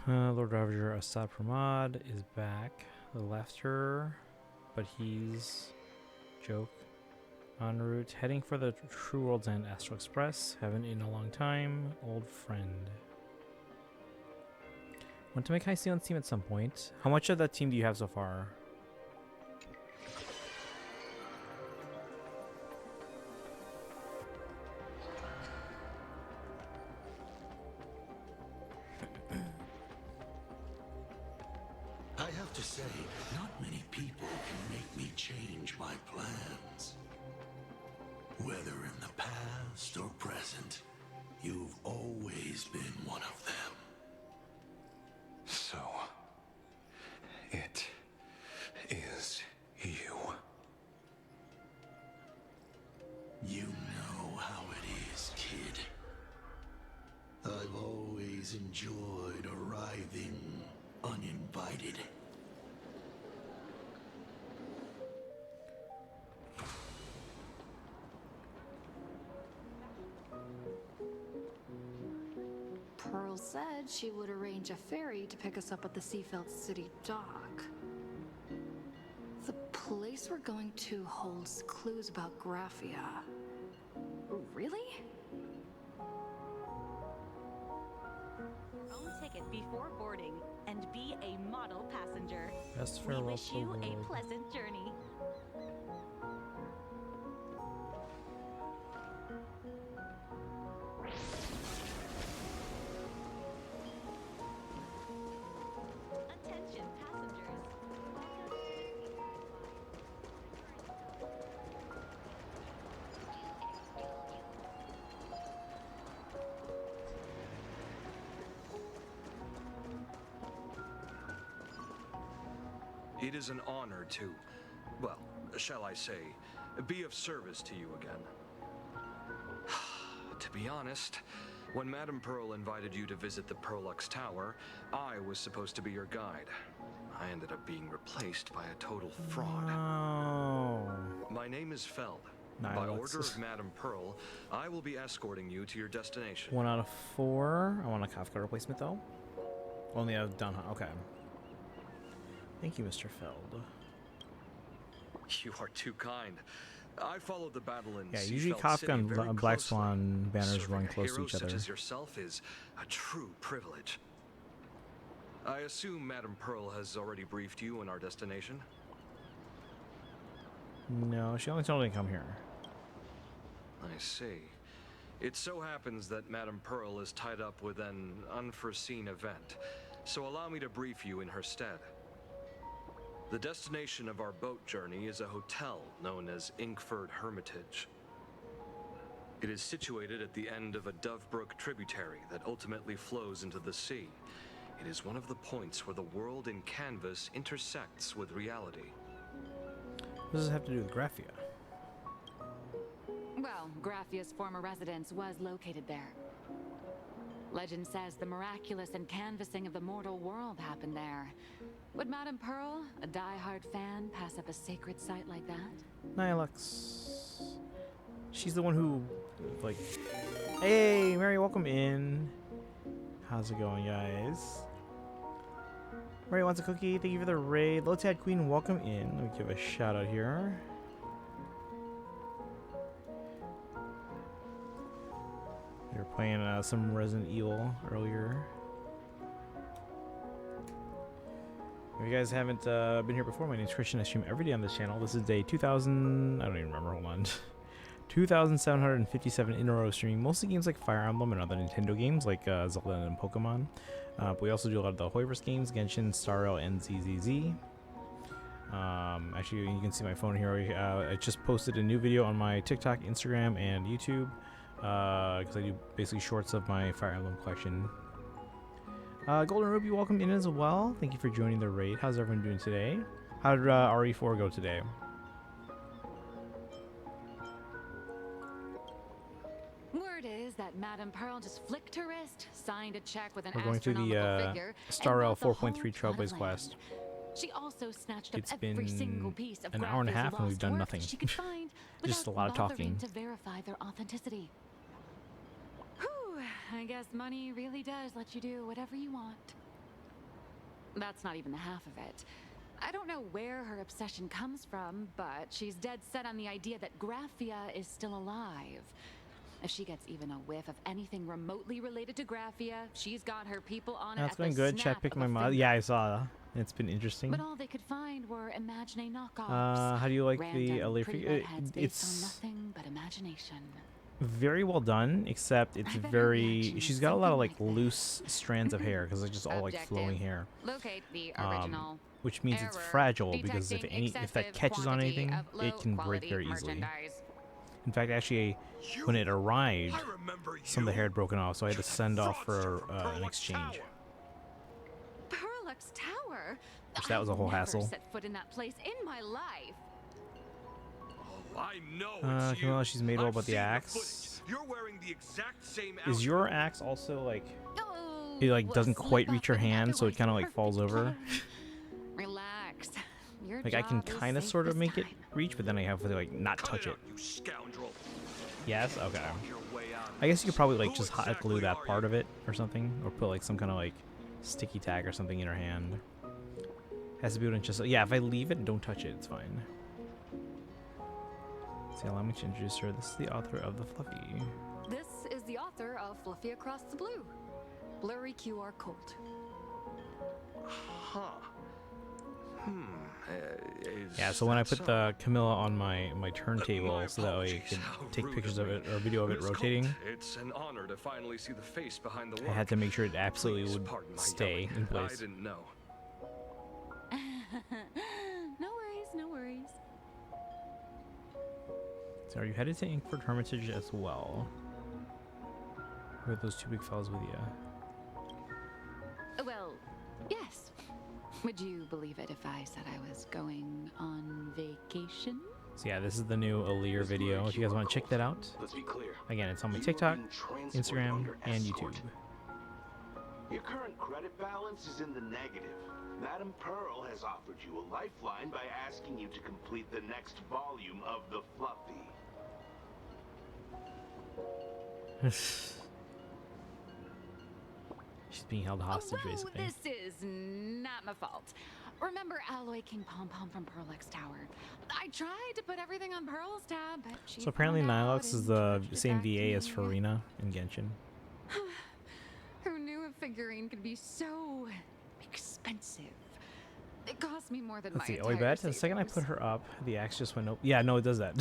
Lord Ravager Asap Ramad is back. They left her, but he's joke en route, heading for the True World's End Astral Express. Haven't in a long time. Old friend. Want to make Hyceon's team at some point. How much of that team do you have so far? I have to say, not many people can make me change my plans. Whether in the past or present, you've always been one of them. So, it is you. You know how it is, kid. I've always enjoyed arriving uninvited. Pearl said she would arrange a ferry to pick us up at the Seafeld City dock. The place we're going to holds clues about Graphia. Really? Own ticket before boarding and be a model passenger. Best We farewell wish to the you world. a pleasant journey. Attention passengers. It is an honor to, well, shall I say, be of service to you again. be honest, when Madame Pearl invited you to visit the Perlux Tower, I was supposed to be your guide. I ended up being replaced by a total fraud. Oh. My name is Feld. By order of Madame Pearl, I will be escorting you to your destination. 1 out of 4. I want a Kafka replacement though. Only I've done. Okay. Thank you, Mr. Feld. You are too kind. I followed the battle in Yeah, usually Seafeld City Kafka and very Black closely. Swan banners Serving run a close to hero each other. such as yourself is a true privilege. I assume Madame Pearl has already briefed you on our destination? No, she only told me to come here. I see. It so happens that Madame Pearl is tied up with an unforeseen event, so allow me to brief you in her stead. The destination of our boat journey is a hotel known as Inkford Hermitage. It is situated at the end of a Dovebrook tributary that ultimately flows into the sea. It is one of the points where the world in canvas intersects with reality. What does this have to do with Graphia? Well, Graphia's former residence was located there. Legend says the miraculous canvassing of the mortal world happened there. Would Madame Pearl, a die-hard fan, pass up a sacred site like that? Nihilux. She's the one who, like... Hey, Mary, welcome in. How's it going, guys? Mary wants a cookie. Thank you for the raid. Lotad Queen, welcome in. Let me give a shout out here. We were playing some Resident Evil earlier. If you guys haven't been here before, my name is Christian. I stream every day on this channel. This is day 2000. I don't even remember. Hold on. 2,757 in a row streaming mostly games like Fire Emblem and other Nintendo games like Zelda and Pokemon. But we also do a lot of the Hoiverse games, Genshin, Star Rail, and ZZZ. Actually, you can see my phone here. I just posted a new video on my TikTok, Instagram, and YouTube because I do basically shorts of my Fire Emblem collection. Golden Ruby, welcome in as well. Thank you for joining the raid. How's everyone doing today? How did RE4 go today? Word is that Madame Pearl just flicked her wrist, signed a check with an We're going through astronomical the figure, Star Rail and bought the whole 4.3 plot of Trailblaze land. quest. She also snatched up It's every single been piece of an hour and a Graphia's half and we've lost done work nothing. she could find Just a without lot of bothering talking. to verify their authenticity. Whew, I guess money really does let you do whatever you want. That's not even the half of it. I don't know where her obsession comes from, but she's dead set on the idea that Graphia is still alive. If she gets even a whiff of anything remotely related to Graphia, she's got her people on it. That's at the been good. snap Chat picked of my a mod. finger. Yeah, I saw. It's been interesting. But all they could find were Imagine knockoffs. How do you like the Random, Alea pretty figure? redheads based on It's nothing but imagination. very well done, except it's I bet her very. reaction is She's got a lot of like something loose strands of hair because it's just all like flowing Objective. hair. Locate the original. Which means it's Error. fragile because if Detecting that excessive catches on quantity anything, of it can break low-quality very easily. merchandise. In fact, actually, when it arrived, some of the hair had broken off, so I had to send off for an exchange. Perlux Tower? Which that was a whole I've never hassle. set foot in that place in my life. I know it's Camilla, you. she's made all I've but the seen axe. footage. You're wearing the exact same Is your axe also like it like doesn't quite reach your hand, so it kind of like falls over? Relax. Your Like I can job is kind of safe sort of this make it time. reach, but then I have to like not touch it. You scoundrel. Yes. Okay. I guess you could probably like just hot glue that part of it or something, or put like some kind of like sticky tag or something in her hand. Has to be able to just yeah. If I leave it and don't touch it, it's fine. So allow me to introduce her. This is the author of the Fluffy. This is the author of Fluffy Across the Blue, Blurry QR Colt. Huh. Yeah, so when I put the Camilla on my turntable so that way I could take pictures of it or video of it rotating, It's an honor to finally see the face behind the I work. had to make sure it absolutely Please would pardon my stay yelling. in place. I didn't know. No worries, no worries. So are you headed to Inkford Hermitage as well? Or are those two big fellas with you? Well, yes. Would you believe it if I said I was going on vacation? So yeah, this is the new Aleer video. If you guys want to check that out, Let's be clear. again, it's on my You are TikTok, being transported Instagram, under and escort. YouTube. Your current credit balance is in the negative. Madam Pearl has offered you a lifeline by asking you to complete the next volume of the Fluffy. She's being held hostage, basically. This is not my fault. Remember Alloy King Pom Pom from Pearlix Tower? I tried to put everything on Pearl's tab, but she So apparently found out Nilox is and the charged it same back to VA as me. Farina in Genshin. Who knew a figurine could be so expensive? It cost me more than Let's my see. Oh, I entire bet the second I savings. put her up, the axe just went open. Yeah, no, it does that.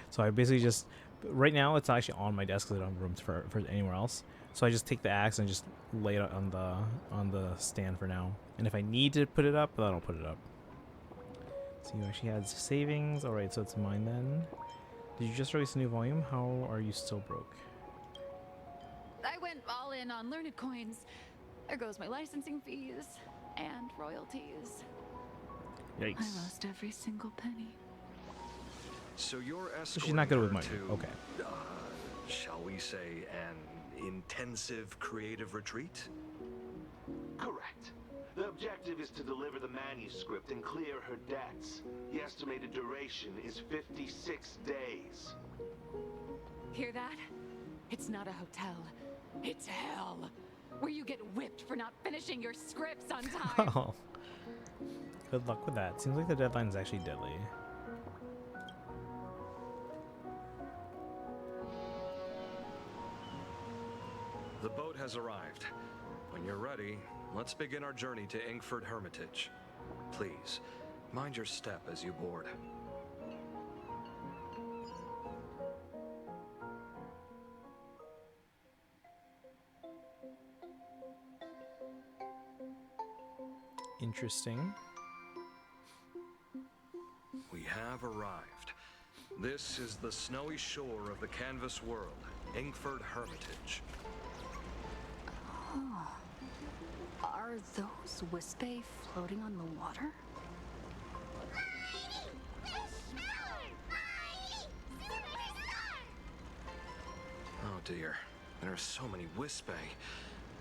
So I basically just, right now it's actually on my desk because I don't have room for anywhere else. So I just take the axe and just lay it on the stand for now. And if I need to put it up, then I'll put it up. So you actually had savings. All right, so it's mine then. Did you just release a new volume? How are you still broke? I went all in on learned coins. There goes my licensing fees and royalties. Yikes. I lost every single penny. So you're So escorting she's not good with her money. to, Okay. shall we say, an intensive creative retreat? Correct. The objective is to deliver the manuscript and clear her debts. The estimated duration is 56 days. Hear that? It's not a hotel. It's hell. Where you get whipped for not finishing your scripts on time. Oh. Good luck with that. Seems like the deadline is actually deadly. The boat has arrived. When you're ready, let's begin our journey to Inkford Hermitage. Please, mind your step as you board. Interesting. We have arrived. This is the snowy shore of the canvas world, Inkford Hermitage. Oh. Are those Wispe floating on the water? Oh dear, there are so many Wispe.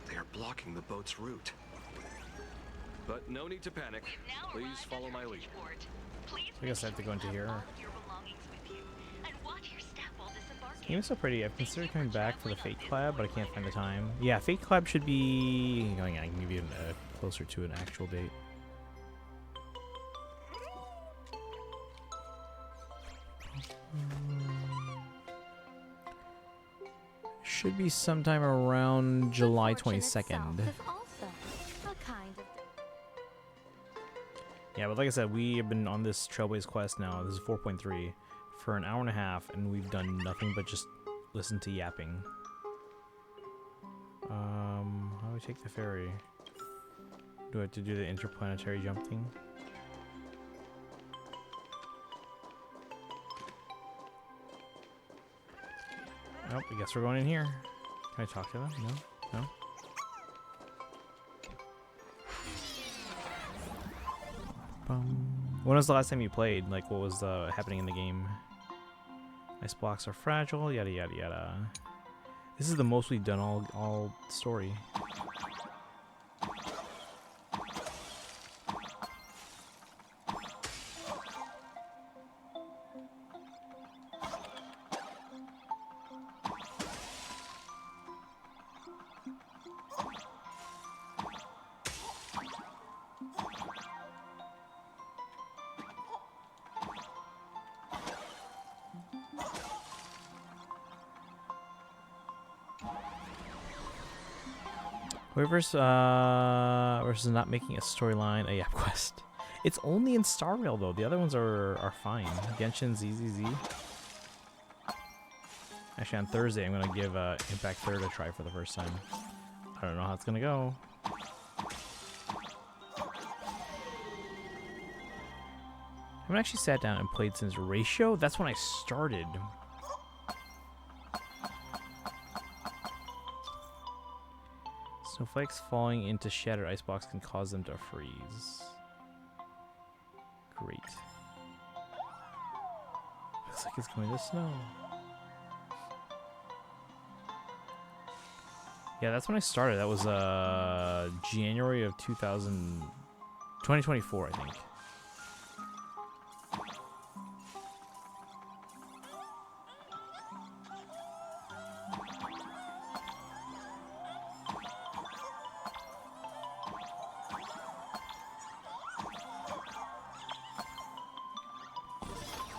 They are blocking the boat's route. But no need to panic. Please follow my lead. I guess I have to go into here. This game is so pretty. I've considered coming back for the Fate Collab, but I can't find the time. Yeah, Fate Collab should be... Oh, yeah, I can give you closer to an actual date. Should be sometime around July 22nd. Yeah, but like I said, we have been on this Trailblaze quest now. This is 4.3 for an hour and a half, and we've done nothing but just listen to yapping. How do we take the ferry? Do I have to do the interplanetary jump thing? Nope, I guess we're going in here. Can I talk to them? No? No? When was the last time you played? Like, what was happening in the game? Ice blocks are fragile, yada yada yada. This is the most we've done all story. Whoever's versus not making a storyline a Yap quest. It's only in Star Rail though. The other ones are fine. Genshin ZZZ. Actually, on Thursday I'm gonna give Impact Third a try for the first time. I don't know how it's gonna go. I haven't actually sat down and played since Ratio. That's when I started. Snowflakes falling into shattered icebox can cause them to freeze. Great. Looks like it's going to snow. Yeah, that's when I started. That was January of 2024, I think.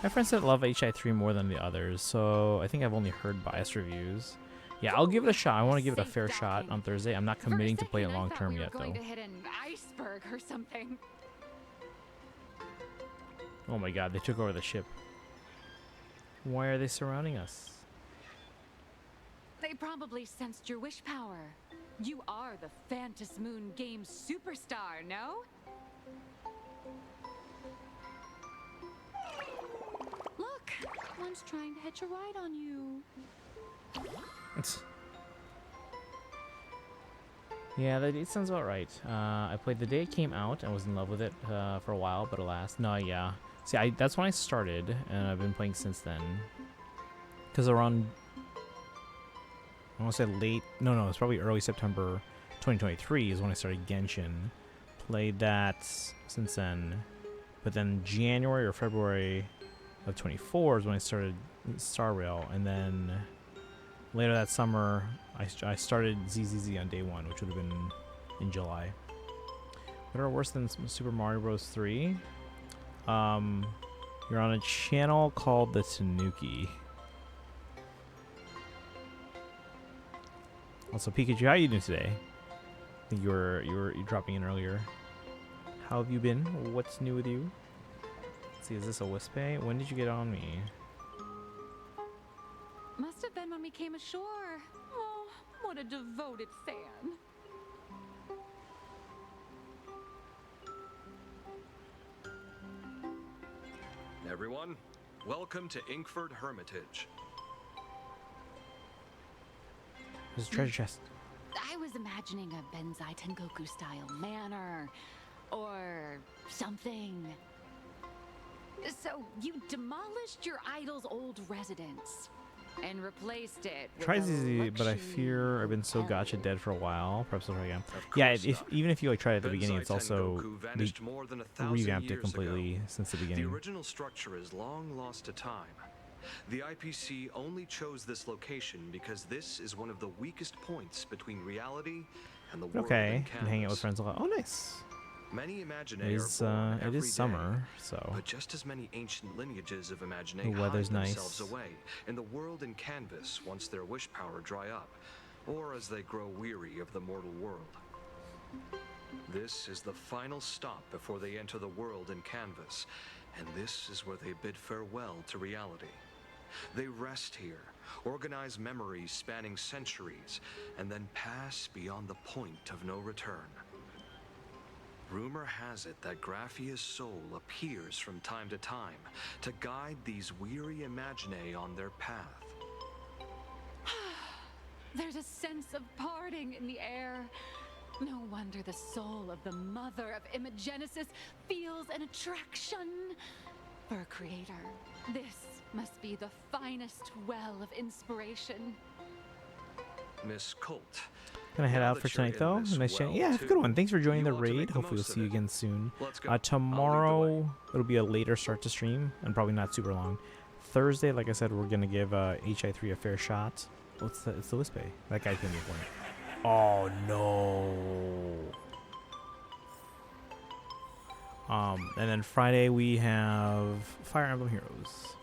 My friends said love HI3 more than the others, so I think I've only heard biased reviews. Yeah, I'll give it a shot. I want to give it a fair shot on Thursday. I'm not committing to play it long term yet, though. Going to hit an iceberg or something. Oh my god, they took over the ship. Why are they surrounding us? They probably sensed your wish power. You are the Phantasmoon Moon Games superstar, no? Look, one's trying to hitch a ride on you. Yeah, it sounds about right. I played the day it came out and was in love with it for a while, but alas, no, yeah. See, that's when I started, and I've been playing since then. Because around, I want to say late, no, it's probably early September 2023 is when I started Genshin. Played that since then, but then January or February of 24 is when I started Star Rail, and then later that summer, I started ZZZ on day one, which would have been in July. Better or worse than Super Mario Bros. 3? You're on a channel called the Tanuki. Also, Pikachu, how are you doing today? I think you were dropping in earlier. How have you been? What's new with you? Let's see, is this a Wispe? When did you get on me? Must have been when we came ashore. Oh, what a devoted fan. Everyone, welcome to Inkford Hermitage. There's a treasure chest. I was imagining a Benzai Tengoku style manor or something. So you demolished your idol's old residence and replaced it with Try a ZZ, but I fear I've been so gotcha dead for a while. Perhaps I'll try again. Yeah, even if you like try it at the beginning, it's also they revamped it completely since the beginning. The original structure is long lost to time. The IPC only chose this location because this is one of the weakest points between reality and the world. Okay, you can hang out with friends a lot. Oh, nice. Many Imaginae It is summer, so. But just as many ancient lineages of Imaginae The weather's hide nice. themselves away in the world in canvas once their wish power dry up, or as they grow weary of the mortal world. This is the final stop before they enter the world in canvas, and this is where they bid farewell to reality. They rest here, organize memories spanning centuries, and then pass beyond the point of no return. Rumor has it that Graphia's soul appears from time to time to guide these weary Imaginae on their path. There's a sense of parting in the air. No wonder the soul of the mother of Imagenesis feels an attraction for a creator. This must be the finest well of inspiration. Miss Colt. Gonna head out for tonight though. Nice chat. Yeah, have a good one. Thanks for joining the raid. Hopefully we'll see you again soon. Tomorrow it'll be a later start to stream and probably not super long. Thursday, like I said, we're gonna give HI3 a fair shot. Oh, it's the Wispe. That guy's gonna be important. Oh no. And then Friday we have Fire Emblem Heroes.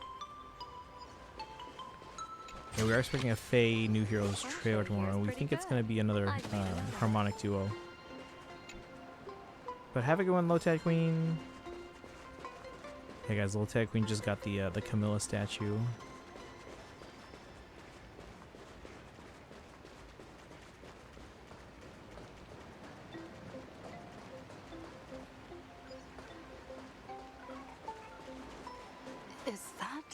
Yeah, we are expecting a Faye New Heroes trailer tomorrow. We think it's going to be another harmonic duo. But have a good one, Lotad Queen. Hey guys, Lotad Queen just got the Camilla statue. Is that?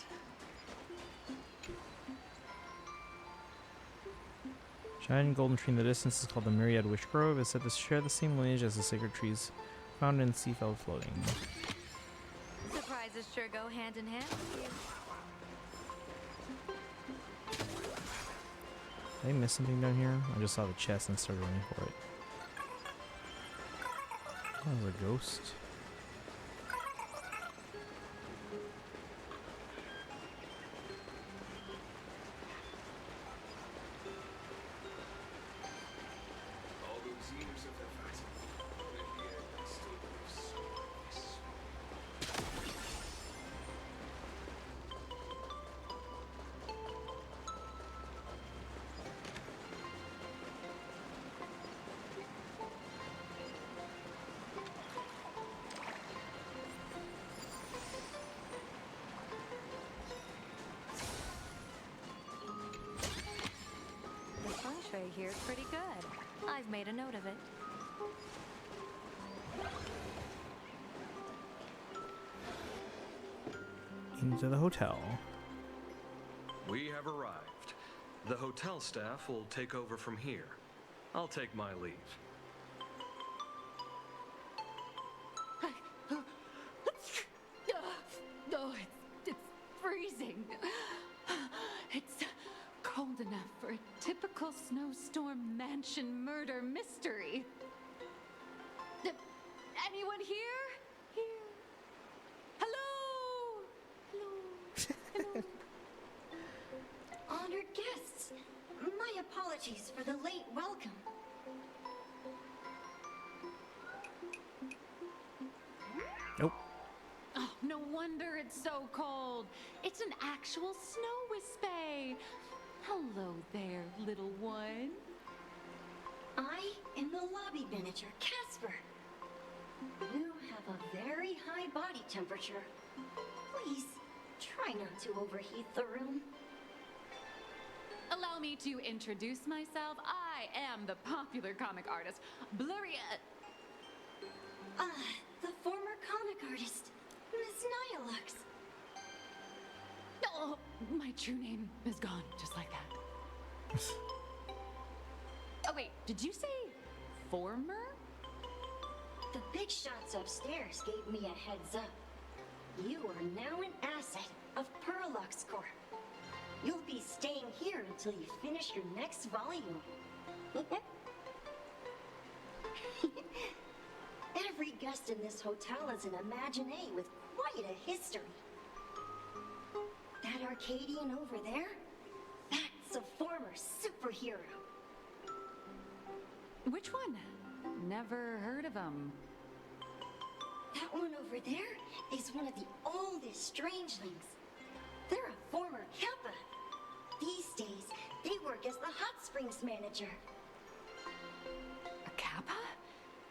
Giant golden tree in the distance is called the Myriad Wish Grove. It's said to share the same lineage as the sacred trees found in Seafeld Floating. Surprises sure go hand in hand with you. Did I miss something down here? I just saw the chest and started running for it. That was a ghost. All those years of effort, and yet I still believe so much. The feng shui here's pretty good. I've made a note of it. Into the hotel. We have arrived. The hotel staff will take over from here. I'll take my leave. No, it's freezing. It's cold enough for a typical snowstorm mansion murder mystery. Anyone here? Here. Hello? Hello? Honored guests, my apologies for the late welcome. Nope. Oh, no wonder it's so cold. It's an actual snow wispy. Hello there, little one. I am the lobby manager, Casper. You have a very high body temperature. Please, try not to overheat the room. Allow me to introduce myself. I am the popular comic artist, Blurry. The former comic artist, Miss Nyalux. Oh, my true name is gone, just like that. Oh, wait, did you say former? The big shots upstairs gave me a heads up. You are now an asset of Perlux Corp. You'll be staying here until you finish your next volume. Every guest in this hotel is an Imaginé with quite a history. That Arcadian over there? That's a former superhero. Which one? Never heard of him. That one over there is one of the oldest strangelings. They're a former Kappa. These days, they work as the hot springs manager. A Kappa?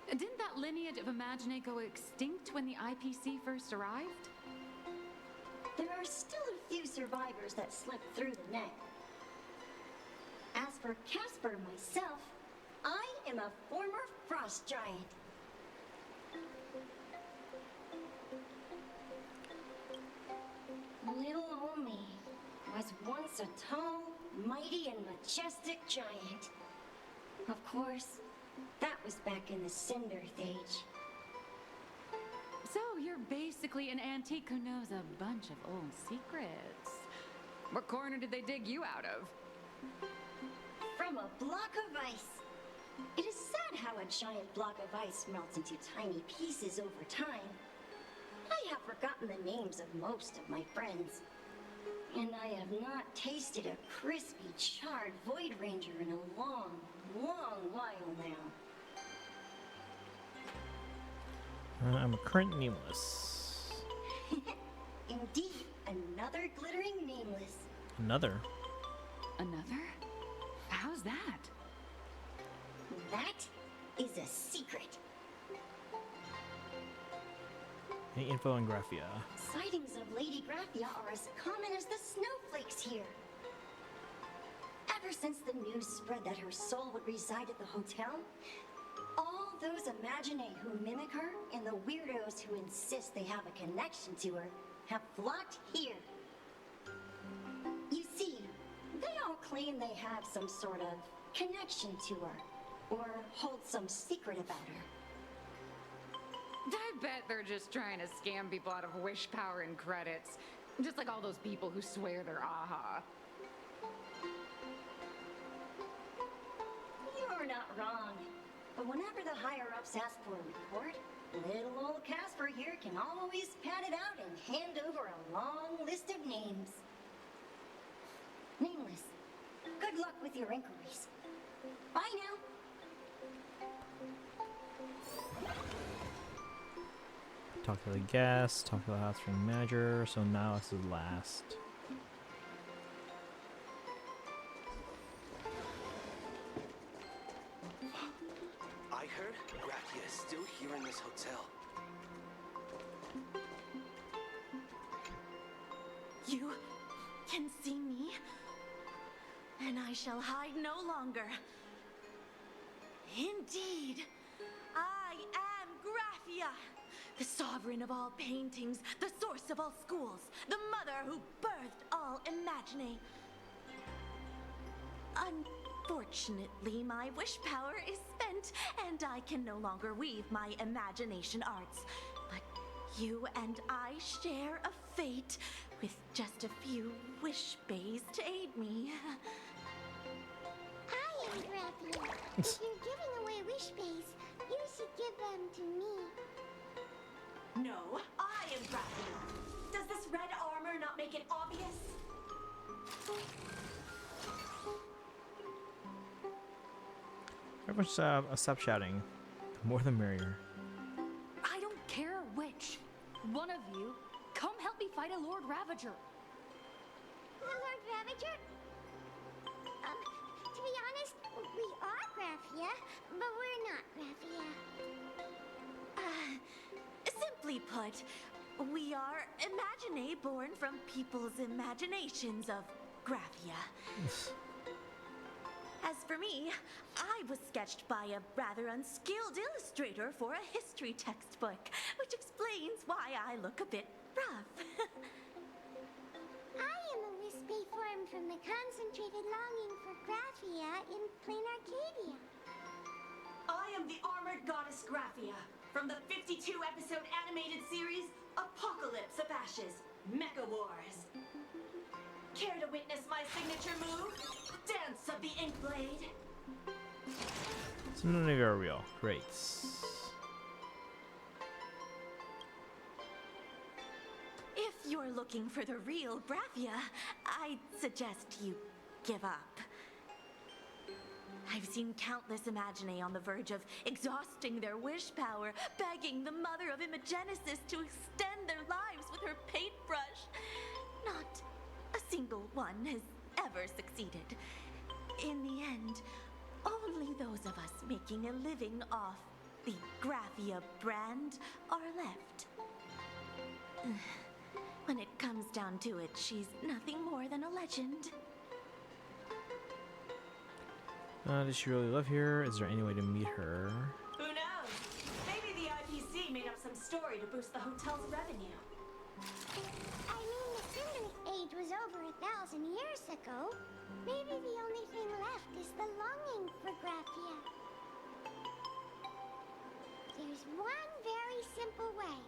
Didn't that lineage of Imaginé go extinct when the IPC first arrived? There are still a few survivors that slipped through the net. As for Casper myself, I am a former frost giant. Little Omi was once a tall, mighty, and majestic giant. Of course, that was back in the Cinder Age. So you're basically an antique who knows a bunch of old secrets. What corner did they dig you out of? From a block of ice. It is sad how a giant block of ice melts into tiny pieces over time. I have forgotten the names of most of my friends. And I have not tasted a crispy, charred Void Ranger in a long, long while now. I'm a current nameless. Indeed, another glittering nameless. Another? Another? How's that? That is a secret. Any info on Graphia? Sightings of Lady Graphia are as common as the snowflakes here. Ever since the news spread that her soul would reside at the hotel, all those Imaginé who mimic her and the weirdos who insist they have a connection to her have flocked here. You see, they all claim they have some sort of connection to her, or hold some secret about her. I bet they're just trying to scam people out of wish power and credits. Just like all those people who swear they're AHA. You're not wrong. But whenever the higher-ups ask for a report, little old Casper here can always pad it out and hand over a long list of names. Nameless, good luck with your inquiries. Bye now. Talk to the guest, talk to the house ring manager, so now this is last. I heard Gracia is still here in this hotel. You can see me, and I shall hide no longer. Indeed, I am Gracia, the sovereign of all paintings, the source of all schools, the mother who birthed all Imagine. Unfortunately, my wish power is spent, and I can no longer weave my imagination arts. But you and I share a fate, with just a few wish bays to aid me. I am Gracia. If you're giving away wish bays, you should give them to me. No, I am Gracia. Does this red armor not make it obvious? Everyone stop shouting. The more the merrier. I don't care which. One of you, come help me fight a Lord Ravager. The Lord Ravager? To be honest, we are Gracia, but we're not Gracia. Simply put, we are Imagine born from people's imaginations of Gracia. As for me, I was sketched by a rather unskilled illustrator for a history textbook, which explains why I look a bit rough. I am a wispy form from the concentrated longing for Gracia in plain Arcadia. I am the armored goddess Gracia from the 52-episode animated series Apocalypse of Ashes, Mecha Wars. Care to witness my signature move? Dance of the Inkblade. So none of you are real. Great. If you're looking for the real Gracia, I'd suggest you give up. I've seen countless Imagine on the verge of exhausting their wish power, begging the mother of Imagenesis to extend their lives with her paintbrush. Not a single one has ever succeeded. In the end, only those of us making a living off the Gracia brand are left. When it comes down to it, she's nothing more than a legend. Does she really live here? Is there any way to meet her? Who knows? Maybe the IPC made up some story to boost the hotel's revenue. I mean, the Cinder Age was over 1,000 years ago. Maybe the only thing left is the longing for Gracia. There's one very simple way.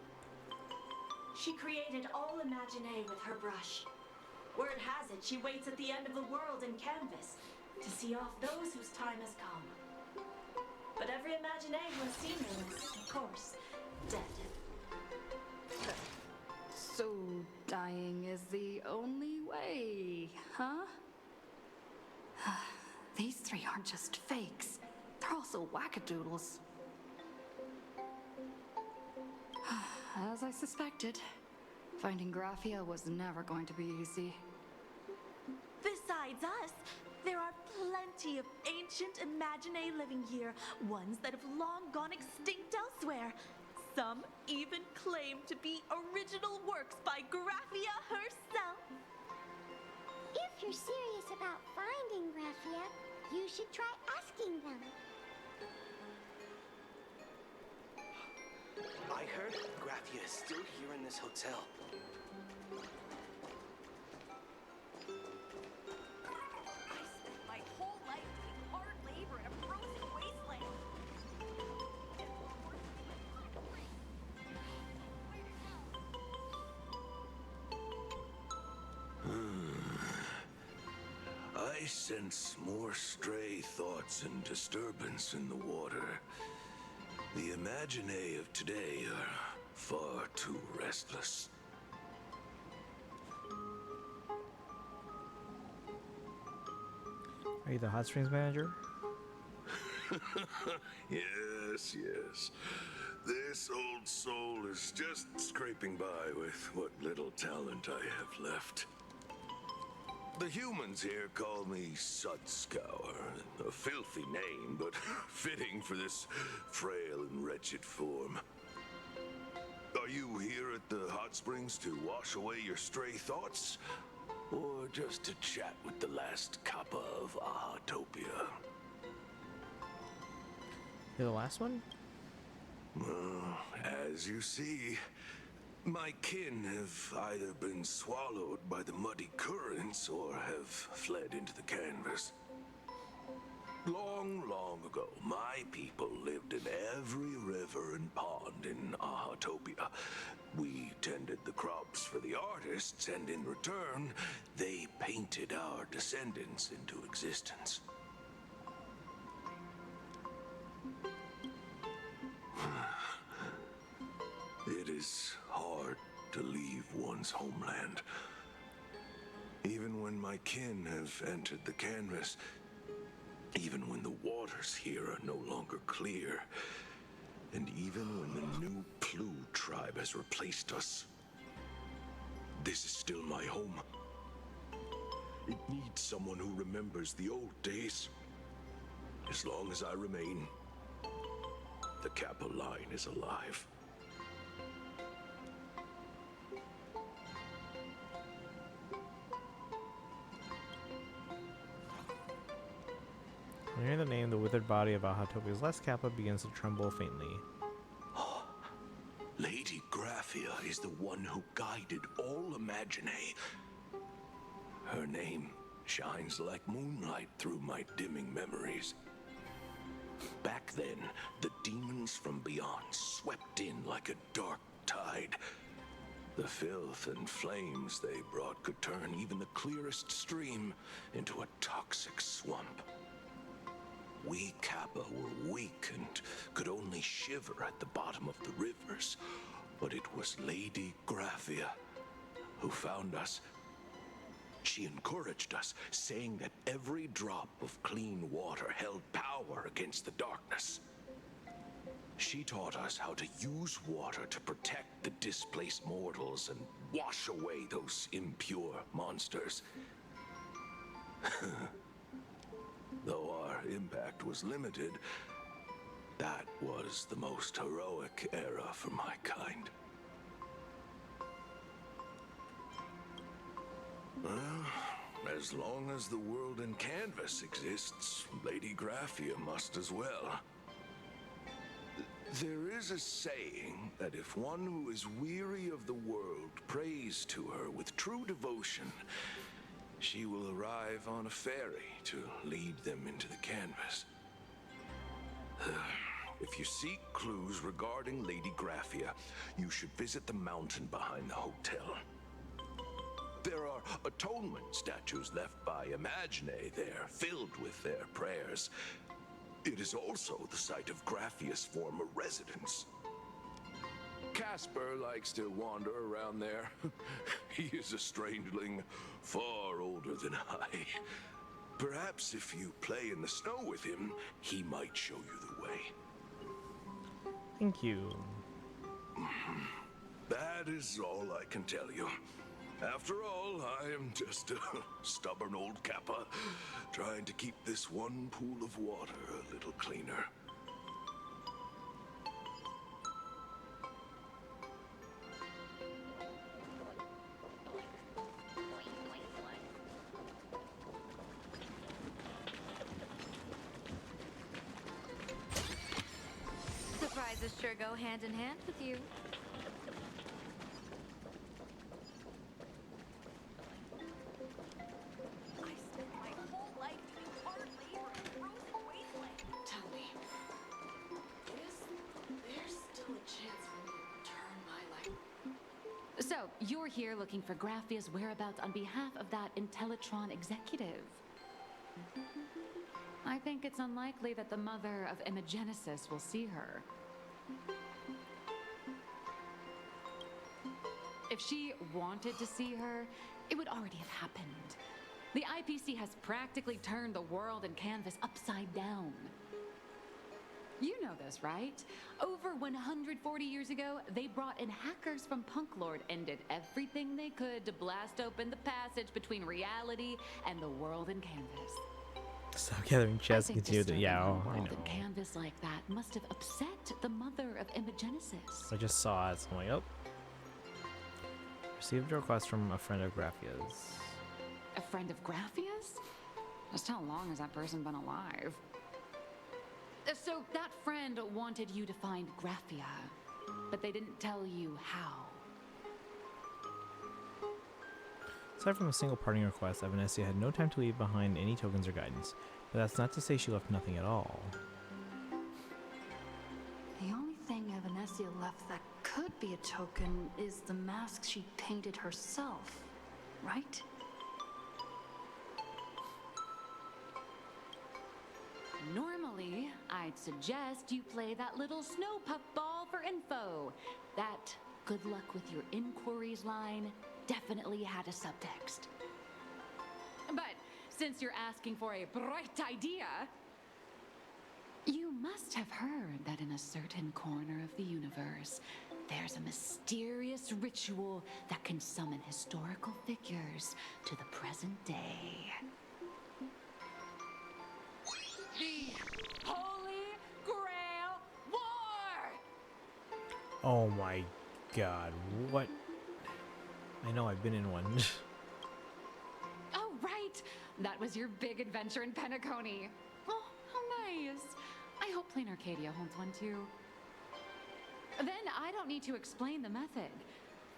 She created all Imagine with her brush. Word has it, she waits at the end of the world in canvas to see off those whose time has come. But every Imagine who has seen her is, of course, dead. So dying is the only way, huh? These three aren't just fakes. They're also wackadoodles. As I suspected, finding Gracia was never going to be easy. Besides us, there are plenty of ancient Imagine living here, ones that have long gone extinct elsewhere. Some even claim to be original works by Gracia herself. If you're serious about finding Gracia, you should try asking them. I heard Gracia is still here in this hotel. I spent my whole life doing hard labor in a frozen wasteland. I sense more stray thoughts and disturbance in the water. The Imaginae of today are far too restless. Are you the hot springs manager? Yes, yes. This old soul is just scraping by with what little talent I have left. The humans here call me Sudscour, a filthy name, but fitting for this frail and wretched form. Are you here at the hot springs to wash away your stray thoughts? Or just to chat with the last kappa of Ahatopia? You're the last one? As you see, my kin have either been swallowed by the muddy currents or have fled into the canvas. Long, long ago, my people lived in every river and pond in Ahatopia. We tended the crops for the artists, and in return, they painted our descendants into existence. It is hard to leave one's homeland. Even when my kin have entered the canvas, even when the waters here are no longer clear, and even when the new Plu tribe has replaced us, this is still my home. It needs someone who remembers the old days. As long as I remain, the Kappa line is alive. When you hear the name, the withered body of Ahatopia's last Kappa begins to tremble faintly. Lady Graphia is the one who guided all Imaginae. Her name shines like moonlight through my dimming memories. Back then, the demons from beyond swept in like a dark tide. The filth and flames they brought could turn even the clearest stream into a toxic swamp. We Kappa were weak and could only shiver at the bottom of the rivers, but it was Lady Graphia who found us. She encouraged us, saying that every drop of clean water held power against the darkness. She taught us how to use water to protect the displaced mortals and wash away those impure monsters. Though our impact was limited, that was the most heroic era for my kind. Well, as long as the world in canvas exists, Lady Graphia must as well. There is a saying that if one who is weary of the world prays to her with true devotion, she will arrive on a ferry to lead them into the canvas. If you seek clues regarding Lady Graphia, you should visit the mountain behind the hotel. There are atonement statues left by Imaginae there, filled with their prayers. It is also the site of Graphia's former residence. Casper likes to wander around there. He is a strangeling far older than I. Perhaps if you play in the snow with him, he might show you the way. Thank you. That is all I can tell you. After all, I am just a stubborn old Kappa, trying to keep this one pool of water a little cleaner. Surprises sure go hand in hand with you. So, you're here looking for Graphia's whereabouts on behalf of that Intellitron executive. I think it's unlikely that the mother of Imogenesis will see her. If she wanted to see her, it would already have happened. The IPC has practically turned the world and canvas upside down. You know this, right? Over 140 years ago, they brought in hackers from Punklord and did everything they could to blast open the passage between reality and the world and canvas. Stop gathering chests. Continue the yeah. Oh, I know. And canvas like that must have upset the mother of Imogenesis. I just saw it. So I'm like, oh. Received a request from a friend of Graphia's. A friend of Graphia's? Just how long has that person been alive? So that friend wanted you to find Graphia, but they didn't tell you how. Aside from a single parting request, Evanessia had no time to leave behind any tokens or guidance, but that's not to say she left nothing at all. The only thing Evanessia left that could be a token is the mask she painted herself, right? Normally, I'd suggest you play that little snow puff ball for info. That good luck with your inquiries line definitely had a subtext. But since you're asking for a bright idea, you must have heard that in a certain corner of the universe, there's a mysterious ritual that can summon historical figures to the present day. The Holy Grail War! Oh my god, what? I know, I've been in one. Oh, right! That was your big adventure in Penacony. Oh, how nice. I hope Plain Arcadia holds one too. Then I don't need to explain the method.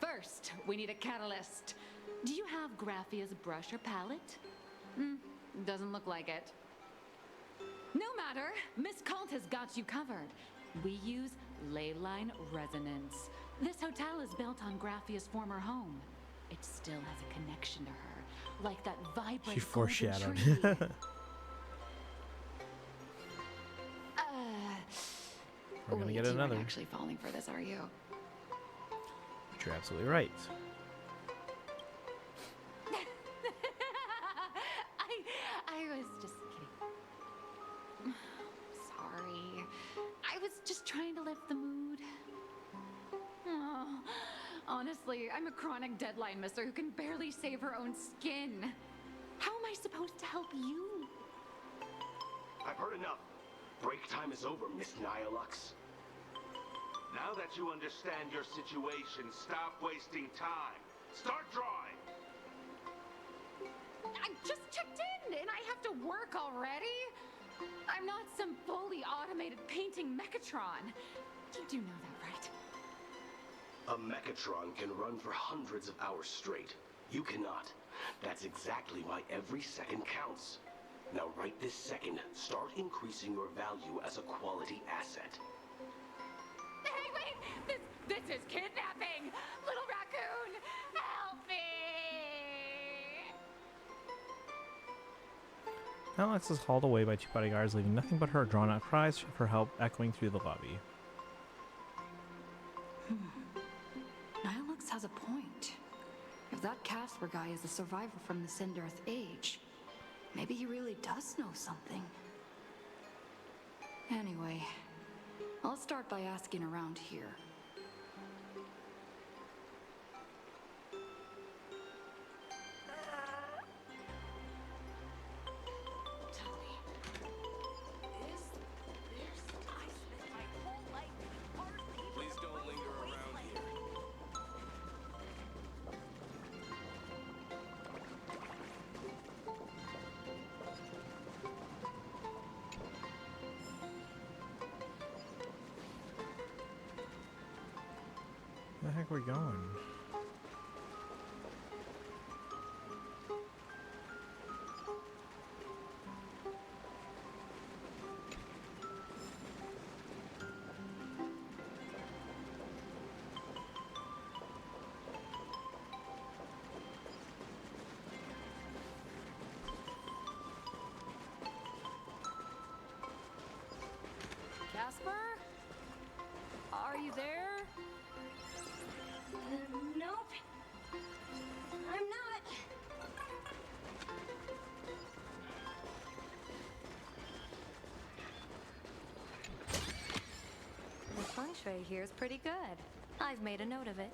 First, we need a catalyst. Do you have Graphia's brush or palette? Doesn't look like it. No matter, Miss Cult has got you covered. We use ley line resonance. This hotel is built on Graphia's former home. It still has a connection to her, like that vibrant She foreshadowed. We're gonna get another. You aren't actually falling for this, are you? But you're absolutely right. I was just kidding. Sorry. I was just trying to lift the mood. Oh, honestly, I'm a chronic deadline misser who can barely save her own skin. How am I supposed to help you? I've heard enough. Break time is over, Miss Nihilux. Now that you understand your situation, stop wasting time. Start drawing! I just checked in, and I have to work already? I'm not some fully automated painting Mechatron. You do know that, right? A Mechatron can run for hundreds of hours straight. You cannot. That's exactly why every second counts. Now right this second, start increasing your value as a quality asset. Hey, wait! This is kidnapping! Little raccoon, help me! Alex is hauled away by two bodyguards, leaving nothing but her drawn-out cries for help echoing through the lobby. Nihilux has a point. If that Casper guy is a survivor from the Sindarth age, maybe he really does know something. Anyway, I'll start by asking around here. Please don't linger around here. Where the heck are we going? you there? Nope. I'm not. The feng shui here is pretty good. I've made a note of it.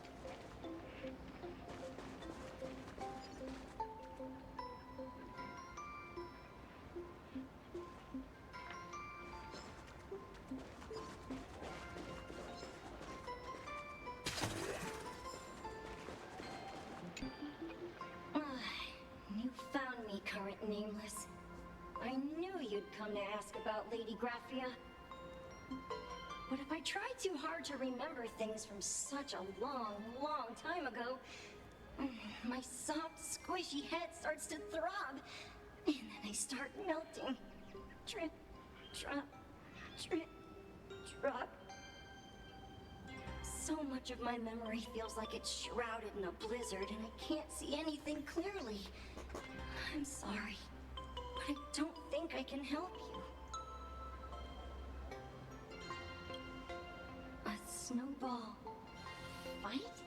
You found me, current nameless. I knew you'd come to ask about Lady Graphia. But if I try too hard to remember things from such a long, long time ago, my soft, squishy head starts to throb, and then I start melting. Drip, drop, drip, drop. So much of my memory feels like it's shrouded in a blizzard, and I can't see anything clearly. I'm sorry, but I don't think I can help you. A snowball fight?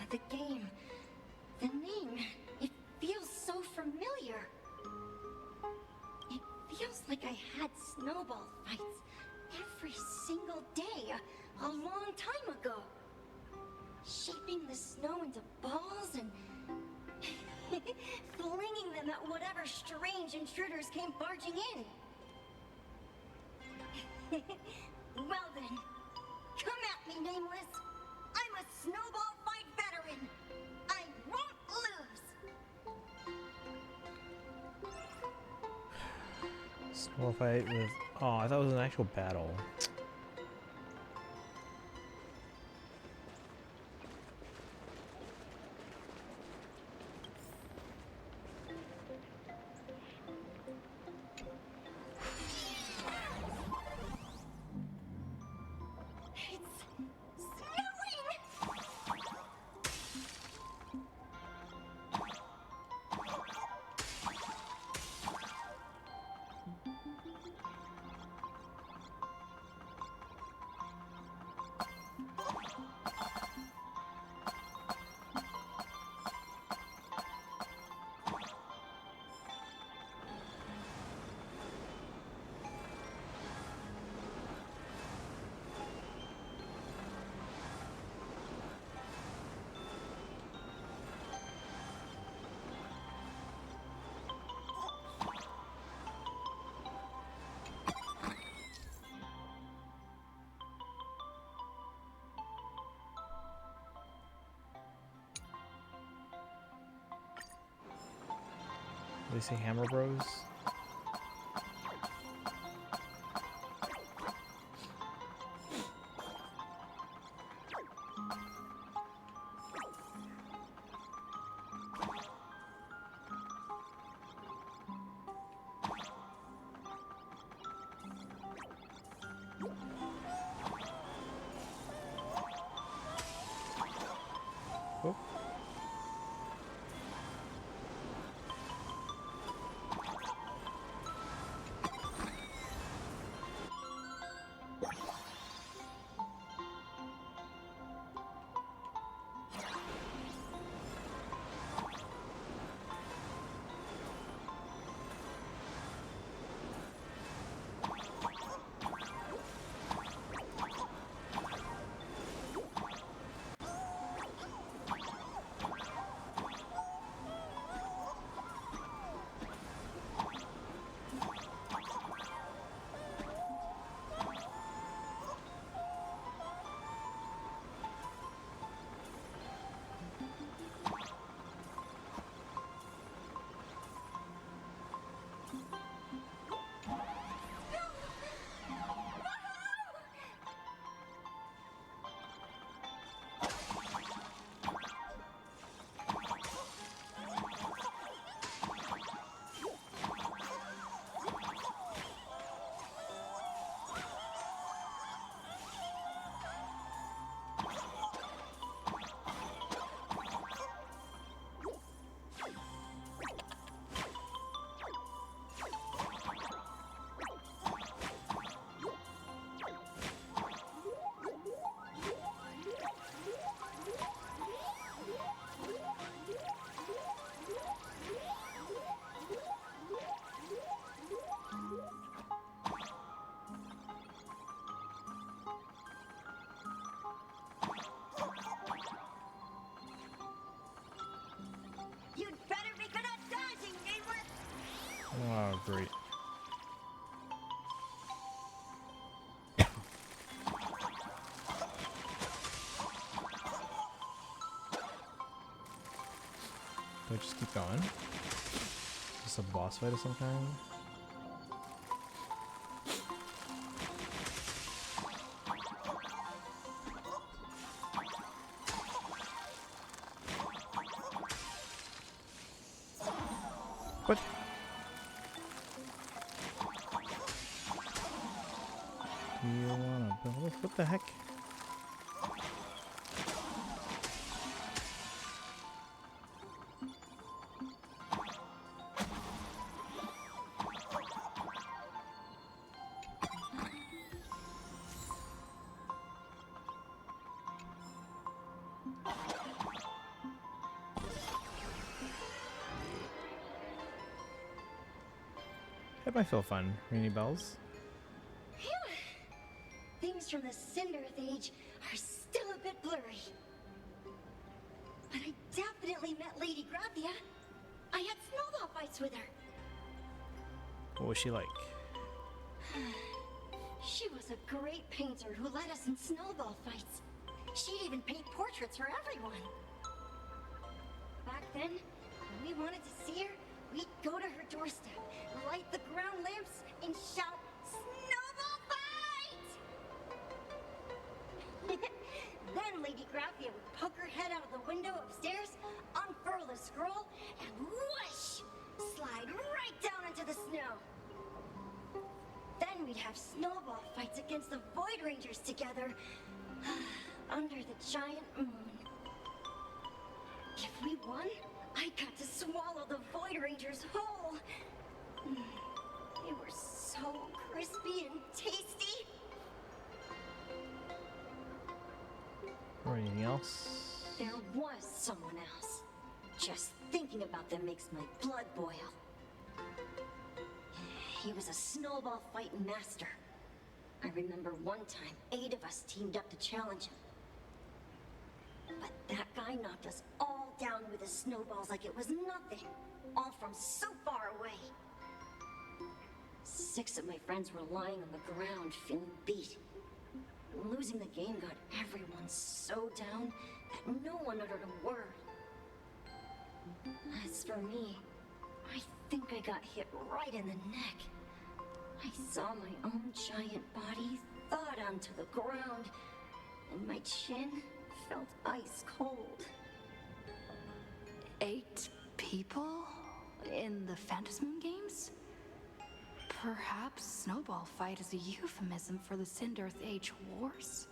The game, the name, it feels so familiar. It feels like I had snowball fights every single day a long time ago. Shaping the snow into balls and flinging them at whatever strange intruders came barging in. Well then, come at me, Nameless. I'm a snowball fight veteran. I won't lose. Snowball fight with... Oh, I thought it was an actual battle. They say Hammer Bros. I just keep going? Is this a boss fight of some kind? What? Do you wanna build? What the heck? That might feel fun. Ringing bells. Phew. Things from the Cinderth Age are still a bit blurry. But I definitely met Lady Grathia. I had snowball fights with her. What was she like? She was a great painter who led us in snowball fights. She'd even paint portraits for everyone. Back then, when we wanted to see her, we'd go to her doorstep, light the ground lamps, and shout, "Snowball fight!" Then Lady Grathia would poke her head out of the window upstairs, unfurl the scroll, and whoosh! Slide right down into the snow. Then we'd have snowball fights against the Void Rangers together, under the giant moon. If we won, I got to swallow the Void Rangers whole. They were so crispy and tasty. Or anything else? There was someone else. Just thinking about them makes my blood boil. He was a snowball fight master. I remember one time, 8 of us teamed up to challenge him. But that guy knocked us all down with his snowballs like it was nothing. All from so far away. 6 of my friends were lying on the ground feeling beat. Losing the game got everyone so down that no one uttered a word. As for me, I think I got hit right in the neck. I saw my own giant body thud onto the ground, and my chin felt ice cold. 8 people in the Phantasmoon games? Perhaps Snowball Fight is a euphemism for the Cinderth Age Wars?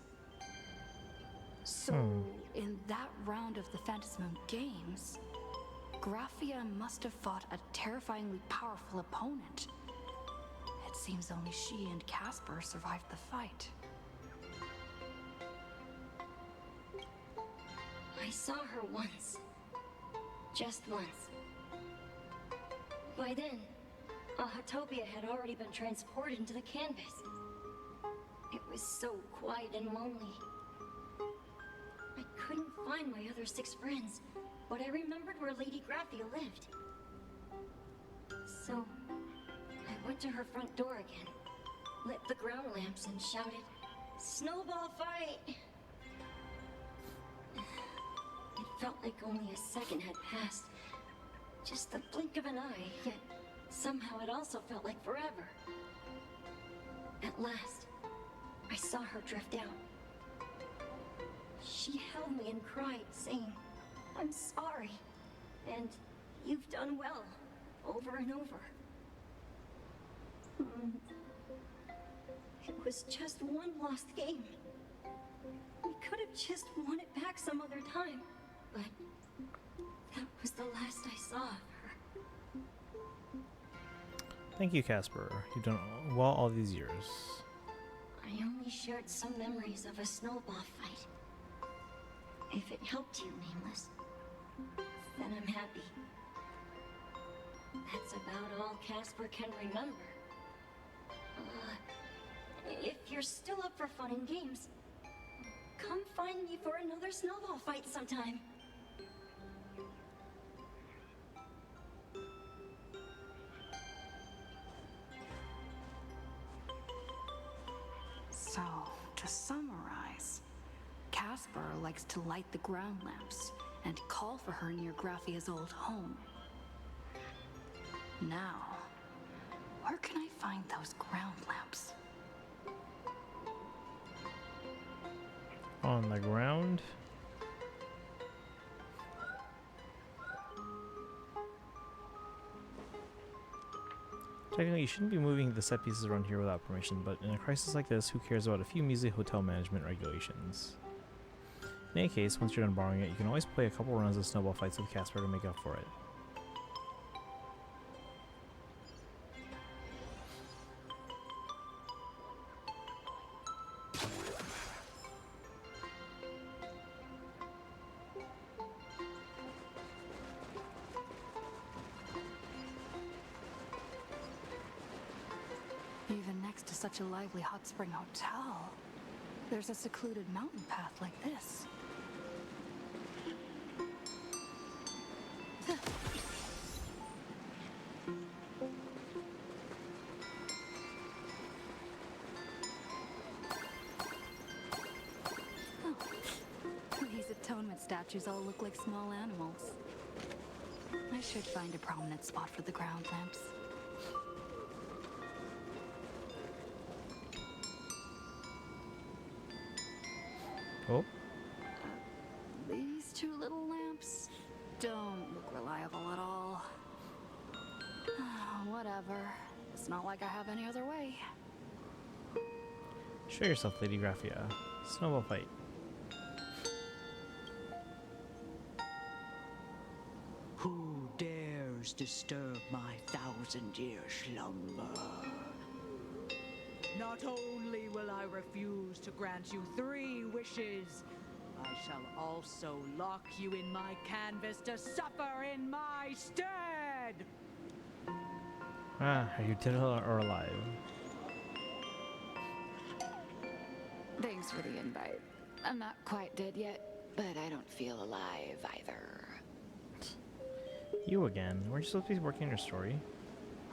So, in that round of the Phantasmoon games, Graphia must have fought a terrifyingly powerful opponent. It seems only she and Casper survived the fight. I saw her once. Just once. By then, Ahatopia had already been transported into the canvas. It was so quiet and lonely. I couldn't find my other 6 friends, but I remembered where Lady Graphia lived. So, I went to her front door again, lit the ground lamps, and shouted, "Snowball fight!" It felt like only a second had passed. Just the blink of an eye, yet somehow it also felt like forever. At last, I saw her drift out. She held me and cried, saying, "I'm sorry, and you've done well," over and over. It was just one lost game. We could have just won it back some other time, but that was the last I saw of her. Thank you, Casper. You've done well all these years. I only shared some memories of a snowball fight. If it helped you, Nameless, then I'm happy. That's about all Casper can remember. If you're still up for fun and games, come find me for another snowball fight sometime. So, to summarize, Casper likes to light the ground lamps and call for her near Graphia's old home. Now, where can I find those ground lamps? On the ground? Technically, you shouldn't be moving the set pieces around here without permission, but in a crisis like this, who cares about a few measly hotel management regulations? In any case, once you're done borrowing it, you can always play a couple runs of snowball fights with Casper to make up for it. Even next to such a lively hot spring hotel, there's a secluded mountain path like this. Oh, these atonement statues all look like small animals. I should find a prominent spot for the ground lamps. Oh. These two little lamps don't look reliable at all. Whatever. It's not like I have any other way. Show yourself, Lady Graphia. Snowball fight. Who dares disturb my 1,000-year slumber? Not only will I refuse to grant you 3 wishes, I shall also lock you in my canvas to suffer in my stead! Ah, are you dead or alive? Thanks for the invite. I'm not quite dead yet, but I don't feel alive either. You again? Weren't you supposed to be working on your story?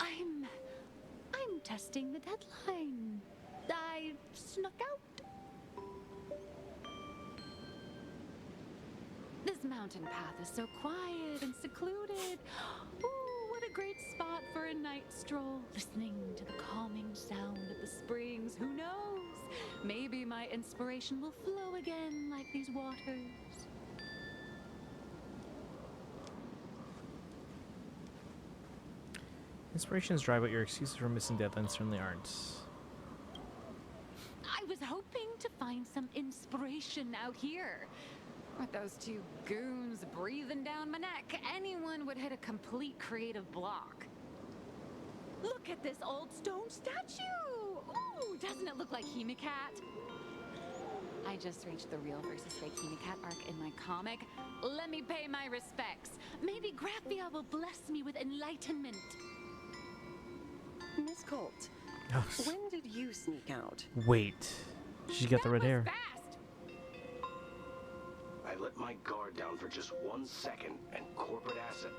I'm testing the deadline. I snuck out. This mountain path is so quiet and secluded. Ooh, what a great spot for a night stroll. Listening to the calming sound of the springs. Who knows? Maybe my inspiration will flow again like these waters. Inspiration's dry, but your excuses for missing deadlines certainly aren't. I was hoping to find some inspiration out here. With those 2 goons breathing down my neck, anyone would hit a complete creative block. Look at this old stone statue! Ooh, doesn't it look like Hemicat? I just reached the real versus fake Hemicat arc in my comic. Let me pay my respects. Maybe Graphia will bless me with enlightenment. Miss Colt, when did you sneak out? Wait. She got the red hair. I let my guard down for just 1 second, and corporate asset,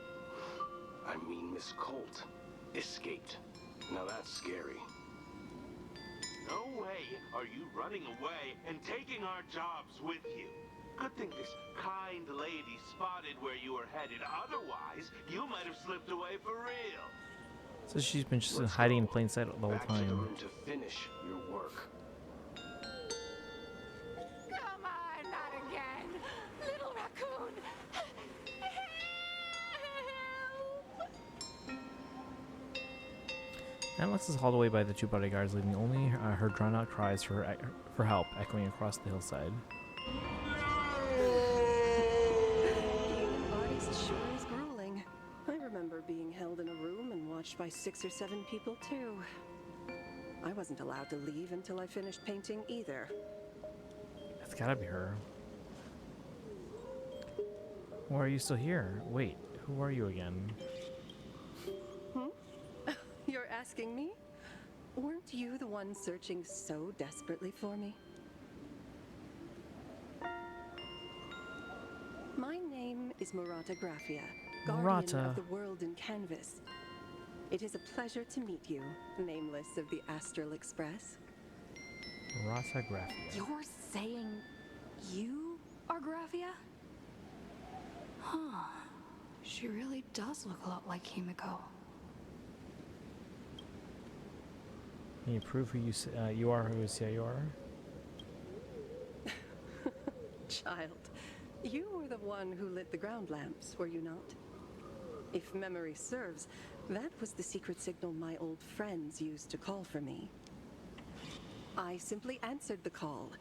I mean Miss Colt, escaped. Now that's scary. No way are you running away and taking our jobs with you. Good thing this kind lady spotted where you were headed. Otherwise, you might have slipped away for real. So she's been just hiding in plain sight the whole Back to the time. room to finish your work. Come on, not again! Little raccoon! Alex is hauled away by the 2 bodyguards, leaving only her drawn-out cries for help echoing across the hillside. Human bodies sure is grueling. I remember being held in a room and watched by 6 or 7 people too. I wasn't allowed to leave until I finished painting either. That's gotta be her. Why are you still here? Wait, who are you again? You're asking me? Weren't you the one searching so desperately for me? My name is Murata Graphia, guardian Murata. of the world in canvas. It is a pleasure to meet you, nameless of the Astral Express. Murata Graphia. You're saying you are Graphia? Huh. She really does look a lot like Himiko. Can you prove who you are who you say you are? Child, you were the one who lit the ground lamps, were you not? If memory serves, that was the secret signal my old friends used to call for me. I simply answered the call,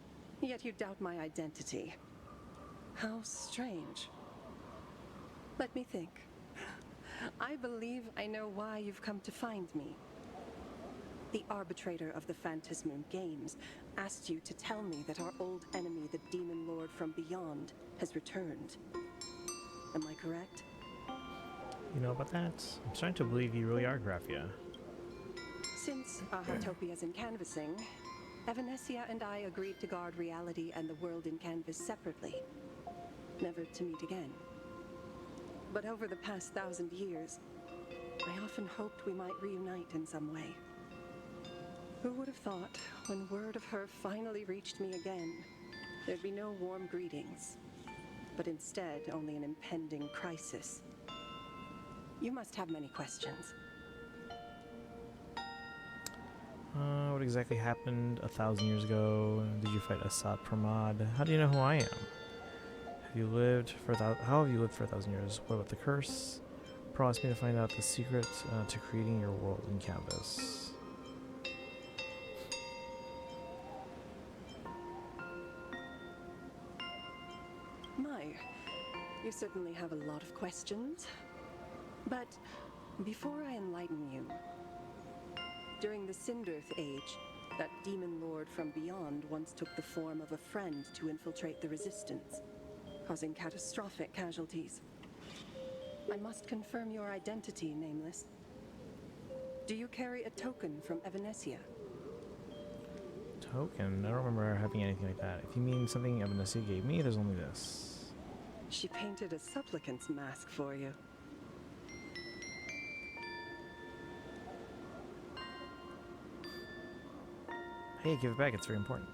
yet you doubt my identity. How strange. Let me think. I believe I know why you've come to find me. The arbitrator of the Phantasmoon Games asked you to tell me that our old enemy, the Demon Lord from Beyond, has returned. Am I correct? You know about that? I'm starting to believe you really are Graphia. Since Ahatopia's in canvassing, Evanescia and I agreed to guard reality and the world in canvas separately, never to meet again. But over the past 1,000 years, I often hoped we might reunite in some way. Who would have thought, when word of her finally reached me again, there'd be no warm greetings, but instead only an impending crisis. You must have many questions. What exactly happened 1,000 years ago? Did you fight Assad Pramad? How do you know who I am? How have you lived for 1,000 years? What about the curse? Promise me to find out the secret to creating your world in canvas. My, you certainly have a lot of questions. But before I enlighten you, during the Sindirth Age, that demon lord from beyond once took the form of a friend to infiltrate the Resistance, causing catastrophic casualties. I must confirm your identity, Nameless. Do you carry a token from Evanescia? Token? I don't remember having anything like that. If you mean something Evanescia gave me, there's only this. She painted a supplicant's mask for you. Hey, give it back. It's very important.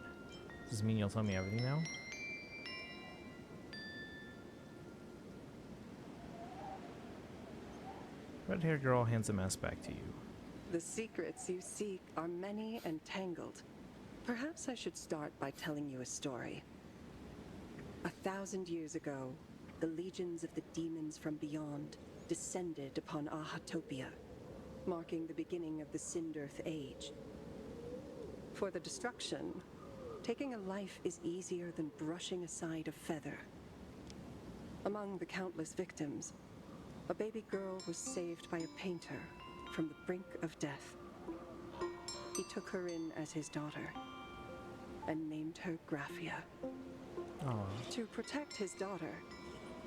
Does this mean you'll tell me everything now? Red-haired girl hands the mask back to you. The secrets you seek are many and tangled. Perhaps I should start by telling you a story. 1,000 years ago, the legions of the demons from beyond descended upon Ahatopia, marking the beginning of the Sindirth Age. For the destruction, taking a life is easier than brushing aside a feather. Among the countless victims, a baby girl was saved by a painter from the brink of death. He took her in as his daughter and named her Graphia. Aww. To protect his daughter,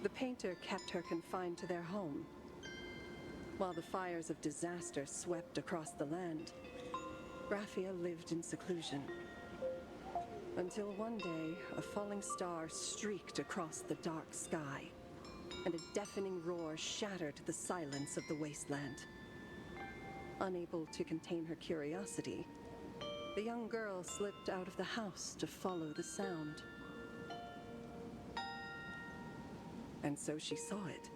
the painter kept her confined to their home. While the fires of disaster swept across the land, Graphia lived in seclusion. Until one day, a falling star streaked across the dark sky, and a deafening roar shattered the silence of the wasteland. Unable to contain her curiosity, the young girl slipped out of the house to follow the sound. And so she saw it.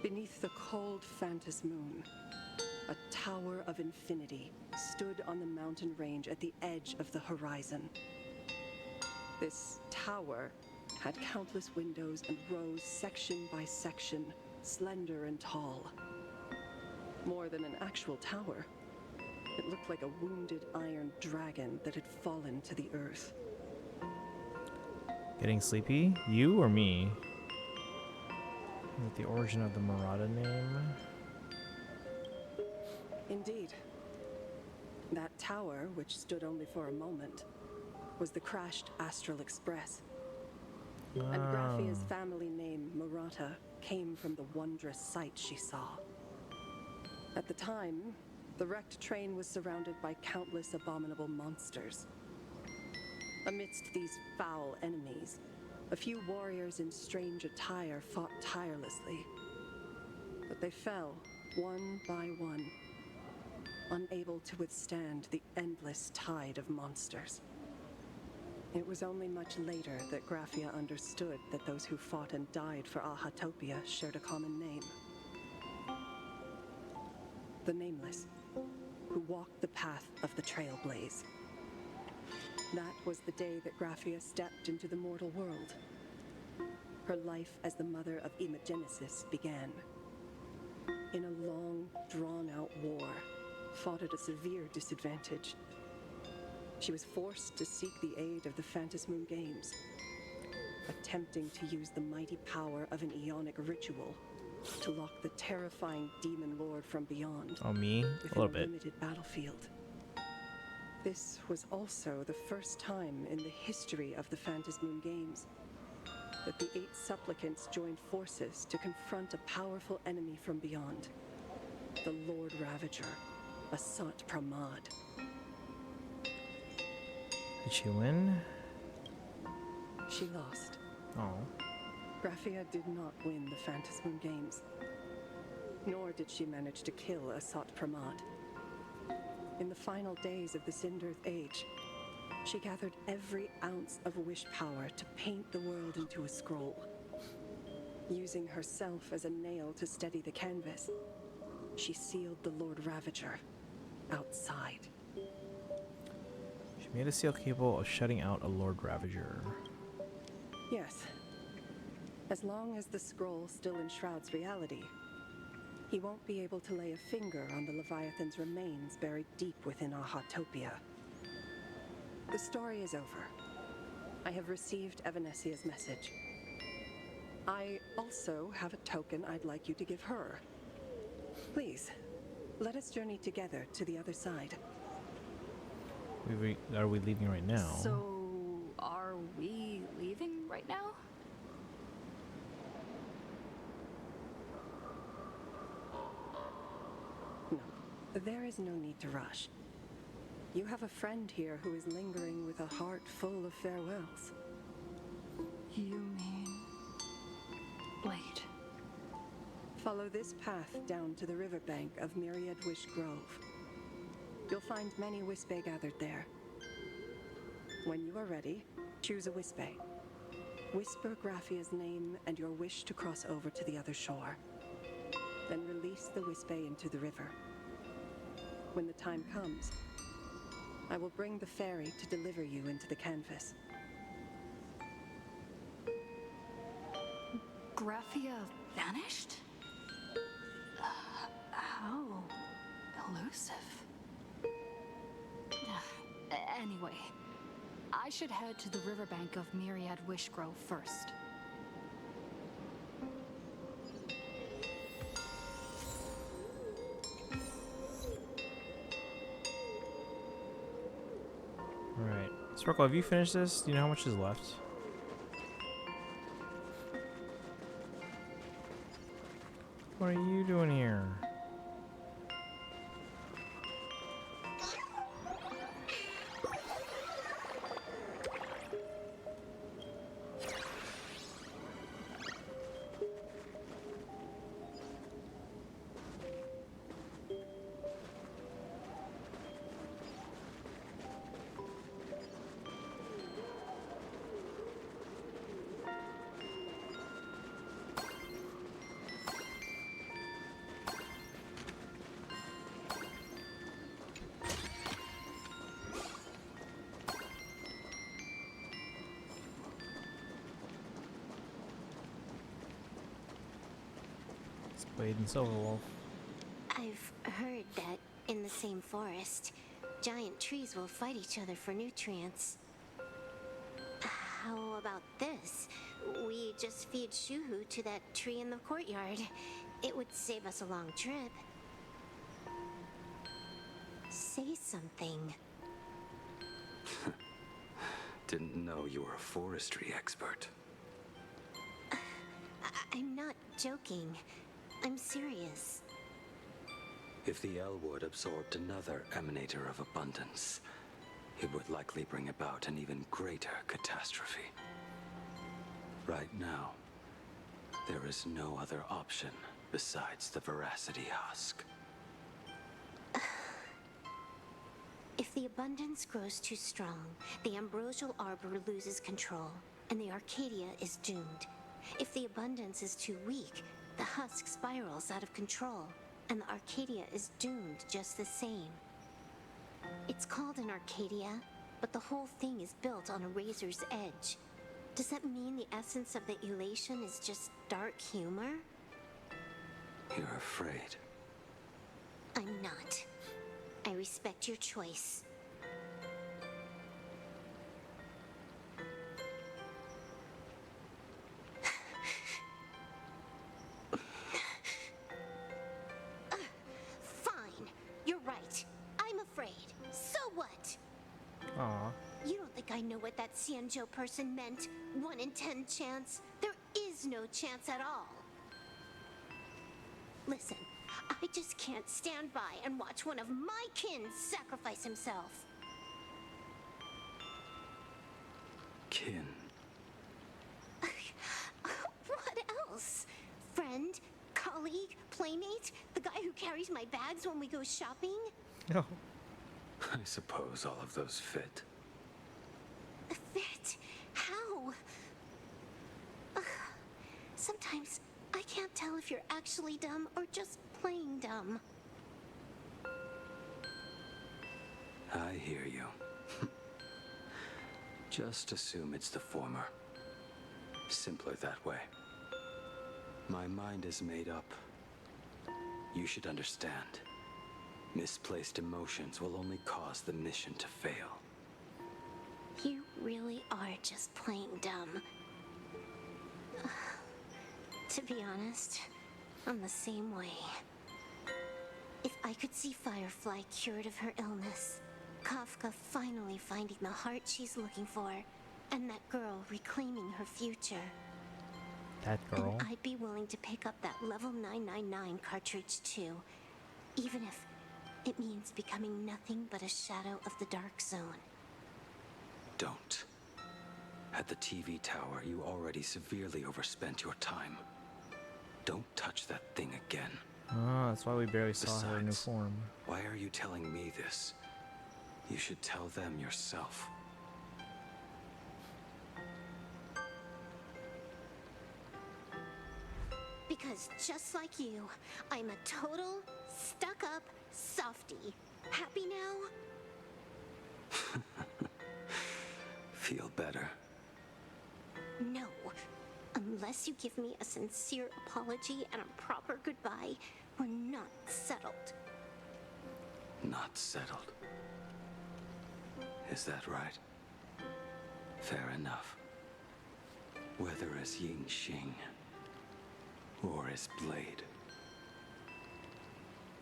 Beneath the cold Phantasmoon, a tower of infinity stood on the mountain range at the edge of the horizon. This tower had countless windows and rose section by section, slender and tall. More than an actual tower, it looked like a wounded iron dragon that had fallen to the earth. Getting sleepy? You or me? With the origin of the Murata name? Indeed. That tower, which stood only for a moment, was the crashed Astral Express. And Graphia's family name, Murata, came from the wondrous sight she saw. At the time, the wrecked train was surrounded by countless abominable monsters. Amidst these foul enemies, a few warriors in strange attire fought tirelessly. But they fell, one by one, unable to withstand the endless tide of monsters. It was only much later that Graphia understood that those who fought and died for Ahatopia shared a common name. The Nameless, who walked the path of the Trailblaze. That was the day that Graphia stepped into the mortal world. Her life as the mother of Imogenesis began. In a long, drawn-out war, fought at a severe disadvantage. She was forced to seek the aid of the Phantasmoon Games, attempting to use the mighty power of an Ionic ritual to lock the terrifying demon lord from beyond. Oh, me? A little bit. Limited battlefield. This was also the first time in the history of the Phantasmoon Games that the 8 supplicants joined forces to confront a powerful enemy from beyond, the Lord Ravager, Asat Pramad. Did she win? She lost. Oh. Graphia did not win the Phantasmoon Games, nor did she manage to kill Asat Pramad. In the final days of the Sindirth Age, she gathered every ounce of wish power to paint the world into a scroll. Using herself as a nail to steady the canvas, she sealed the Lord Ravager outside. She made a seal capable of shutting out a Lord Ravager. Yes. As long as the scroll still enshrouds reality, he won't be able to lay a finger on the Leviathan's remains buried deep within Ahatopia. The story is over. I have received Evanesia's message. I also have a token I'd like you to give her. Please, let us journey together to the other side. Are we leaving right now? So, are we leaving right now? No, there is no need to rush. You have a friend here who is lingering with a heart full of farewells. You mean... Wait. Follow this path down to the riverbank of Myriad Wish Grove. You'll find many Wispe gathered there. When you are ready, choose a Wispe. Whisper Graphia's name and your wish to cross over to the other shore. Then release the Wispe into the river. When the time comes, I will bring the ferry to deliver you into the canvas. Graphia vanished? How elusive. Anyway, I should head to the riverbank of Myriad Wish Grove first. Alright. Sparkle, have you finished this? Do you know how much is left? What are you doing here? Blade and Silverwolf. I've heard that in the same forest, giant trees will fight each other for nutrients. How about this? We just feed Shuhu to that tree in the courtyard. It would save us a long trip. Say something. Didn't know you were a forestry expert. I'm not joking. I'm serious. If the Elwood absorbed another emanator of abundance, it would likely bring about an even greater catastrophe. Right now, there is no other option besides the Veracity Husk. If If the abundance grows too strong, the ambrosial arbor loses control, and the Arcadia is doomed. If the abundance is too weak, the husk spirals out of control, and the Arcadia is doomed just the same. It's called an Arcadia, but the whole thing is built on a razor's edge. Does that mean the essence of the elation is just dark humor? You're afraid. I'm not. I respect your choice. Fine. You're right. I'm afraid. So what? Aw. You don't think I know what that Xianzhou person meant? 1 in 10 chance? There is no chance at all. Listen, I just can't stand by and watch one of my kin sacrifice himself. Kin. What else? Friend? Colleague? Playmate? The guy who carries my bags when we go shopping? No. I suppose all of those fit. Fit? How? Sometimes I can't tell if you're actually dumb or just plain dumb. I hear you. Just assume it's the former. Simpler that way. My mind is made up. You should understand. Misplaced emotions will only cause the mission to fail. You really are just plain dumb. To be honest, I'm the same way. If I could see Firefly cured of her illness, Kafka finally finding the heart she's looking for, and that girl reclaiming her future, That girl? and I'd be willing to pick up that level 999 cartridge too, even if it means becoming nothing but a shadow of the Dark Zone. Don't. At the TV tower, you already severely overspent your time. Don't touch that thing again. Oh, that's why we barely saw her in new Besides, form. why are you telling me this? You should tell them yourself. Because just like you, I'm a total, stuck-up softie. Happy now? Feel better. No. Unless you give me a sincere apology and a proper goodbye, we're not settled. Not settled. Is that right? Fair enough. Whether as Ying Xing or as Blade,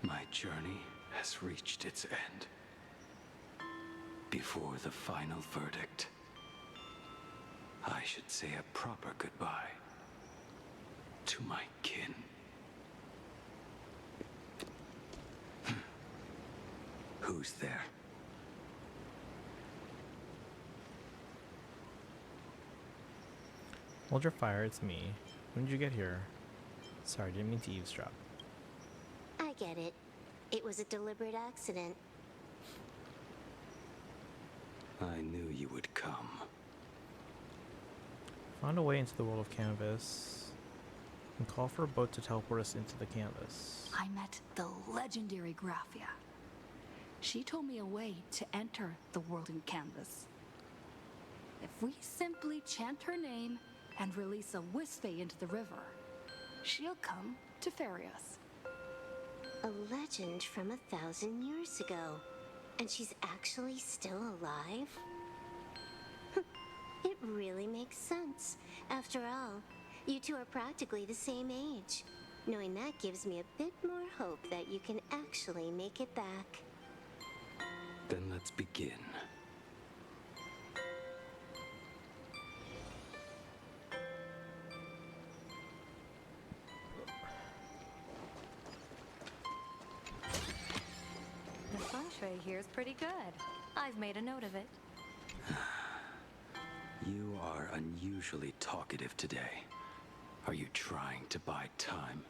my journey has reached its end. Before the final verdict, I should say a proper goodbye to my kin. Who's there? Hold your fire, it's me. When did you get here? Sorry, didn't mean to eavesdrop. I get it. It was a deliberate accident. I knew you would come. Found a way into the world of Canvas. And call for a boat to teleport us into the canvas. I met the legendary Graphia. She told me a way to enter the world in Canvas. If we simply chant her name and release a Wispe into the river, she'll come to ferry us. A legend from 1,000 years ago. And she's actually still alive? It really makes sense. After all, you two are practically the same age. Knowing that gives me a bit more hope that you can actually make it back. Then let's begin. The feng shui here's pretty good. I've made a note of it. You are unusually talkative today. Are you trying to buy time?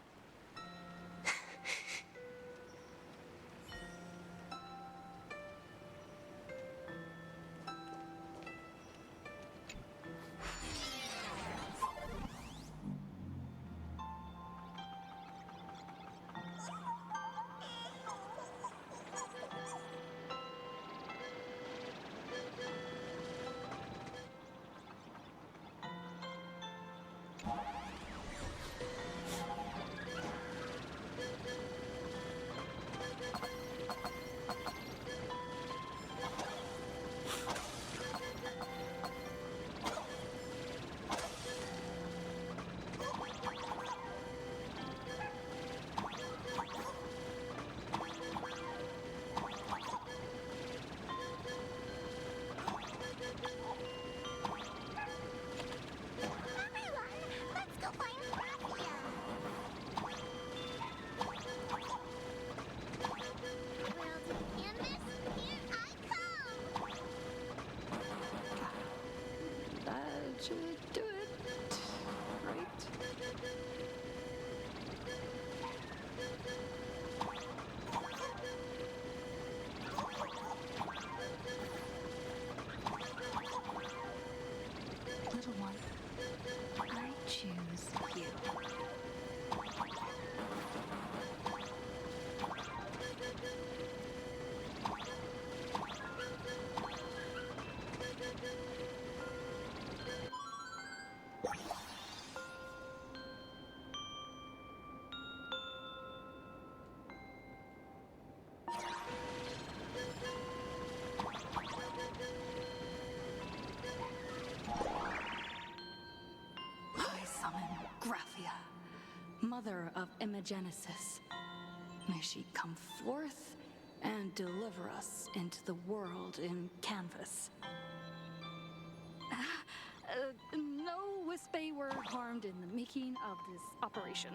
should do it. Right? Little one, I choose you. I summon Graphia, mother of Imagenesis. May she come forth and deliver us into the world in canvas. No Wispy were harmed in the making of this operation.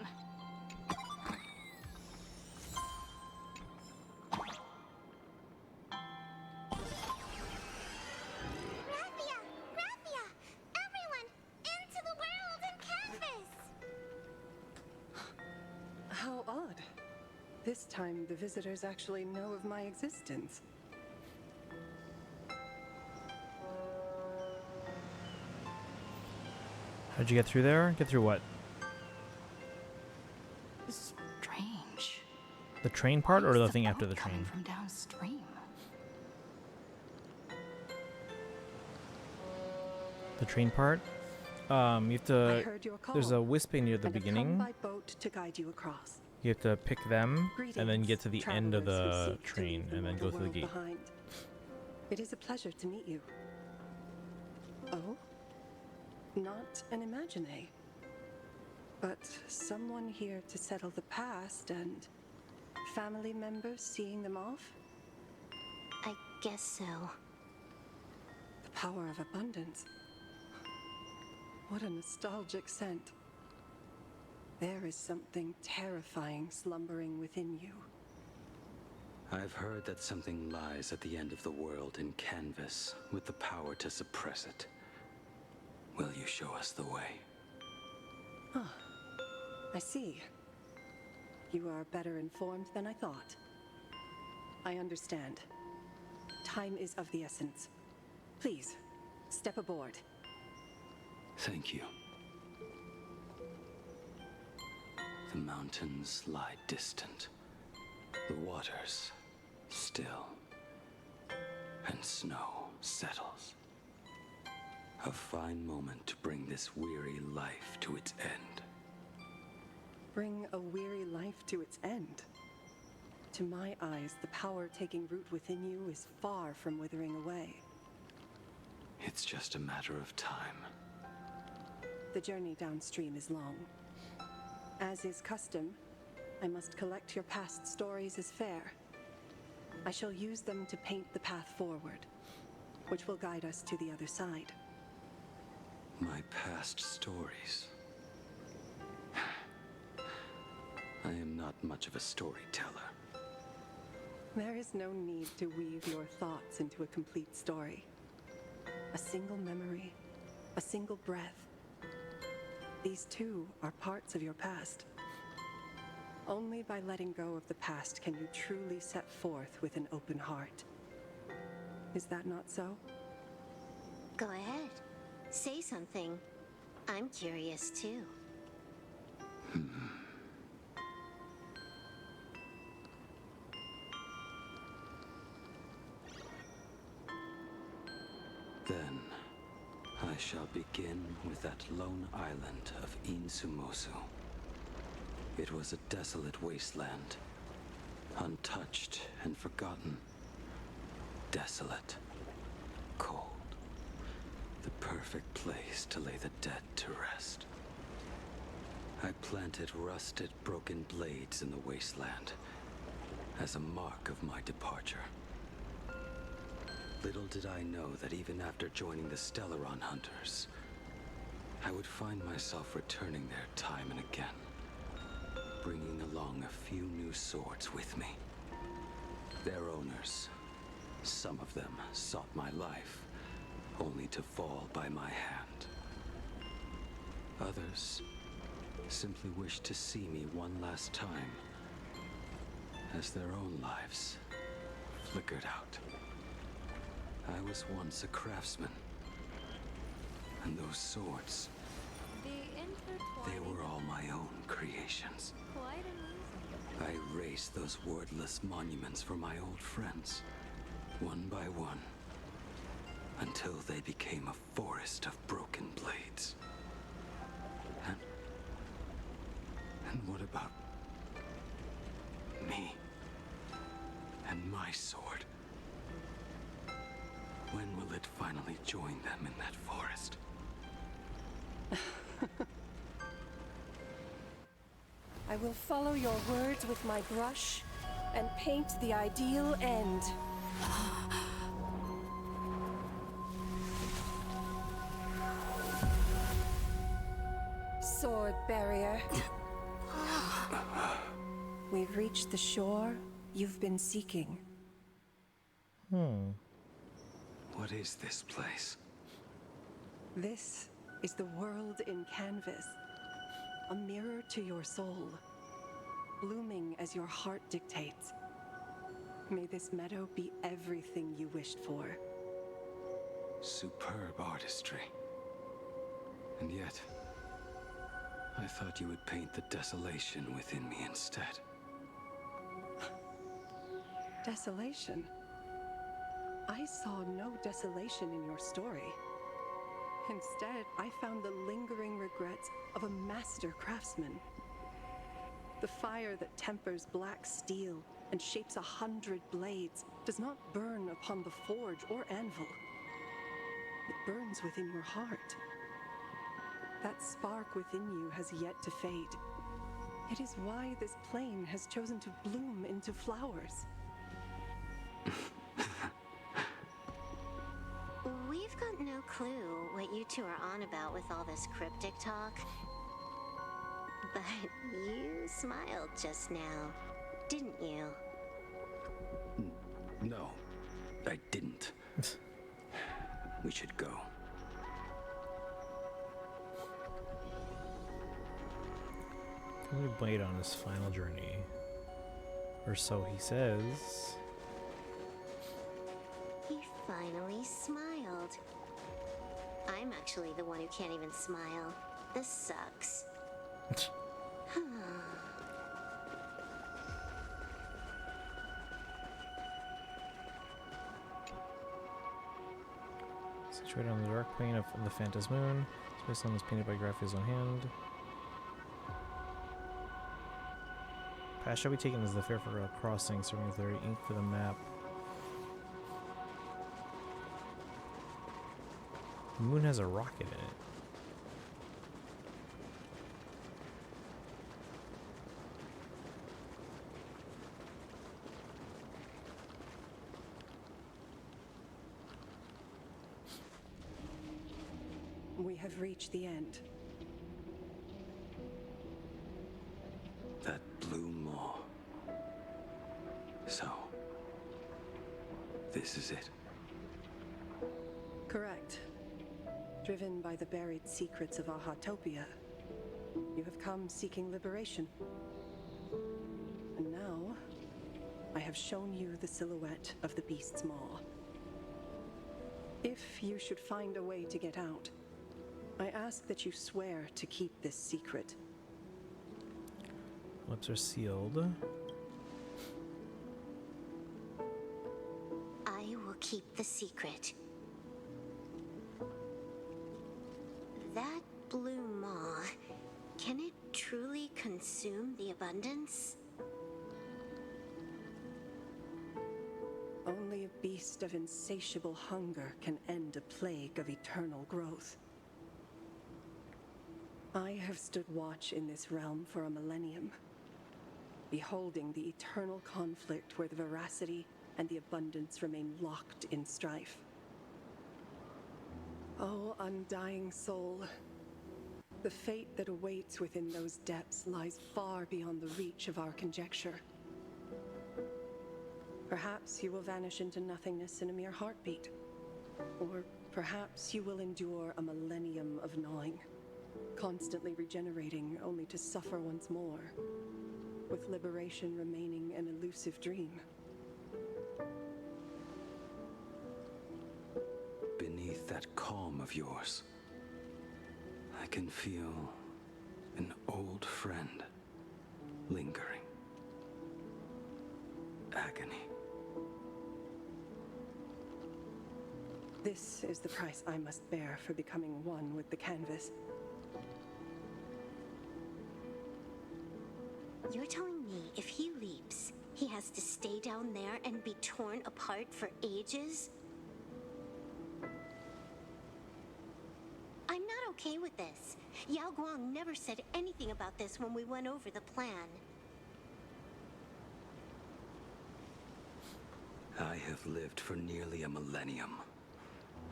Graphia! Graphia! Everyone! Into the world in canvas! How odd. This time, the visitors actually know of my existence. How'd you get through there? Get through what? Strange. The train part or the thing after the train? From downstream. The train part? You have I to. heard your call, There's a Wispy near the and have beginning. come by boat to guide you across. You have to pick them and then get to the end of Travelers who the seek to train leave the and then mortal go through the world gate. behind. It is a pleasure to meet you. Oh? Not an Imagine, but someone here to settle the past and family members seeing them off? I guess so. The power of abundance. What a nostalgic scent. There is something terrifying slumbering within you. I've heard that something lies at the end of the world in canvas with the power to suppress it. Will you show us the way? Ah, I see. You are better informed than I thought. I understand. Time is of the essence. Please, step aboard. Thank you. The mountains lie distant. The waters still. And snow settles. A fine moment to bring this weary life to its end. Bring a weary life to its end. To my eyes, the power taking root within you is far from withering away. It's just a matter of time. The journey downstream is long. As is custom, I must collect your past stories as fair. I shall use them to paint the path forward, which will guide us to the other side. My past stories. I am not much of a storyteller. There is no need to weave your thoughts into a complete story. A single memory, a single breath. These too are parts of your past. Only by letting go of the past can you truly set forth with an open heart. Is that not so? Go ahead. Say something. I'm curious too. Then, I shall begin with that lone island of Insumosu. It was a desolate wasteland, untouched and forgotten. Desolate, cold. The perfect place to lay the dead to rest. I planted rusted, broken blades in the wasteland as a mark of my departure. Little did I know that even after joining the Stellaron Hunters, I would find myself returning there time and again, bringing along a few new swords with me. Their owners, some of them sought my life, only to fall by my hand. Others simply wish to see me one last time as their own lives flickered out. I was once a craftsman, and those swords, they were all my own creations. Quite amusing. I raised those wordless monuments for my old friends, one by one, until they became a forest of broken blades. And what about me and my sword? When will it finally join them in that forest? I will follow your words with my brush and paint the ideal end. Sword barrier. We've reached the shore you've been seeking. What is this place? This is the world in canvas. A mirror to your soul, blooming as your heart dictates. May this meadow be everything you wished for. Superb artistry. And yet, I thought you would paint the desolation within me instead. Desolation? I saw no desolation in your story. Instead, I found the lingering regrets of a master craftsman. The fire that tempers black steel and shapes 100 blades does not burn upon the forge or anvil. It burns within your heart. That spark within you has yet to fade. It is why this plane has chosen to bloom into flowers. We've got no clue what you two are on about with all this cryptic talk. But you smiled just now, didn't you? No, I didn't. We should go. Can we Blade on his final journey? Or so he says. He finally smiled. I'm actually the one who can't even smile. This sucks. Situated on the dark plane of the Phantas Moon. Space line is painted by Graphia's own hand. Path shall be taken as the Fairfield Crossing, serving as their ink for the map. The moon has a rocket in it. We have reached the end. That blue maw. So, this is it. Correct. Driven by the buried secrets of Ahatopia, you have come seeking liberation. And now, I have shown you the silhouette of the beast's maw. If you should find a way to get out, I ask that you swear to keep this secret. Lips are sealed. I will keep the secret. That blue maw, can it truly consume the abundance? Only a beast of insatiable hunger can end a plague of eternal growth. I have stood watch in this realm for a millennium, beholding the eternal conflict where the veracity and the abundance remain locked in strife. Oh, undying soul, the fate that awaits within those depths lies far beyond the reach of our conjecture. Perhaps you will vanish into nothingness in a mere heartbeat, or perhaps you will endure a millennium of gnawing. constantly regenerating only to suffer once more, with liberation remaining an elusive dream. Beneath that calm of yours, I can feel an old friend lingering. Agony. This is the price I must bear for becoming one with the canvas. You're telling me if he leaps, he has to stay down there and be torn apart for ages? I'm not okay with this. Yao Guang never said anything about this when we went over the plan. I have lived for nearly a millennium.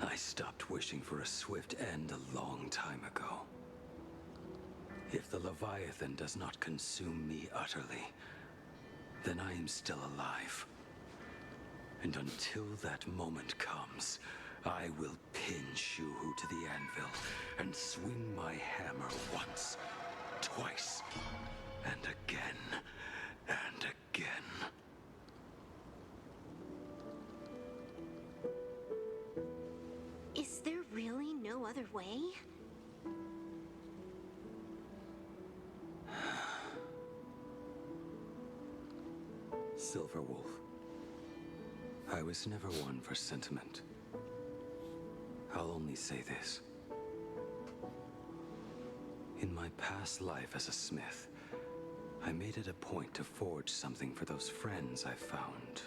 I stopped wishing for a swift end a long time ago. If the Leviathan does not consume me utterly, then I am still alive. And until that moment comes, I will pin Shuhu to the anvil and swing my hammer once, twice, and again, and again. Is there really no other way? Silverwolf, I was never one for sentiment. I'll only say this. In my past life as a smith, I made it a point to forge something for those friends I found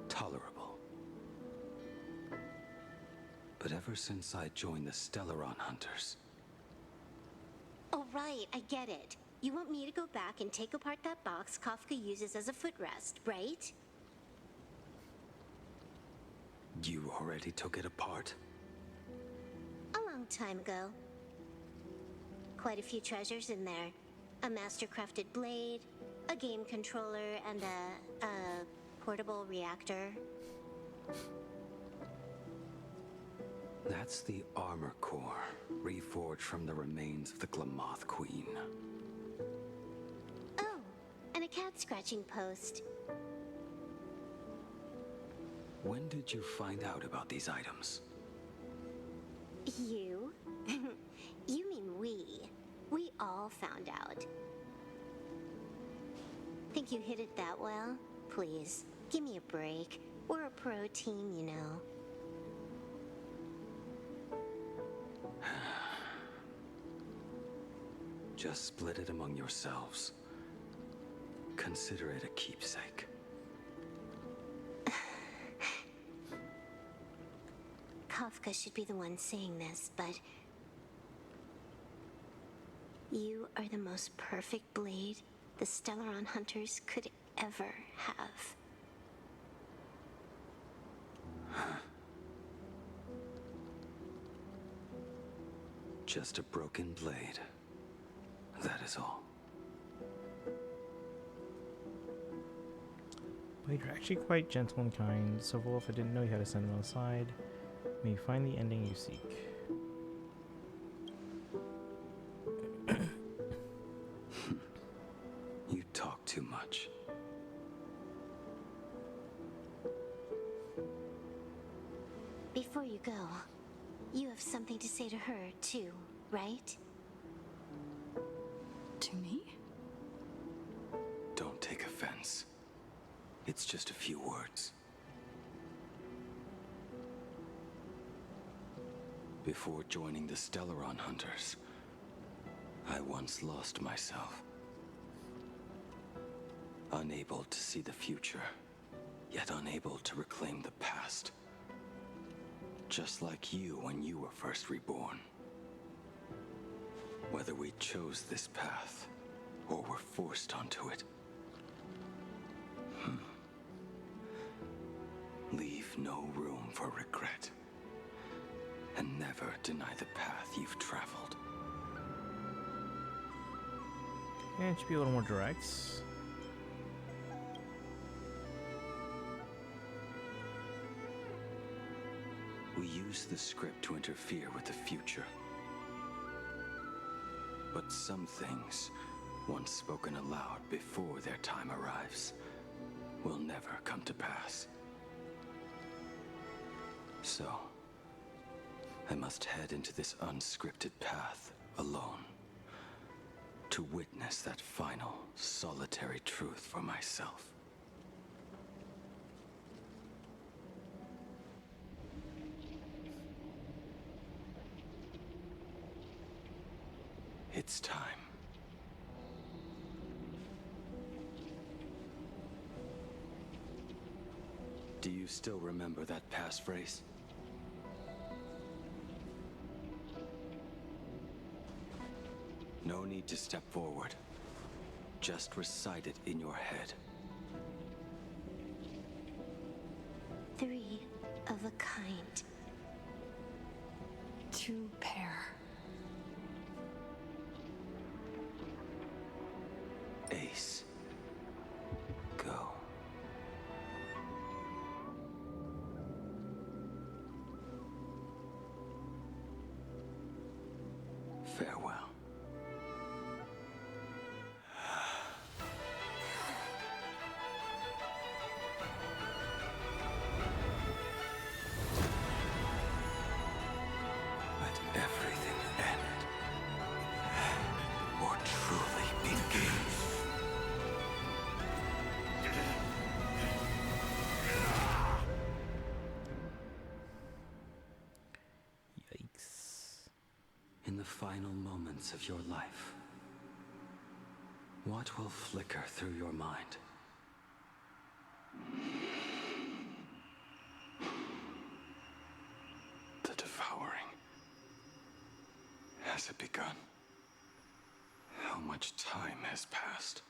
tolerable. But ever since I joined the Stellaron Hunters... Oh, right, I get it. You want me to go back and take apart that box Kafka uses as a footrest, right? You already took it apart? A long time ago. Quite a few treasures in there. A master-crafted blade, a game controller, and a portable reactor. That's the armor core, reforged from the remains of the Glamoth Queen. Oh, and a cat-scratching post. When did you find out about these items? You? You mean we. We all found out. Think you hid it that well? Please, give me a break. We're a pro team, you know. Just split it among yourselves. Consider it a keepsake. Kafka should be the one saying this, but... You are the most perfect blade the Stellaron Hunters could ever have. Just a broken blade. That is all. Blade, you're actually quite gentle and kind. So, Wolf, I didn't know you had to send them aside. May you find the ending you seek. You talk too much. Before you go, you have something to say to her, too, right? To me? Don't take offense. It's just a few words. Before joining the Stellaron Hunters, I once lost myself. Unable to see the future, yet unable to reclaim the past. Just like you when you were first reborn. Whether we chose this path, or were forced onto it. Leave no room for regret. And never deny the path you've traveled. Yeah, it should be a little more direct. We use the script to interfere with the future. But some things, once spoken aloud before their time arrives, will never come to pass. So, I must head into this unscripted path alone, to witness that final, solitary truth for myself. It's time. Do you still remember that passphrase? No need to step forward. Just recite it in your head. 3 of a kind. 2 pair. Ace. Go. Farewell. Let everything end, or truly begin. Yikes. In the final moments of your life, what will flicker through your mind? The devouring. Has it begun? How much time has passed?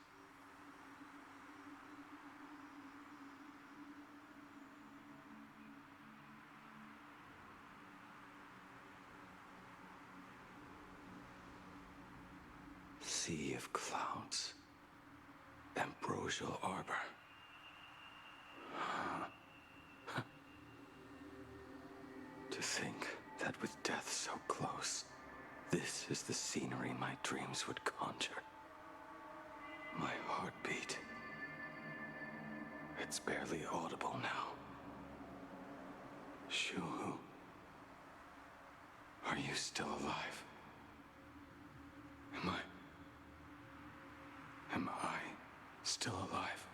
Sea of clouds. Ambrosial arbor. To think that with death so close, this is the scenery my dreams would conjure. My heartbeat. It's barely audible now. Shuhu. Are you still alive? Am I still alive?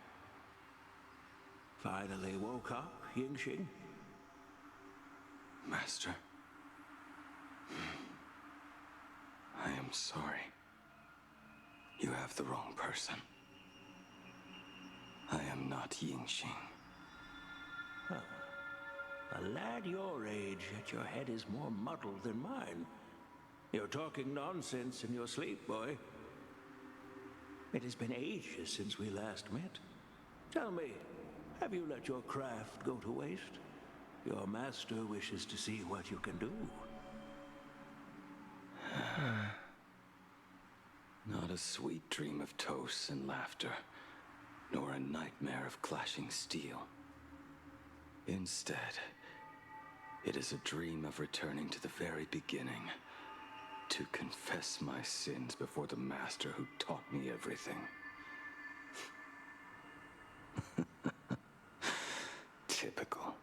Finally woke up, Yingxing? Master. I am sorry. You have the wrong person. I am not Yingxing. Huh. A lad your age, yet your head is more muddled than mine. You're talking nonsense in your sleep, boy. It has been ages since we last met. Tell me, have you let your craft go to waste? Your master wishes to see what you can do. Not a sweet dream of toasts and laughter, nor a nightmare of clashing steel. Instead, it is a dream of returning to the very beginning, to confess my sins before the master who taught me everything. Typical.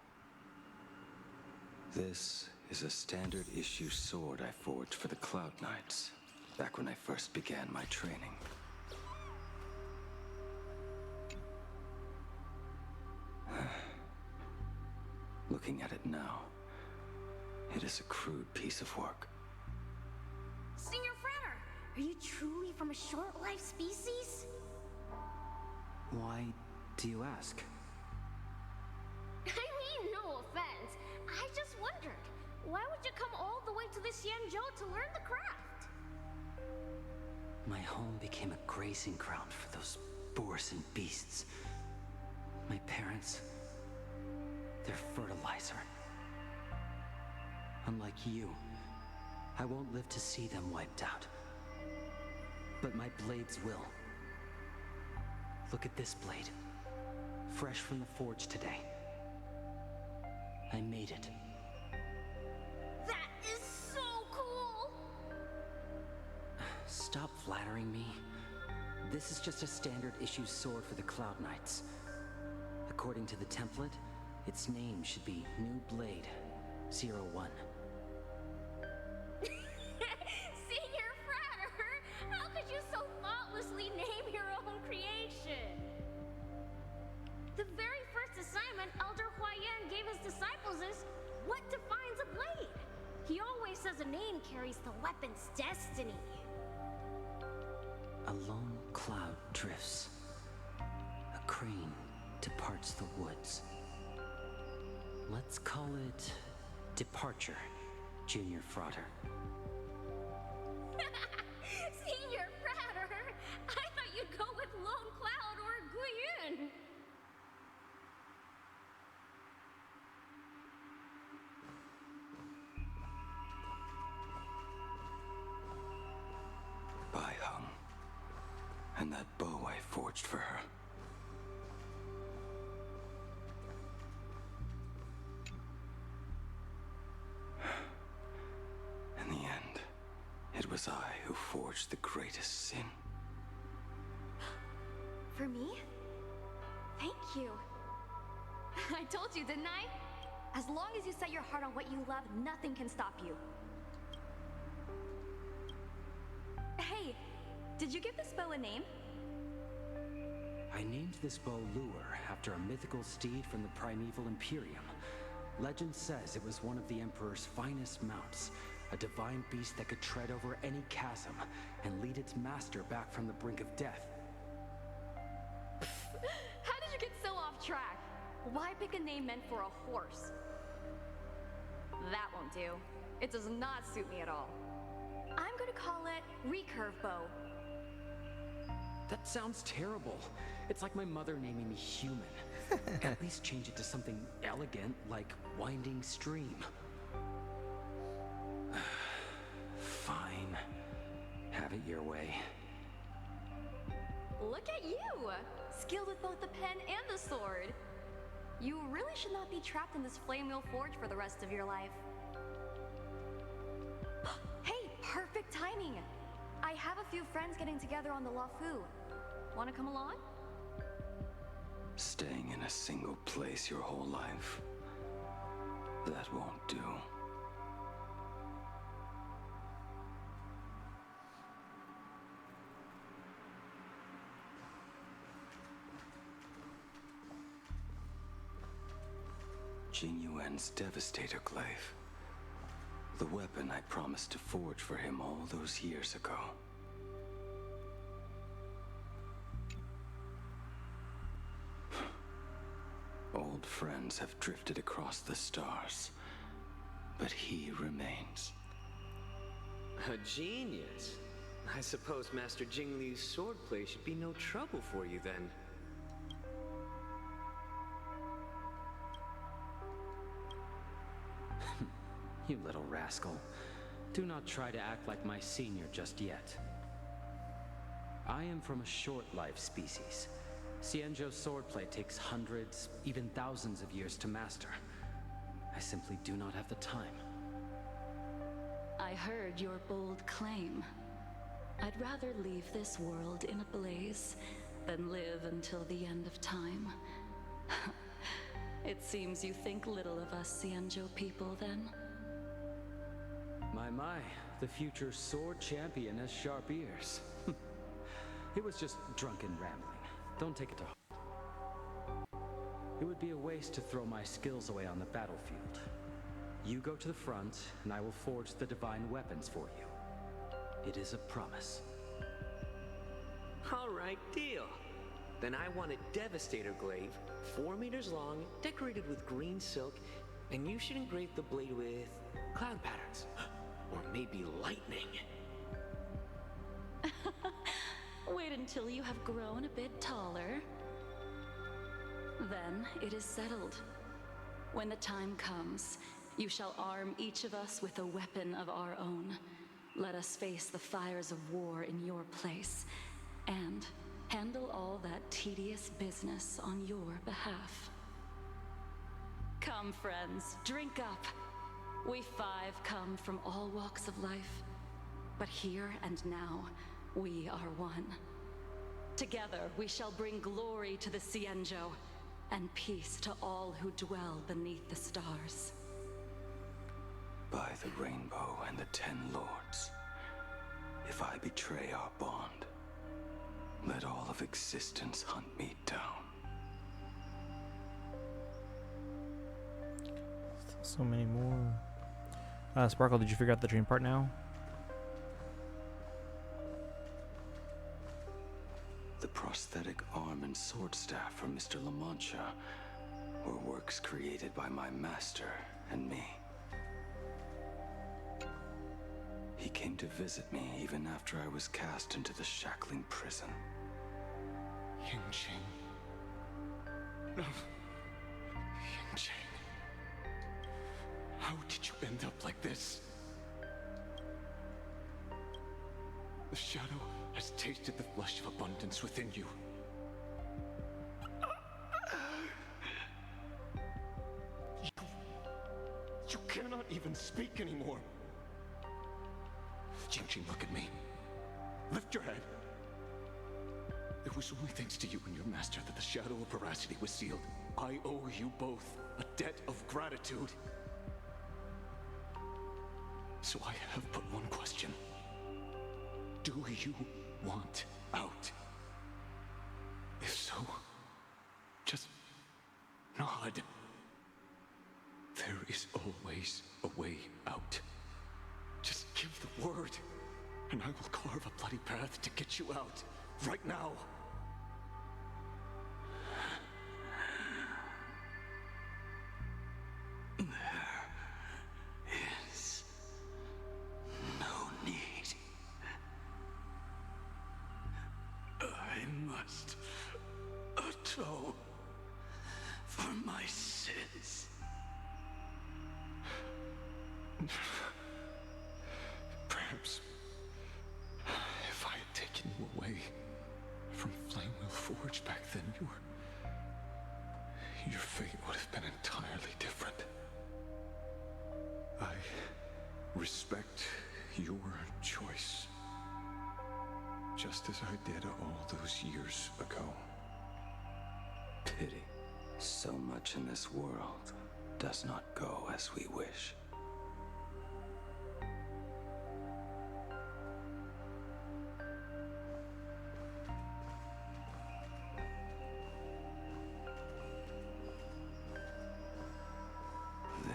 This is a standard issue sword I forged for the Cloud Knights, back when I first began my training. Looking at it now, it is a crude piece of work. Senior Frater, are you truly from a short-lived species? Why do you ask? I mean, no offense. I just wondered, why would you come all the way to this Yanzhou to learn the craft? My home became a grazing ground for those boars and beasts. My parents, they're fertilizer. Unlike you, I won't live to see them wiped out. But my blades will. Look at this blade. Fresh from the forge today. I made it. That is so cool! stop flattering me? This is just a standard issue sword for the Cloud Knights. According to the template, its name should be New Blade 01. Senior Frater, how could you so thoughtlessly name your own creation? The very first assignment Elder Huayan gave his disciples is, what defines a blade? He always says a name carries the weapon's destiny. A lone cloud drifts. A crane departs the woods. Let's call it Departure, Junior Frater. Senior Frater, I thought you'd go with Lone Cloud or Guiyun. Bai Hung. And that bow I forged for her. In the end, it was I who forged the greatest sin. For me? Thank you. I told you, didn't I? As long as you set your heart on what you love, nothing can stop you. Hey, did you give this bow a name? I named this bow Lure after a mythical steed from the primeval Imperium. Legend says it was one of the Emperor's finest mounts, a divine beast that could tread over any chasm and lead its master back from the brink of death. How did you get so off track? Why pick a name meant for a horse? That won't do. It does not suit me at all. I'm gonna call it Recurve Bow. That sounds terrible. It's like my mother naming me Human. At least change it to something elegant like Winding Stream. Fine. Have it your way. Look at you! Skilled with both the pen and the sword. You really should not be trapped in this flame wheel forge for the rest of your life. Hey, perfect timing! I have a few friends getting together on the Lafu. Wanna come along? Staying in a single place your whole life. That won't do. Jing Yuan's Devastator Glaive. The weapon I promised to forge for him all those years ago. Old friends have drifted across the stars, but he remains. A genius. I suppose Master Jing Liu's swordplay should be no trouble for you then. You little rascal. Do not try to act like my senior just yet. I am from a short-life species. Xianzhou's swordplay takes hundreds, even thousands of years to master. I simply do not have the time. I heard your bold claim. I'd rather leave this world in a blaze than live until the end of time. It seems you think little of us Xianzhou people, then? My, the future sword champion has sharp ears. It was just drunken rambling. Don't take it to heart. It would be a waste to throw my skills away on the battlefield. You go to the front, and I will forge the divine weapons for you. It is a promise. All right, deal. Then I want a Devastator Glaive, 4 meters long, decorated with green silk, and you should engrave the blade with cloud patterns. Or maybe lightning. Wait until you have grown a bit taller. Then it is settled. When the time comes, you shall arm each of us with a weapon of our own. Let us face the fires of war in your place, and handle all that tedious business on your behalf. Come, friends, drink up. We 5 come from all walks of life, but here and now, we are one. Together we shall bring glory to the Cienjo, and peace to all who dwell beneath the stars. By the rainbow and the 10 lords, if I betray our bond, let all of existence hunt me down. So many more. Sparkle, did you figure out the dream part now? The prosthetic arm and sword staff from Mr. La Mancha were works created by my master and me. He came to visit me even after I was cast into the shackling prison. Yingqing. No. Yingqing. How did you end up like this? The shadow has tasted the flesh of abundance within you. You cannot even speak anymore. Yingqing, look at me. Lift your head. It was only thanks to you and your master that the shadow of veracity was sealed. I owe you both a debt of gratitude. So I have but one question. Do you want out? If so, just nod. There is always a way out. Just give the word, and I will carve a bloody path to get you out, right now. There is no need. I must atone for my sins. Perhaps if I had taken you away from Flamewheel Forge back then, your fate would have been entirely different. I respect your choice, just as I did all those years ago. Pity. So much in this world does not go as we wish.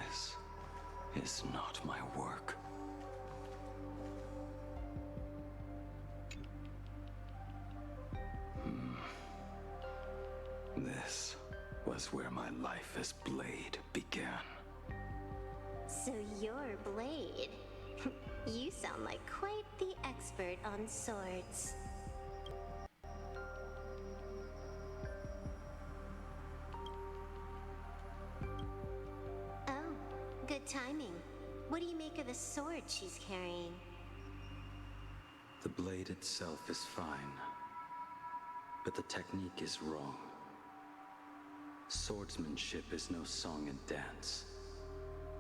This is not my work. This was where my life as Blade began. So you're Blade. You sound like quite the expert on swords. Oh, good timing. What do you make of the sword she's carrying? The blade itself is fine, but the technique is wrong. Swordsmanship is no song and dance.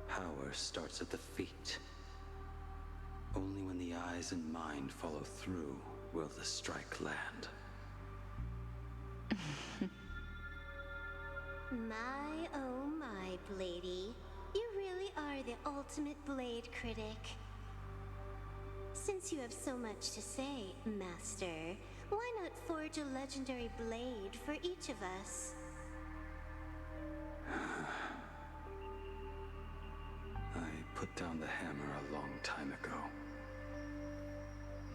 Power starts at the feet. Only when the eyes and mind follow through will the strike land. My, oh my, Bladey. You really are the ultimate blade critic. Since you have so much to say, Master, why not forge a legendary blade for each of us? I put down the hammer a long time ago.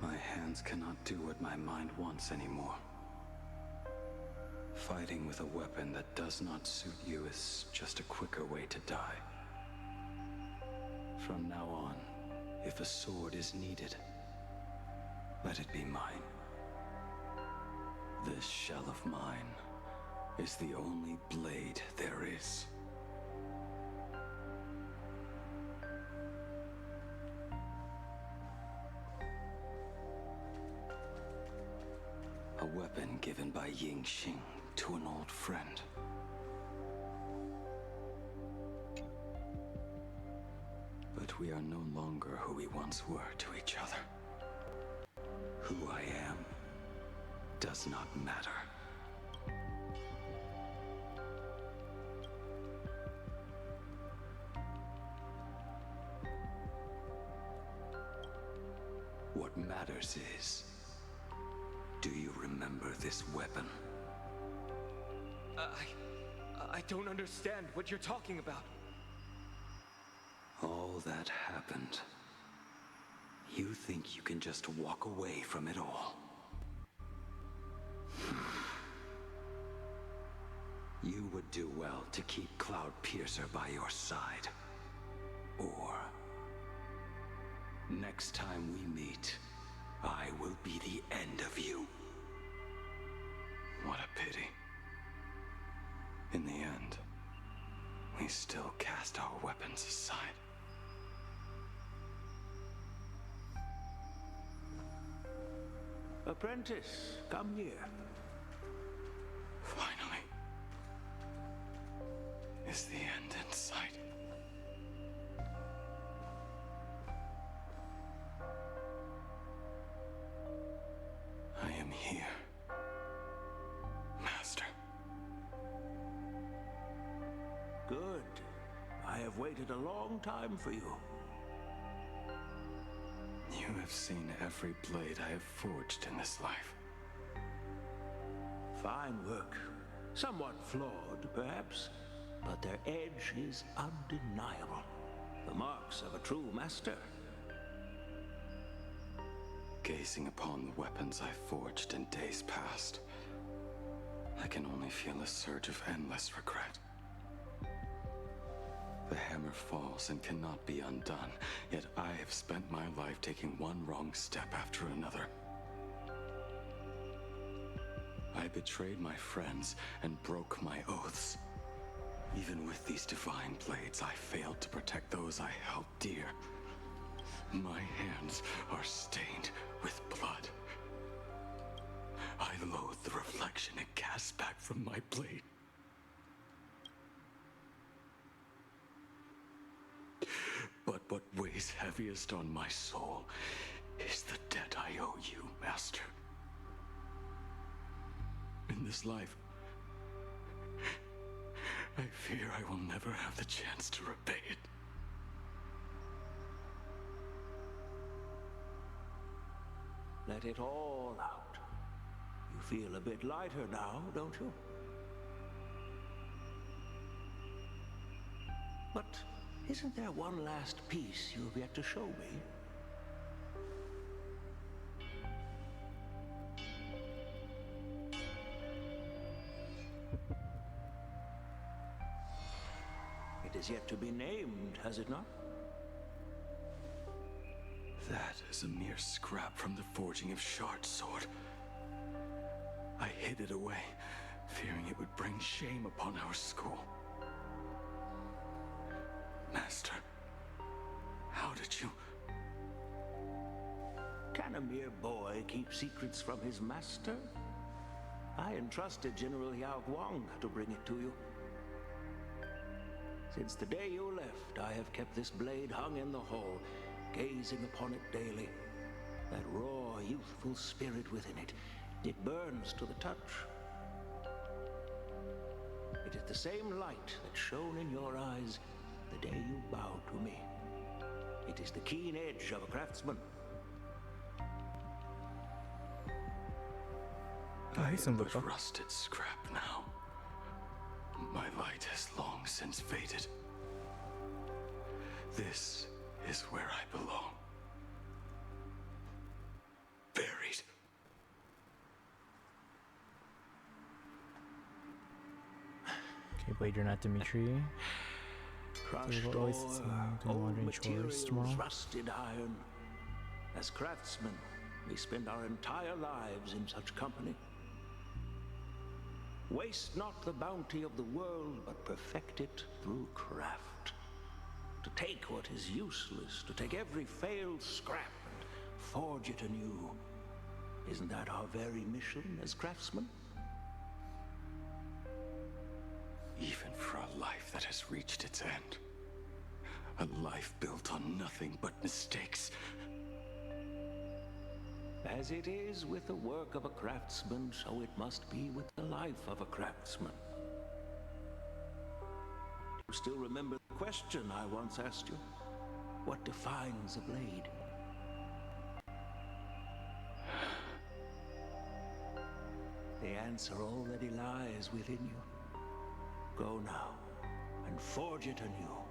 My hands cannot do what my mind wants anymore. Fighting with a weapon that does not suit you is just a quicker way to die. From now on, if a sword is needed, let it be mine. This shell of mine is the only blade there is. A weapon given by Yingqing to an old friend. But we are no longer who we once were to each other. Who I am does not matter. What matters is, do you remember this weapon? I don't understand what you're talking about. All that happened. You think you can just walk away from it all? You would do well to keep Cloud Piercer by your side. Or, next time we meet, I will be the end of you. What a pity. In the end, we still cast our weapons aside. Apprentice, come here. Finally. Is the end in sight? I am here, Master. Good. I have waited a long time for you. You have seen every blade I have forged in this life. Fine work. Somewhat flawed, perhaps, but their edge is undeniable. The marks of a true master. Gazing upon the weapons I forged in days past, I can only feel a surge of endless regret. The hammer falls and cannot be undone, yet I have spent my life taking one wrong step after another. I betrayed my friends and broke my oaths. Even with these divine blades, I failed to protect those I held dear. My hands are stained with blood. I loathe the reflection it casts back from my blade. But what weighs heaviest on my soul is the debt I owe you, Master. In this life, I fear I will never have the chance to repay it. Let it all out. You feel a bit lighter now, don't you? But isn't there one last piece you've yet to show me? It is yet to be named, has it not? That is a mere scrap from the forging of Shard's sword. I hid it away, fearing it would bring shame upon our school. Master, how did you... Can a mere boy keep secrets from his master? I entrusted General Yao Guang to bring it to you. Since the day you left, I have kept this blade hung in the hall, gazing upon it daily. That raw, youthful spirit within it, it burns to the touch. It is the same light that shone in your eyes the day you bowed to me. It is the keen edge of a craftsman. I am but rusted scrap now. My light has long since faded. This is where I belong. Buried. Okay, Blade, you're not Dimitri. Crushed Always ore, doing old laundry and chores materials, tomorrow. rusted iron. As craftsmen, we spend our entire lives in such company. Waste not the bounty of the world, but perfect it through craft. To take what is useless, to take every failed scrap and forge it anew. Isn't that our very mission as craftsmen? Even for a life that has reached its end. A life built on nothing but mistakes. As it is with the work of a craftsman, so it must be with the life of a craftsman. You still remember the question I once asked you? What defines a blade? The answer already lies within you. Go now and forge it anew.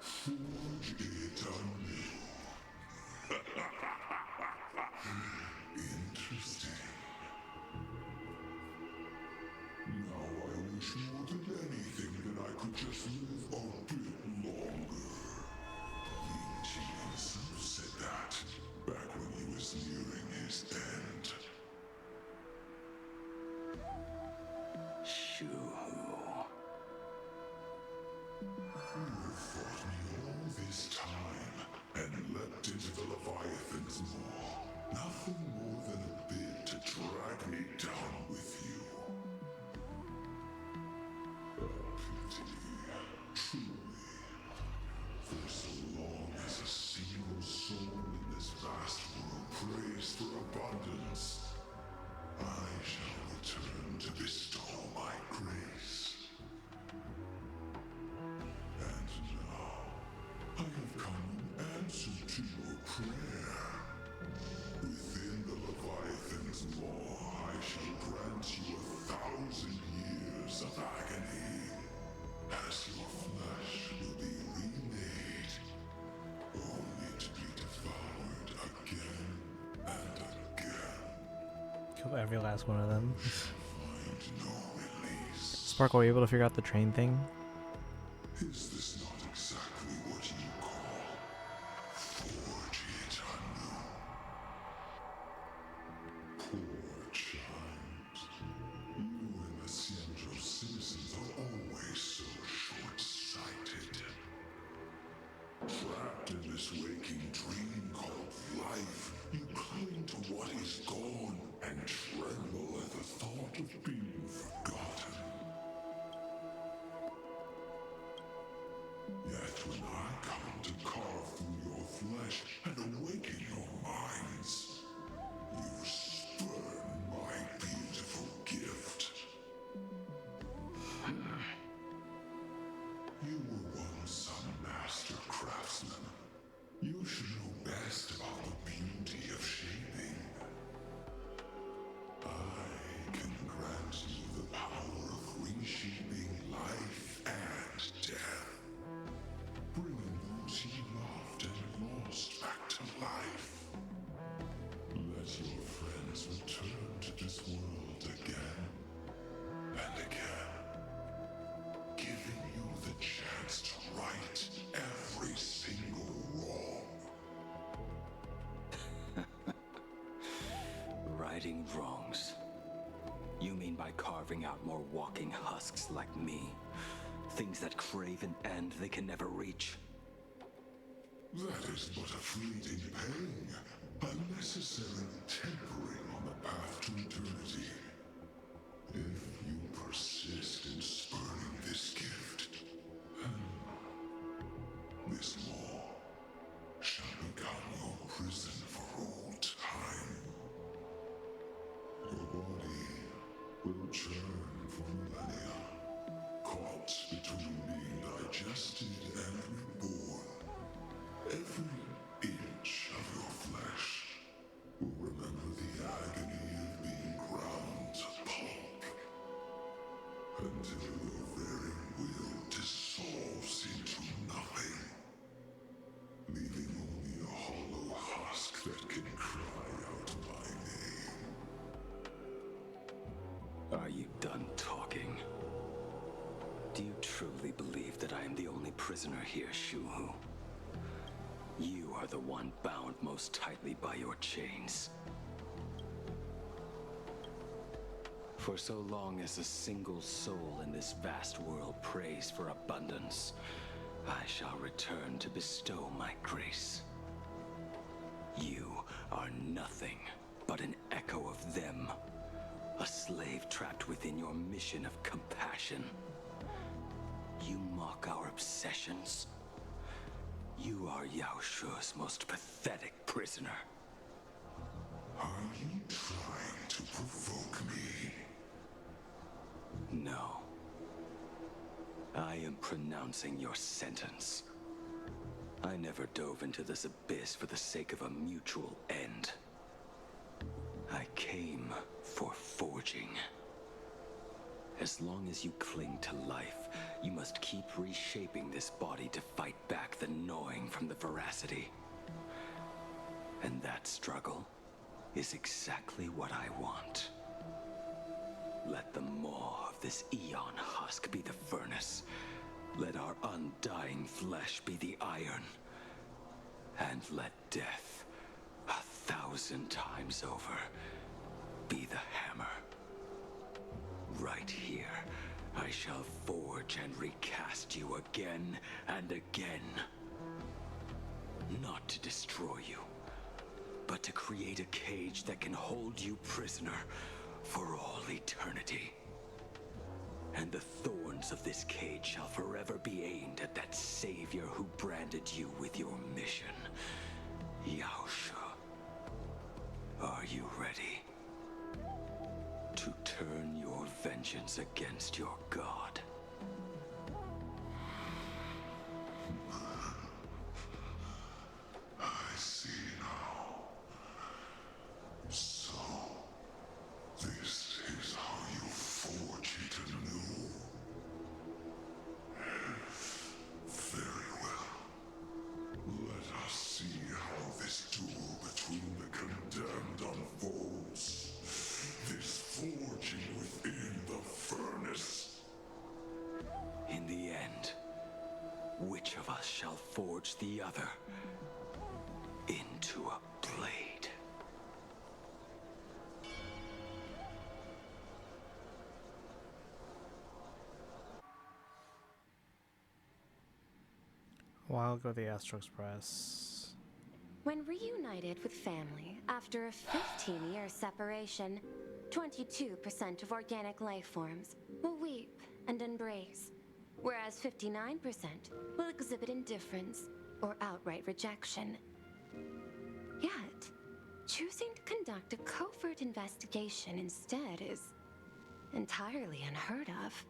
Forge it anew. Interesting. Now I wish more than anything that I could just live a bit longer. Ying Qi himself said that back when he was nearing his end. Shu. You have fought me all this time and leapt into the Leviathan's maw. Nothing more than a bid to drag me down with you. A pity, truly. For so long as a single soul in this vast world prays for abundance, I shall return to bestow my grace. And now, I have come in answer to your prayer. Within the Leviathan's maw, I shall grant you 1,000 years of agony, as your flesh will be remade, only to be devoured again and again. Kill every last one of them. Find no release. Sparkle, were you able to figure out the train thing? Is this not exactly what you call forge it anew? Poor child. You and the Cienjo citizens are always so short-sighted. Trapped in this waking dream called life, you cling to what is gone and tremble at the thought of being forgotten. Yet when I come to carve through your flesh and awaken your minds, you spurn my beautiful gift. You were once a master craftsman. You should know best about the beauty of shaping. I can grant you the power of reshaping life and death. Bringing those you loved and lost back to life. Let your friends return to this world again and again, giving you the chance to right every single wrong. Righting wrongs. You mean by carving out more walking husks like me? Things that crave an end they can never reach? That is but a fleeting pang, a necessary tempering on the path to eternity. If you persist in spurning this gift, this law shall become your prison for all time. Your body will churn for millennia, caught between being digested and reborn. Every inch of your flesh will remember the agony of being ground to pulp, until your very will dissolves into nothing, leaving only a hollow husk that can cry out my name. Are you done talking? Do you truly believe that I am the only prisoner here, Shu-Hu? You are the one bound most tightly by your chains. For so long as a single soul in this vast world prays for abundance, I shall return to bestow my grace. You are nothing but an echo of them. A slave trapped within your mission of compassion. You mock our obsessions. You are Yao Shu's most pathetic prisoner. Are you trying to provoke me? No. I am pronouncing your sentence. I never dove into this abyss for the sake of a mutual end. I came for forging. As long as you cling to life, you must keep reshaping this body to fight back the gnawing from the veracity. And that struggle is exactly what I want. Let the maw of this Eon husk be the furnace. Let our undying flesh be the iron. And let death, 1,000 times over, be the hammer. Right here, I shall forge and recast you again and again. Not to destroy you, but to create a cage that can hold you prisoner for all eternity. And the thorns of this cage shall forever be aimed at that savior who branded you with your mission. Yao Shu. Are you ready to turn your vengeance against your god? I see now. So, this is how you forge it anew. Very well. Let us see how this duel between the condemned unfolds. This forging within the furnace. In the end, which of us shall forge the other into a blade? I'll go to the Astro Express. When reunited with family after a 15-year separation, 22% of organic life forms will weep and embrace, whereas 59% will exhibit indifference or outright rejection. Yet, choosing to conduct a covert investigation instead is entirely unheard of.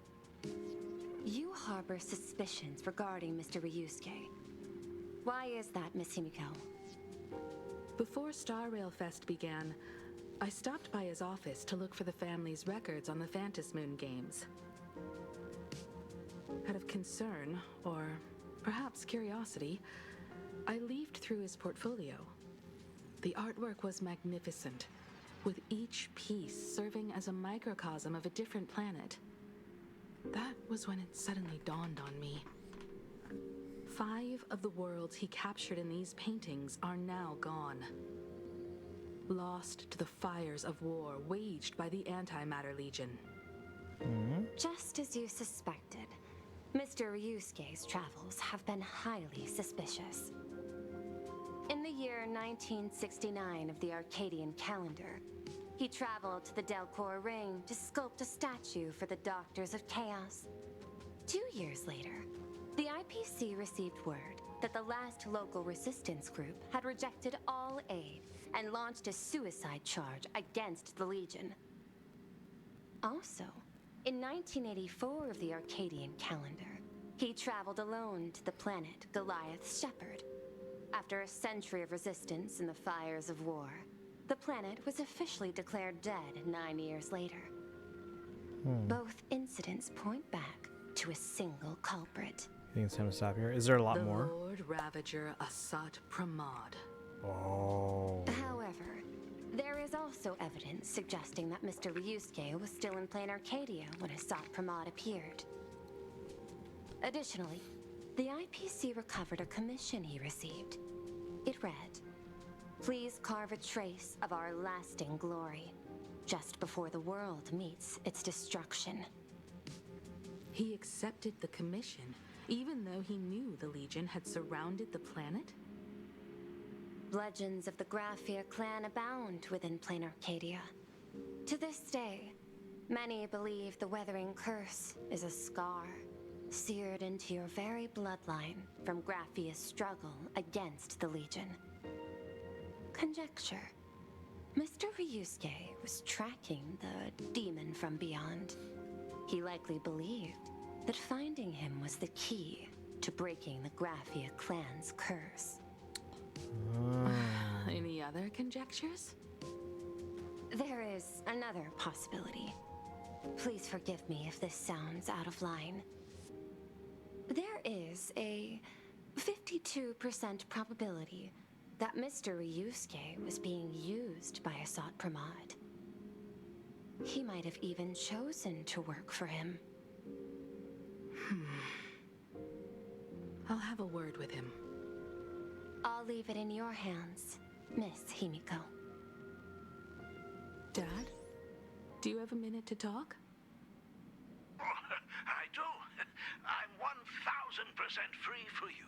You harbor suspicions regarding Mr. Ryusuke. Why is that, Miss Himiko? Before Star Rail Fest began, I stopped by his office to look for the family's records on the Phantom Moon games. Out of concern, or perhaps curiosity, I leafed through his portfolio. The artwork was magnificent, with each piece serving as a microcosm of a different planet. That was when it suddenly dawned on me. 5 of the worlds he captured in these paintings are now gone. Lost to the fires of war waged by the Antimatter Legion. Just as you suspected, Mr. Ryusuke's travels have been highly suspicious. In the year 1969 of the Arcadian calendar, he traveled to the Delcor Ring to sculpt a statue for the Doctors of Chaos. 2 years later, the IPC received word that the last local resistance group had rejected all aid and launched a suicide charge against the Legion. Also, in 1984 of the Arcadian calendar, he traveled alone to the planet Goliath's Shepherd. After a century of resistance in the fires of war, the planet was officially declared dead 9 years later. Both incidents point back to a single culprit. I think it's time to stop here. Is there a lot the more? Lord Ravager Asat Pramod. Oh. However, there is also evidence suggesting that Mr. Ryusuke was still in plain Arcadia when Asat Pramod appeared. Additionally, the IPC recovered a commission he received. It read, "Please carve a trace of our lasting glory, just before the world meets its destruction." He accepted the commission, even though he knew the Legion had surrounded the planet? Legends of the Graphia clan abound within plain Arcadia. To this day, many believe the Weathering Curse is a scar seared into your very bloodline from Graphia's struggle against the Legion. Conjecture. Mr. Ryusuke was tracking the demon from beyond. He likely believed that finding him was the key to breaking the Graphia clan's curse. Any other conjectures? There is another possibility. Please forgive me if this sounds out of line. There is a 52% probability that Mr. Ryusuke was being used by Asat Pramod. He might have even chosen to work for him. I'll have a word with him. I'll leave it in your hands, Miss Himiko. Dad, do you have a minute to talk? I do. I'm 1,000% free for you.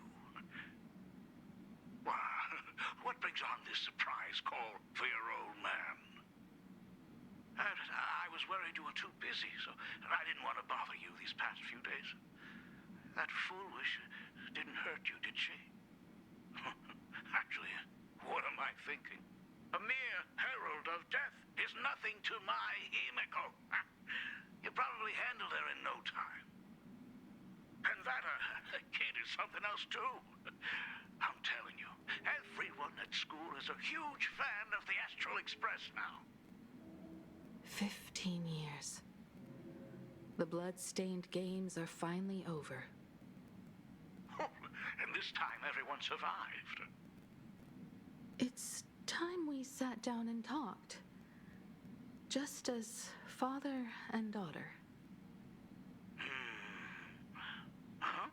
What brings on this surprise call for your old man? I was worried you were too busy, so I didn't want to bother you these past few days. That foolish didn't hurt you, did she? Actually, what am I thinking? A mere herald of death is nothing to my Himiko. You probably handled her in no time. And that kid is something else too. I'm telling you, everyone at school is a huge fan of the Astral Express now. 15 years. The blood-stained games are finally over. And this time everyone survived. It's time we sat down and talked. Just as father and daughter. Huh?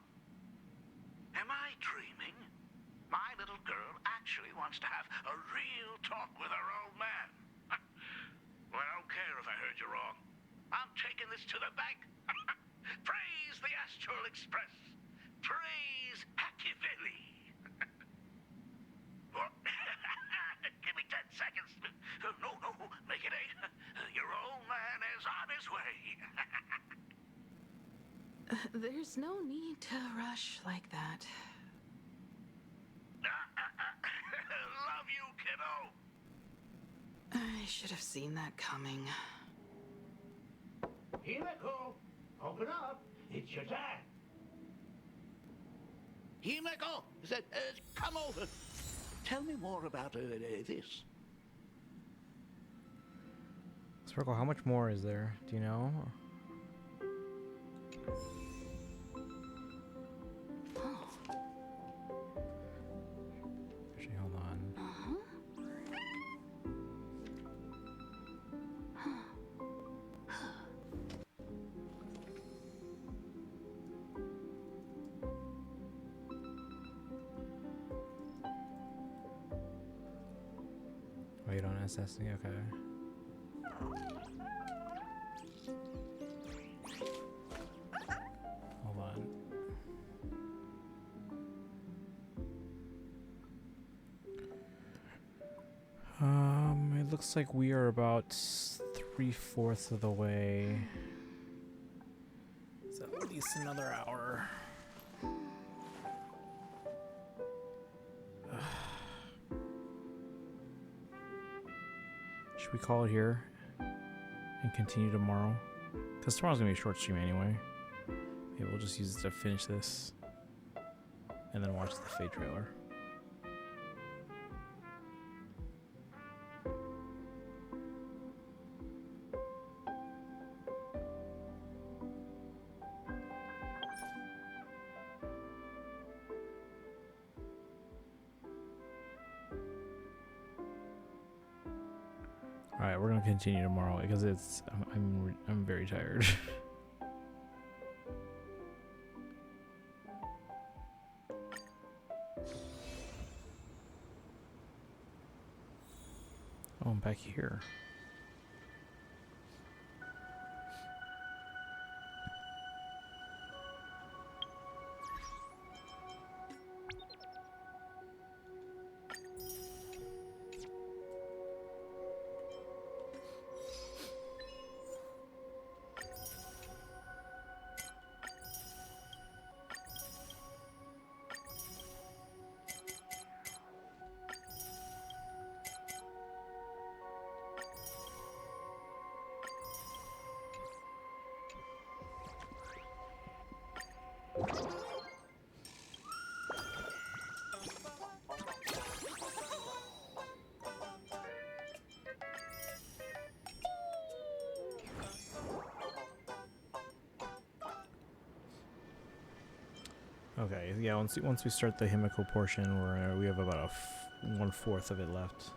Am I dreaming? My little girl actually wants to have a real talk with her old man. Well, I don't care if I heard you wrong. I'm taking this to the bank. Praise the Astral Express. Praise Hackiveli. Give me 10 seconds. No, make it 8. Your old man is on his way. There's no need to rush like that. Love you, kiddo. I should have seen that coming. Himiko, open up. It's your dad. Himiko, come over. Tell me more about this. Circle, how much more is there? Do you know? Actually, hold on. Wait on assessing, okay. Hold on. It looks like we are about 3/4 of the way. It's at least another hour. Should we call it here and continue tomorrow? Because tomorrow's gonna be a short stream anyway. Maybe we'll just use it to finish this and then watch the Fate trailer. All right, we're gonna continue tomorrow because I'm very tired. Oh, I'm back here. Okay, yeah. Once we start the Himiko portion, we have about 1/4 of it left.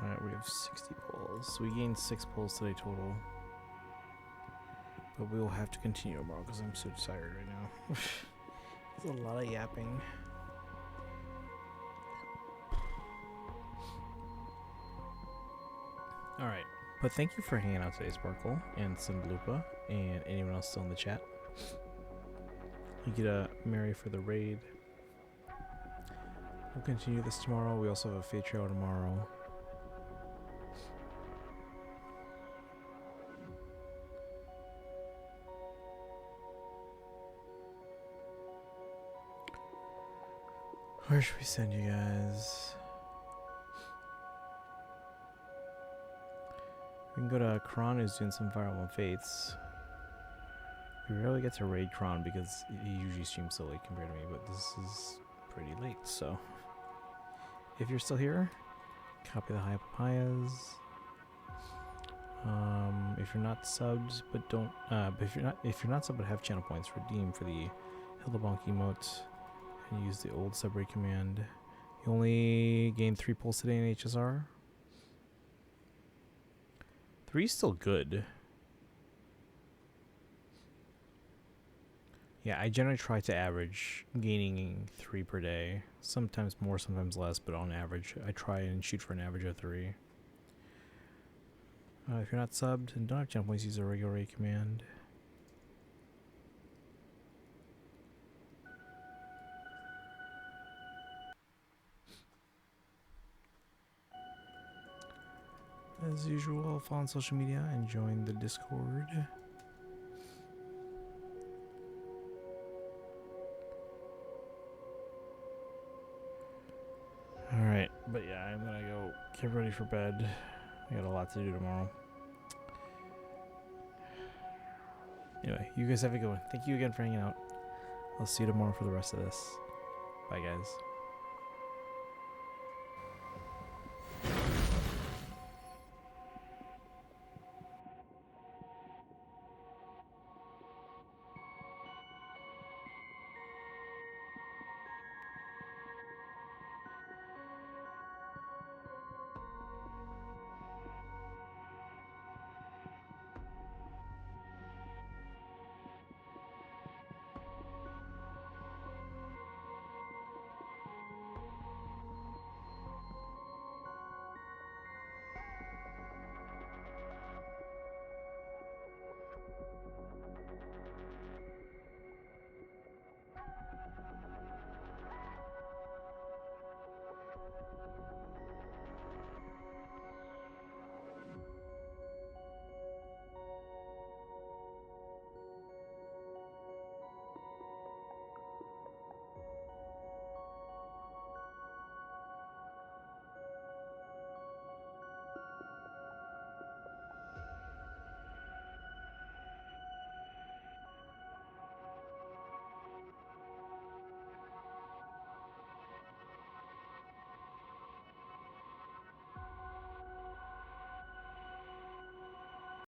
Alright, we have 60 pulls. So we gained 6 pulls today total. But we will have to continue tomorrow because I'm so tired right now. There's a lot of yapping. Alright, but thank you for hanging out today, Sparkle and Sunblupa, and anyone else still in the chat. You get a Mary for the raid. We'll continue this tomorrow. We also have a Fate Trail tomorrow. Where should we send you guys? We can go to Kron, who's doing some Fire Emblem Fates. We rarely get to raid Kron because he usually streams so late compared to me, but this is pretty late, so. If you're still here, copy the high papayas. If you're not subbed but don't but if you're not subbed but have channel points, redeem for the Hildebonk emote and use the old sub raid command. You only gained 3 pulls today in HSR. 3 is still good. Yeah, I generally try to average gaining 3 per day. Sometimes more, sometimes less, but on average, I try and shoot for an average of 3. If you're not subbed and don't have channel points, use a regular raid command. As usual, follow on social media and join the Discord. Alright, but yeah, I'm gonna go get ready for bed. I got a lot to do tomorrow. Anyway, you guys have a good one. Thank you again for hanging out. I'll see you tomorrow for the rest of this. Bye, guys.